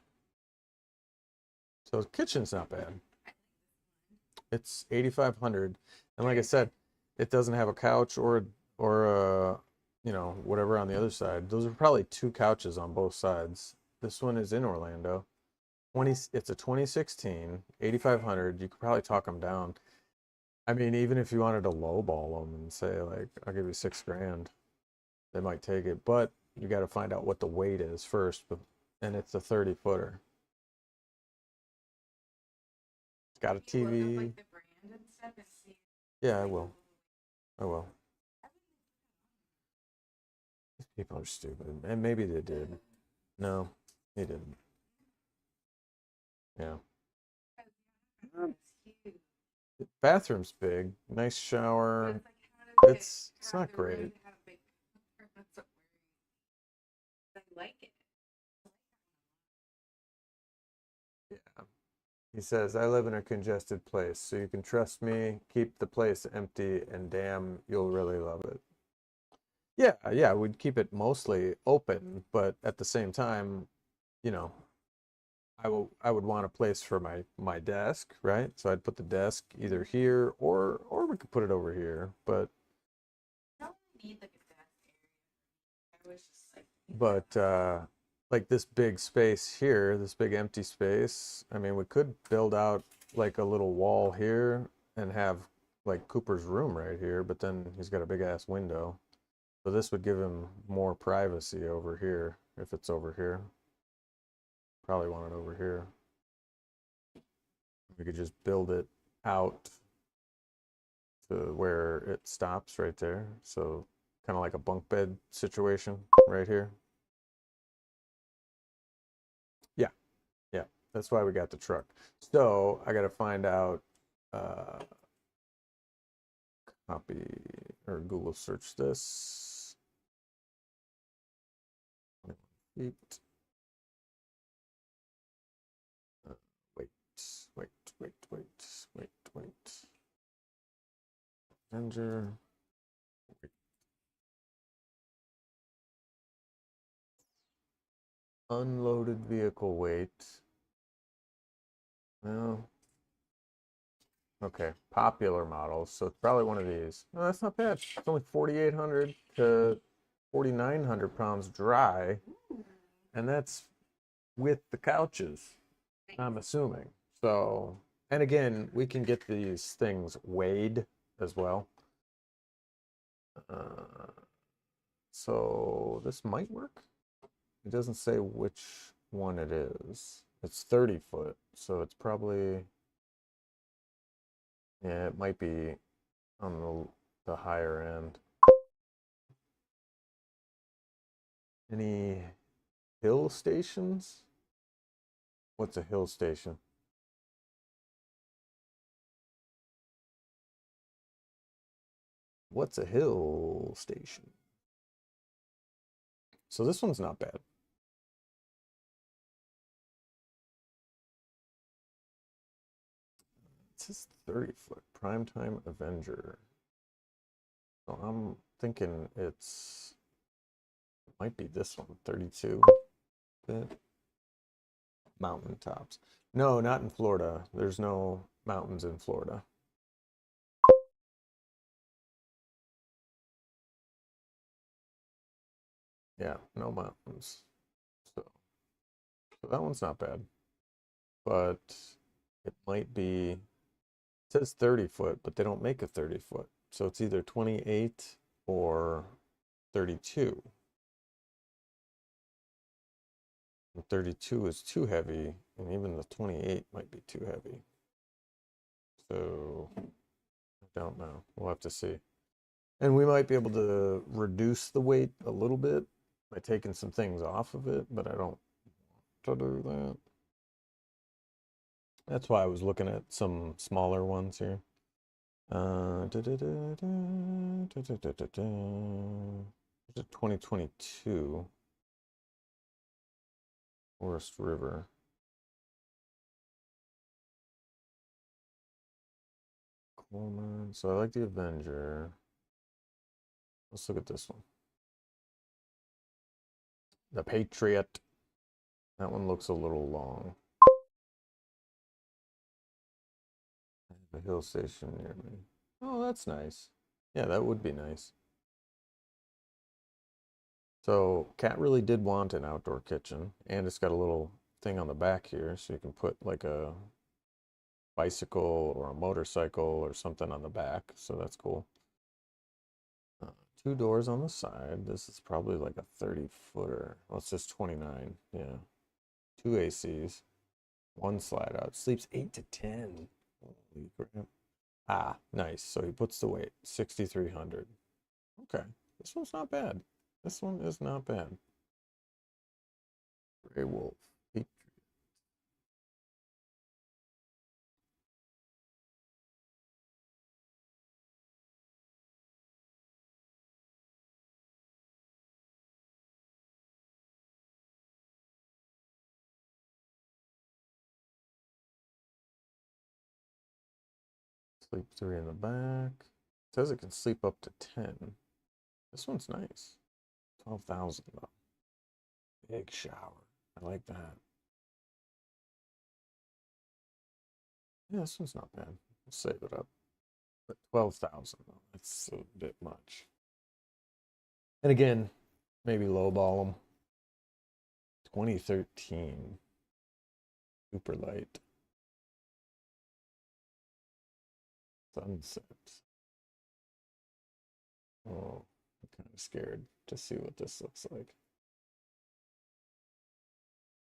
So the kitchen's not bad. It's 8,500, and like I said, it doesn't have a couch or you know, whatever on the other side. Those are probably two couches on both sides. This one is in Orlando. It's a 2016, 8,500. You could probably talk them down. I mean, even if you wanted to lowball them and say like, I'll give you $6,000, they might take it. But you got to find out what the weight is first. And it's a 30-footer. got a TV. Yeah, I will. I will. These people are stupid. And maybe they did. No, they didn't. Yeah. The bathroom's big. Nice shower. It's not great. I like it. Yeah. He says, I live in a congested place, so you can trust me. Keep the place empty, and damn, you'll really love it. Yeah, yeah, we'd keep it mostly open, but at the same time, you know, I would want a place for my desk, right? So I'd put the desk either here or we could put it over here, but I don't need like a desk area. I was just like. like this big space here, this big empty space, I mean, we could build out like a little wall here and have like Cooper's room right here, but then he's got a big ass window. So this would give him more privacy over here if it's over here. Probably want it over here. We could just build it out to where it stops right there. So kind of like a bunk bed situation right here. Yeah, yeah, that's why we got the truck. So I got to find out, copy or Google search this. 21 feet. Wait. Avenger. Wait. Unloaded vehicle weight. Well, okay, popular models. So it's probably one of these. No, that's not bad. It's only 4,800 to 4,900 pounds dry, and that's with the couches, I'm assuming. So, and again, we can get these things weighed as well. So this might work. It doesn't say which one it is. It's 30 foot, so it's probably, yeah, it might be on the higher end. Any hill stations? What's a hill station? What's a hill station? So this one's not bad. It says 30 foot primetime Avenger. So I'm thinking it might be this one, 32 bit. Mountain tops. No, not in Florida. There's no mountains in Florida. Yeah, no mountains. So that one's not bad. But it might be, it says 30 foot, but they don't make a 30 foot. So it's either 28 or 32. And 32 is too heavy, and even the 28 might be too heavy. So I don't know. We'll have to see. And we might be able to reduce the weight a little bit by taking some things off of it, but I don't want to do that. That's why I was looking at some smaller ones here. There's a 2022 Forest River. Coleman. So I like the Avenger. Let's look at this one. The Patriot. That one looks a little long. A hill station near me. Oh, that's nice. Yeah, that would be nice. So Kat really did want an outdoor kitchen, and it's got a little thing on the back here, so you can put like a bicycle or a motorcycle or something on the back, so that's cool. 2 doors on the side. This is probably like a 30-footer. Well, it's just 29. Yeah. 2 ACs. 1 slide out. Sleeps 8 to 10. Holy crap. Ah, nice. So he puts the weight, 6,300. Okay, this one's not bad. This one is not bad. Gray Wolf. Sleep 3 in the back. It says it can sleep up to 10. This one's nice. 12,000 though. Big shower. I like that. Yeah, this one's not bad. We'll save it up. But 12,000 though. That's a bit much. And again, maybe lowball them. 2013. Super light. Sunset. Oh, I'm kind of scared to see what this looks like.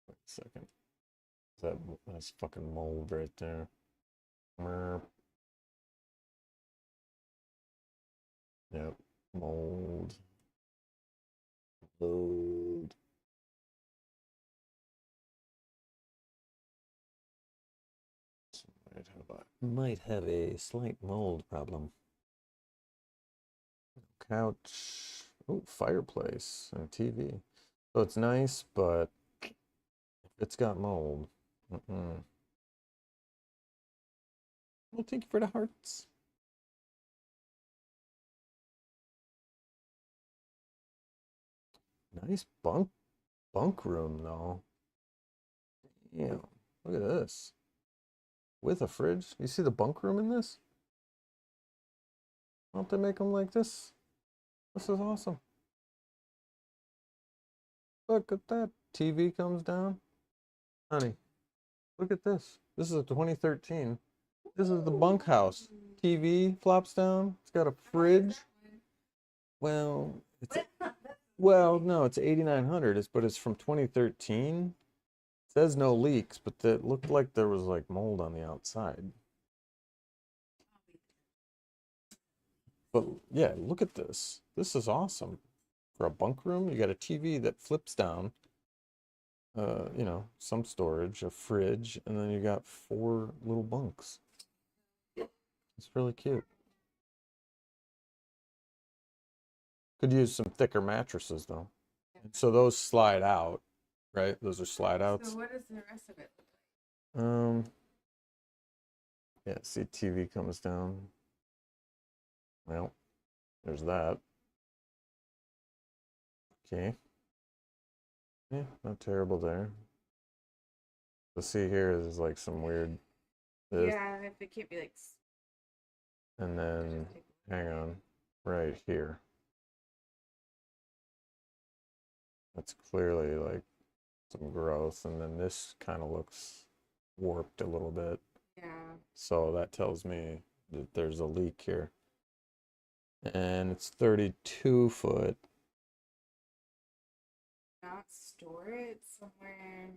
Wait a second. That's fucking mold right there. Merp. Yep. Mold. Load. Might have a slight mold problem. Couch. Oh, fireplace and TV. So it's nice, but it's got mold. Well, thank you for the hearts. Nice bunk room though. Yeah, look at this. With a fridge. You see the bunk room in this? Why don't they make them like this? This is awesome. Look at that. TV comes down. Honey, look at this. This is a 2013. This is the bunkhouse. TV flops down. It's got a fridge. Well, no, it's 8,900. But it's from 2013. It says no leaks, but it looked like there was like mold on the outside. But yeah, look at this. This is awesome. For a bunk room, you got a TV that flips down. You know, some storage, a fridge, and then you got 4 little bunks. It's really cute. Could use some thicker mattresses though. So those slide out, right? Those are slide outs. So what does the rest of it look like? Yeah, see TV comes down. Well, there's that. Okay. Yeah, not terrible there. So see here is like some weird Yeah, if it can't be like. And then hang on, right here. That's clearly like some growth, and then this kind of looks warped a little bit. Yeah. So that tells me that there's a leak here. And it's 32 foot. Not store it somewhere.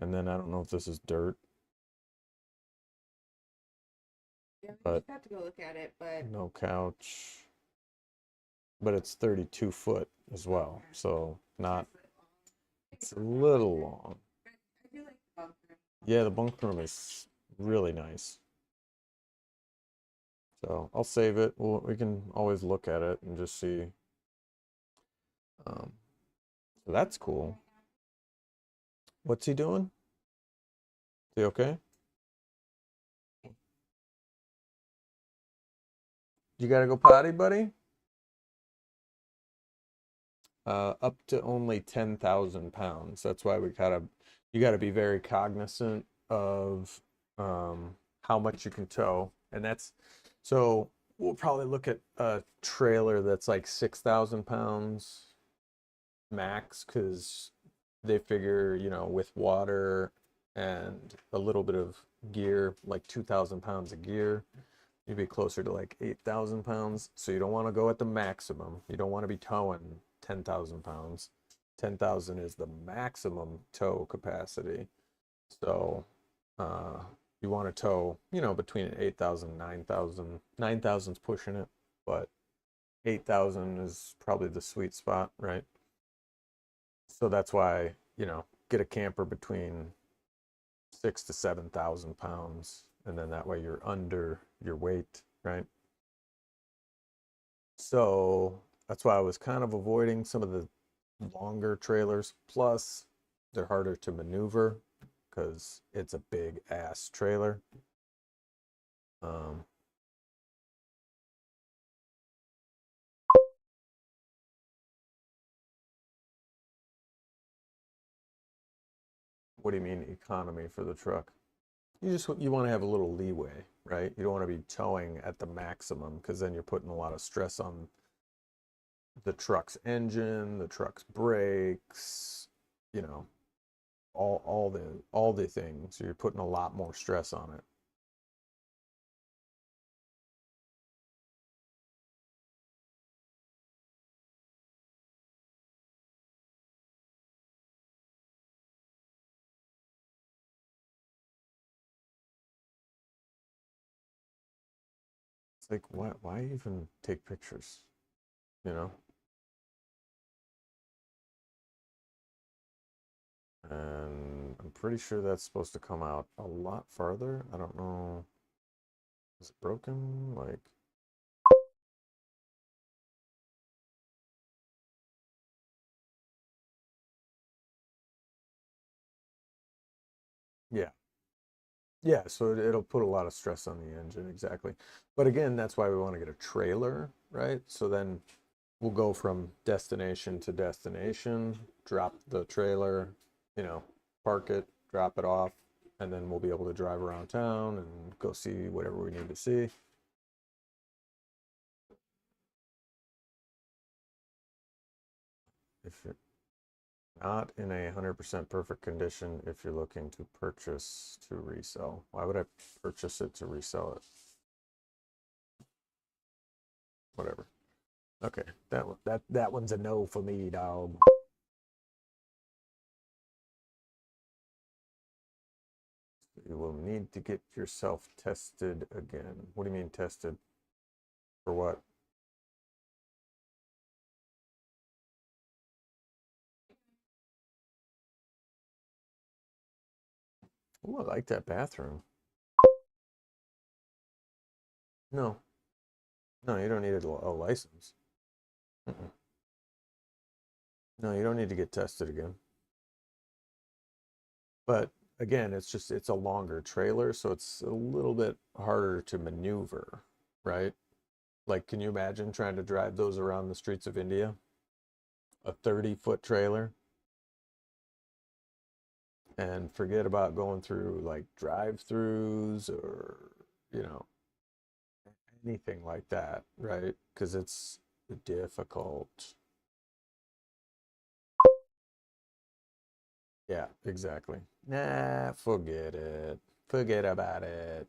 And then I don't know if this is dirt. Yeah, we But just have to go look at it, but no couch. But it's 32 foot as well. So not, it's a little long. I do like the bunk room. Yeah, the bunk room is really nice. So I'll save it. We can always look at it and just see. So that's cool. What's he doing? Is he okay? You gotta go potty, buddy? Up to only 10,000 pounds. That's why you gotta be very cognizant of how much you can tow. And so we'll probably look at a trailer that's like 6,000 pounds max, because they figure, you know, with water and a little bit of gear, like 2,000 pounds of gear, you'd be closer to like 8,000 pounds. So you don't want to go at the maximum. You don't want to be towing 10,000 pounds. 10,000 is the maximum tow capacity. So you want to tow, you know, between 8,000, 9,000. 9,000's pushing it, but 8,000 is probably the sweet spot, right? So that's why, you know, get a camper between 6 to 7,000 pounds, and then that way you're under your weight, right? So that's why I was kind of avoiding some of the longer trailers. Plus, they're harder to maneuver because it's a big ass trailer. What do you mean economy for the truck? You want to have a little leeway, right? You don't want to be towing at the maximum because then you're putting a lot of stress on the truck's engine, the truck's brakes, you know, all the things. So you're putting a lot more stress on it. It's like, why even take pictures? You know? And I'm pretty sure that's supposed to come out a lot farther. I don't know. Is it broken? Like, yeah. Yeah, so it'll put a lot of stress on the engine, exactly. But again, that's why we want to get a trailer, right? So then we'll go from destination to destination, drop the trailer, you know, park it, drop it off, and then we'll be able to drive around town and go see whatever we need to see. If you're not in a 100% perfect condition, if you're looking to purchase to resell, why would I purchase it to resell it? Whatever. Okay, that one's a no for me, dog. You will need to get yourself tested again. What do you mean tested? For what? Oh, I like that bathroom. No. No, you don't need a license. No, you don't need to get tested again. But again, it's a longer trailer, so it's a little bit harder to maneuver, right? Like, can you imagine trying to drive those around the streets of India? A 30-foot trailer? And forget about going through like drive-throughs or, you know, anything like that, right? Because it's difficult. Yeah, exactly. Nah, forget it. Forget about it.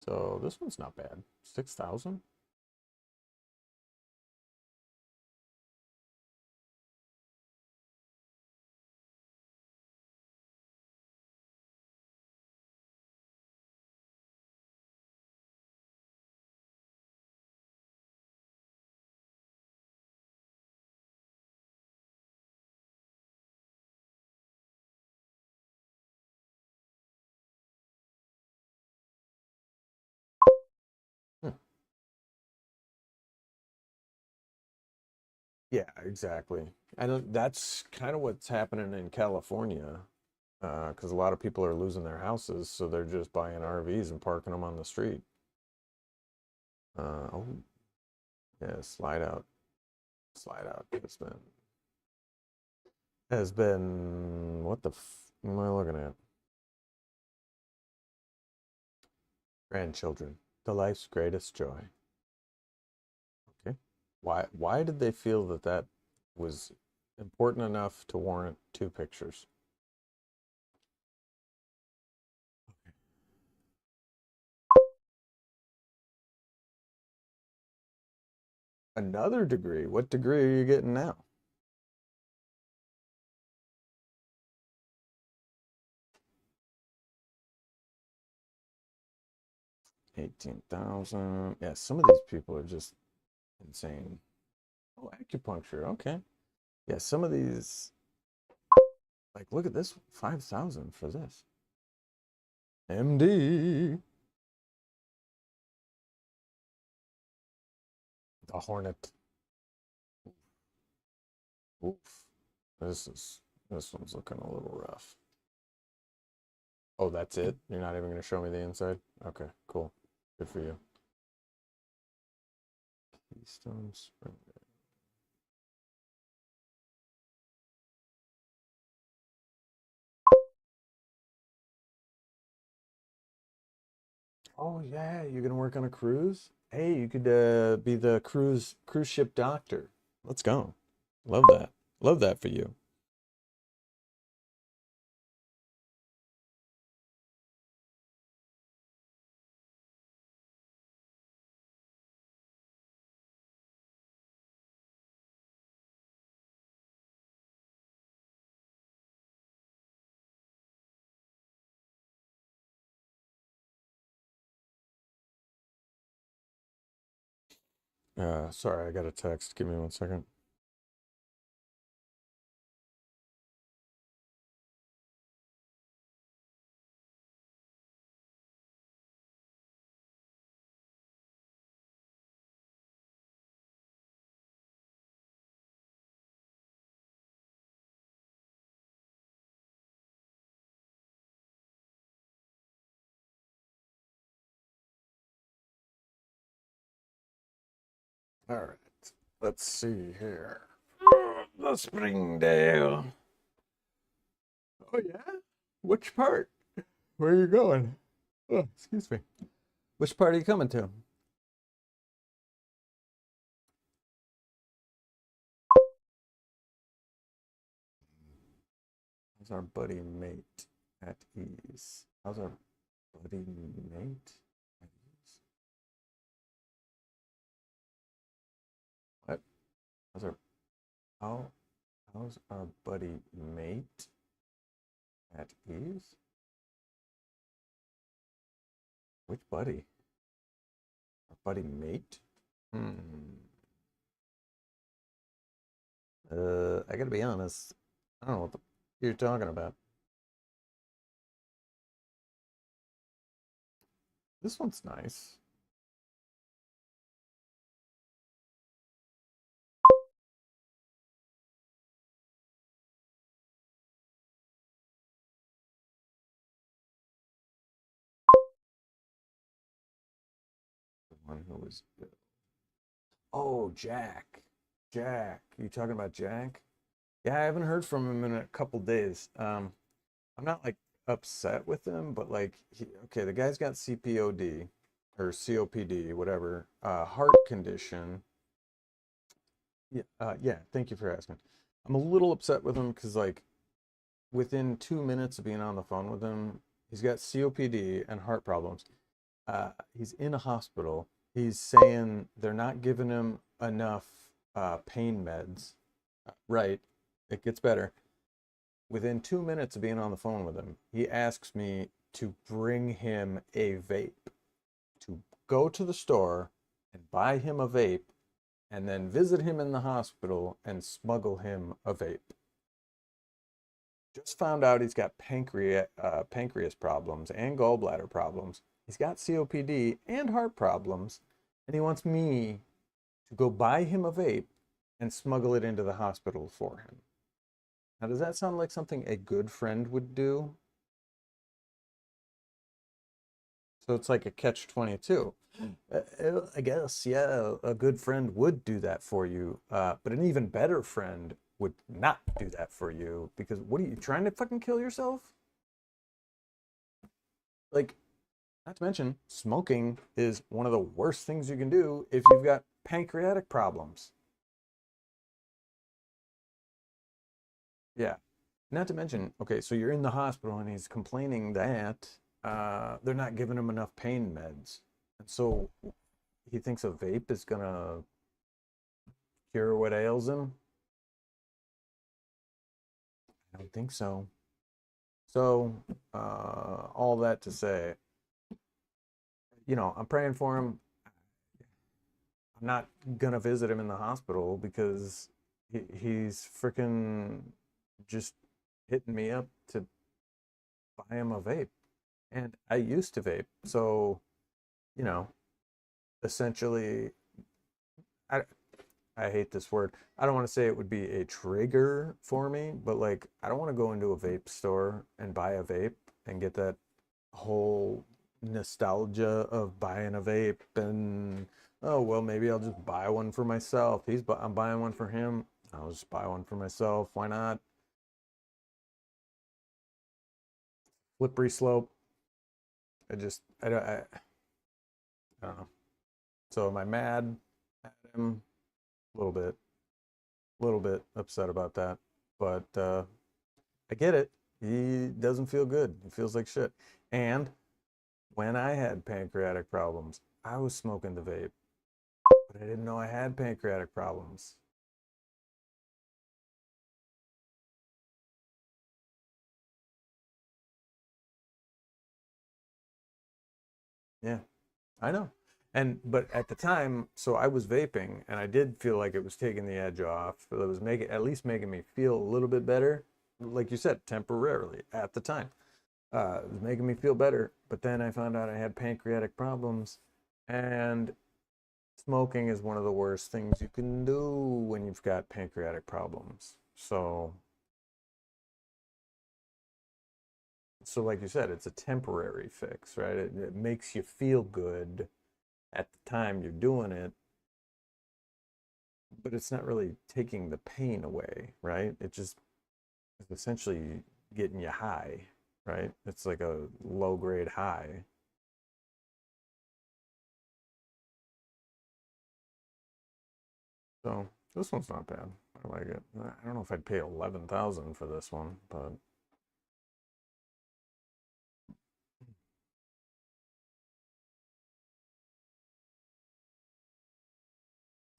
So this one's not bad. 6,000? Yeah, exactly. And that's kind of what's happening in California, because a lot of people are losing their houses, so they're just buying RVs and parking them on the street. Oh, yeah, slide out. Slide out has been what the am I looking at? Grandchildren, the life's greatest joy. Okay. Why did they feel that that was important enough to warrant two pictures? Another degree? What degree are you getting now? 18,000. Yeah, some of these people are just insane. Oh, acupuncture. Okay. Yeah, some of these, like, look at this, 5,000 for this. MD. The Hornet. Oof. This one's looking a little rough. Oh, that's it? You're not even going to show me the inside? Okay, cool. Good for you. Keystone Spring. Oh yeah, you're gonna work on a cruise? Hey, you could be the cruise ship doctor. Let's go. Love that. Love that for you. Sorry, I got a text. Give me 1 second. All right, let's see here. The Springdale. Oh yeah? Which part? Where are you going? Oh, excuse me. Which part are you coming to? How's our buddy mate at ease? How's our buddy mate at ease? What? How's our buddy mate at ease? Which buddy? Our buddy mate? I gotta be honest. I don't know what you're talking about. This one's nice. The one who was ill. Oh, Jack. Jack. You talking about Jack? Yeah, I haven't heard from him in a couple days. I'm not like upset with him, but like, okay, the guy's got CPOD or COPD, whatever, heart condition. Yeah, thank you for asking. I'm a little upset with him because like within 2 minutes of being on the phone with him, he's got COPD and heart problems. He's in a hospital. He's saying they're not giving him enough pain meds. Right, it gets better. Within 2 minutes of being on the phone with him, he asks me to bring him a vape, to go to the store and buy him a vape, and then visit him in the hospital and smuggle him a vape. Just found out he's got pancreas problems and gallbladder problems. He's got COPD and heart problems, and he wants me to go buy him a vape and smuggle it into the hospital for him. Now, does that sound like something a good friend would do? So it's like a catch-22. I guess, yeah, a good friend would do that for you, but an even better friend would not do that for you, because what are you trying to fucking kill yourself? Like, not to mention, smoking is one of the worst things you can do if you've got pancreatic problems. Yeah. Not to mention, okay, so you're in the hospital and he's complaining that they're not giving him enough pain meds. And so he thinks a vape is gonna cure what ails him. I don't think so. So, all that to say, you know, I'm praying for him. I'm not gonna visit him in the hospital because he's freaking just hitting me up to buy him a vape. And I used to vape, so, you know, essentially, I, I hate this word. I don't want to say it would be a trigger for me, but like, I don't want to go into a vape store and buy a vape and get that whole nostalgia of buying a vape and, oh, well, maybe I'll just buy one for myself. I'm buying one for him. I'll just buy one for myself. Why not? Slippery slope. I don't know. So am I mad at him? A little bit upset about that, but I get it. He doesn't feel good. He feels like shit. And when I had pancreatic problems, I was smoking the vape, but I didn't know I had pancreatic problems. Yeah, I know. But at the time, so I was vaping and I did feel like it was taking the edge off. It was at least making me feel a little bit better. Like you said, temporarily at the time. It was making me feel better, but then I found out I had pancreatic problems, and smoking is one of the worst things you can do when you've got pancreatic problems. So like you said, it's a temporary fix, right? It makes you feel good at the time you're doing it, but it's not really taking the pain away, right? It just is essentially getting you high, right? It's like a low grade high. So this one's not bad. I like it. I don't know if I'd pay 11,000 for this one, but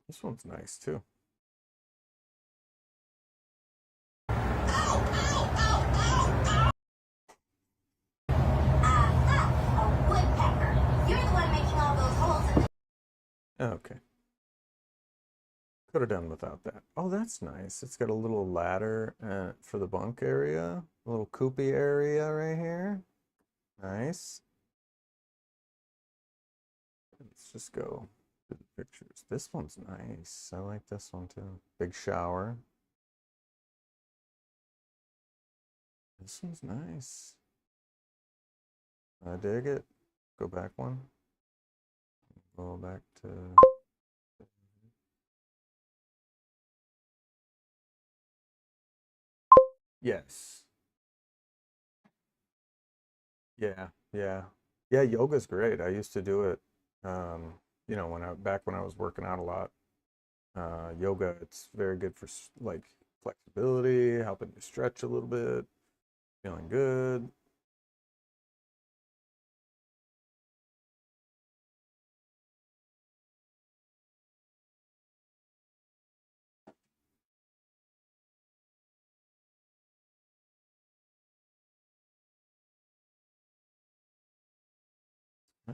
this one's nice too. Okay. Could have done without that. Oh, that's nice. It's got a little ladder for the bunk area, a little coopy area right here. Nice. Let's just go to the pictures. This one's nice. I like this one too. Big shower. This one's nice. I dig it. Go back one. Go back to... Yes. Yeah, yeah. Yeah, yoga's great. I used to do it, you know, back when I was working out a lot. Yoga, it's very good for like flexibility, helping you stretch a little bit, feeling good.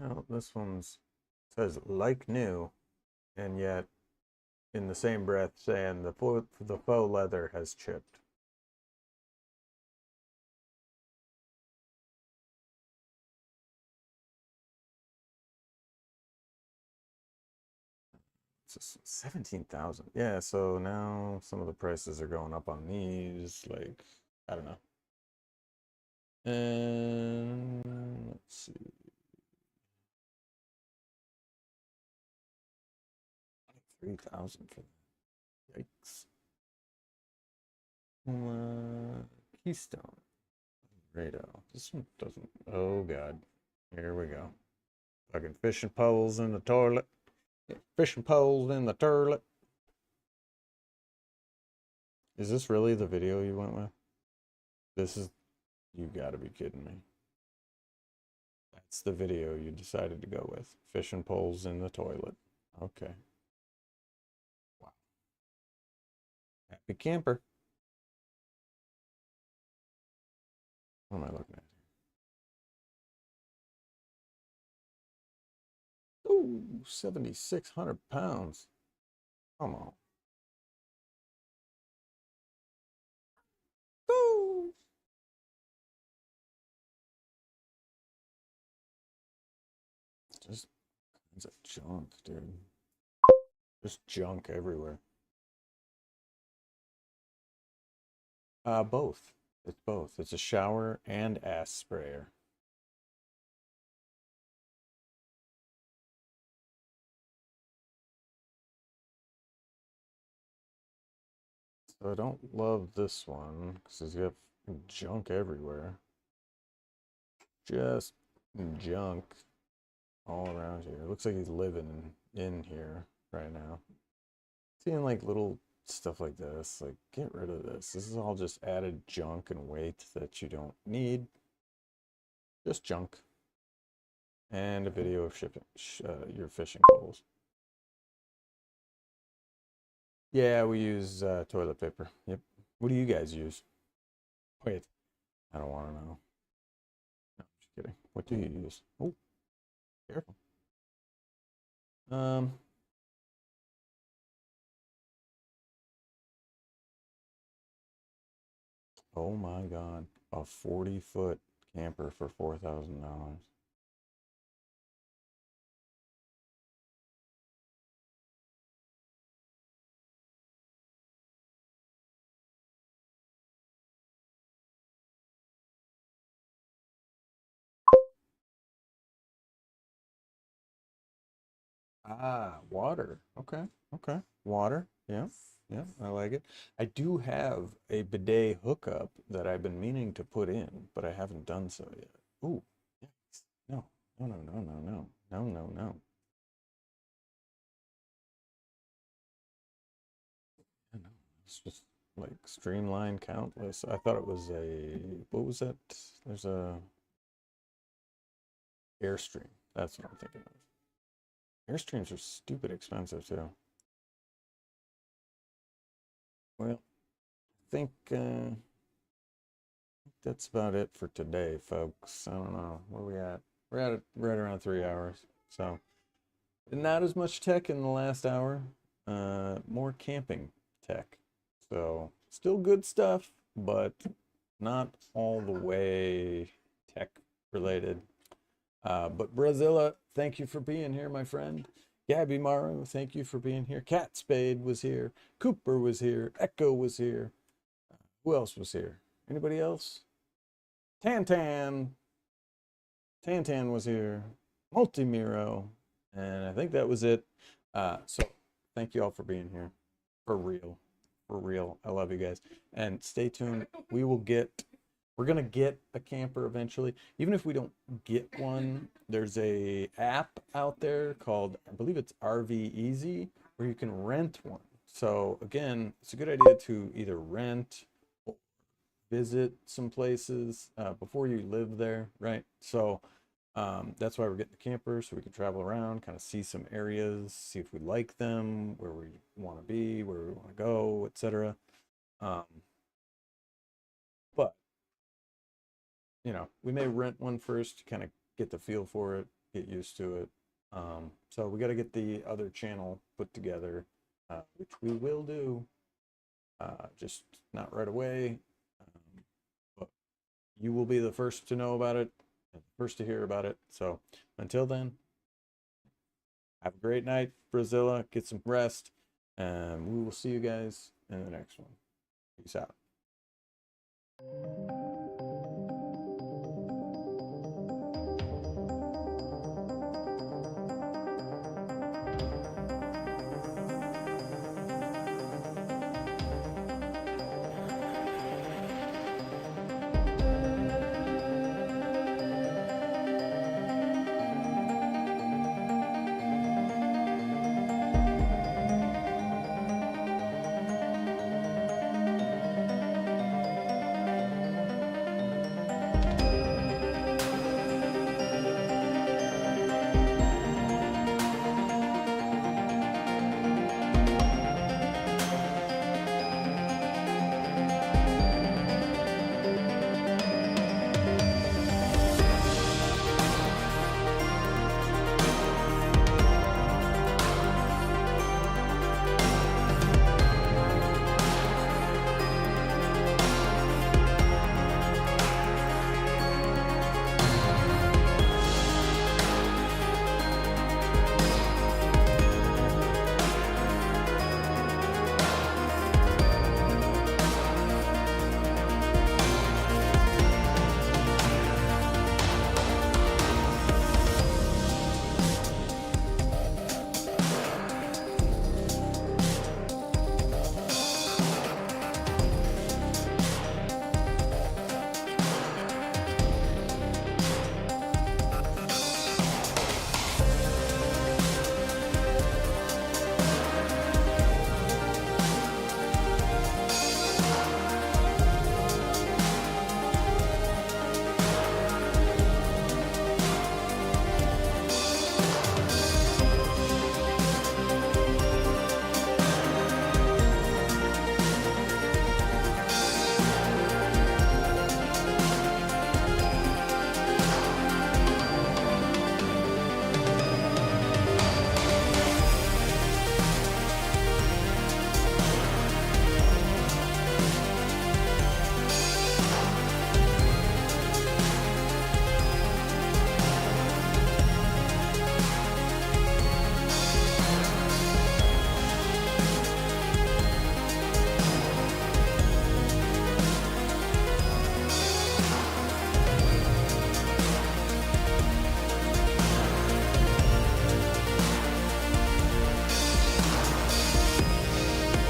Well, this one's says like new, and yet in the same breath saying the faux leather has chipped. It's just 17,000. Yeah, so now some of the prices are going up on these. Like, I don't know. And let's see. 3,000 for that. Yikes. Keystone. Rado. This one doesn't. Oh, God. Here we go. Fucking fishing poles in the toilet. Fishing poles in the toilet. Is this really the video you went with? This is. You gotta be kidding me. That's the video you decided to go with. Fishing poles in the toilet. Okay. Wow. Happy camper. What am I looking at? Oh, 7,600 pounds. Come on. Ooh. Just kinds of junk, dude. Just junk everywhere. Both. It's both. It's a shower and ass sprayer. So I don't love this one because it's got junk everywhere. Just junk all around here. It looks like he's living in here right now. Seeing like little stuff like this, like get rid of this. This is all just added junk and weight that you don't need. Just junk. And a video of shipping your fishing poles. Yeah, we use toilet paper. Yep. What do you guys use? Wait, I don't want to know. No, I'm just kidding. What do you use? Oh, careful. Oh my God, a 40-foot camper for $4,000. Ah, water. Okay, okay. Water. Yeah, yeah, I like it. I do have a bidet hookup that I've been meaning to put in, but I haven't done so yet. Ooh, yes. No, no, no, no, no, no, no, no, no. Yeah, no, it's just like streamline countless. I thought it was a, what was that? There's a Airstream. That's what I'm thinking of. Airstreams are stupid expensive too. Well, I think that's about it for today, folks. I don't know. Where are we at? We're at right around 3 hours. So not as much tech in the last hour. More camping tech. So still good stuff, but not all the way tech related. But Brazilla, thank you for being here, my friend. Gabby Maru, thank you for being here. Cat Spade was here. Cooper was here. Echo was here. Who else was here? Anybody else? Tantan. Tantan was here. Multimiro. And I think that was it. So thank you all for being here. For real. For real. I love you guys. And stay tuned. We're gonna get a camper eventually. Even if we don't get one, there's a app out there called, I believe it's RV Easy, where you can rent one. So again, it's a good idea to either rent or visit some places before you live there, right? So that's why we're getting the camper, so we can travel around, kind of see some areas, see if we like them, where we want to be, where we want to go, etc. But you know, we may rent one first to kind of get the feel for it, get used to it. So we got to get the other channel put together, which we will do, just not right away. But you will be the first to know about it, first to hear about it. So until then, have a great night, Brazilla. Get some rest, and we will see you guys in the next one. Peace out.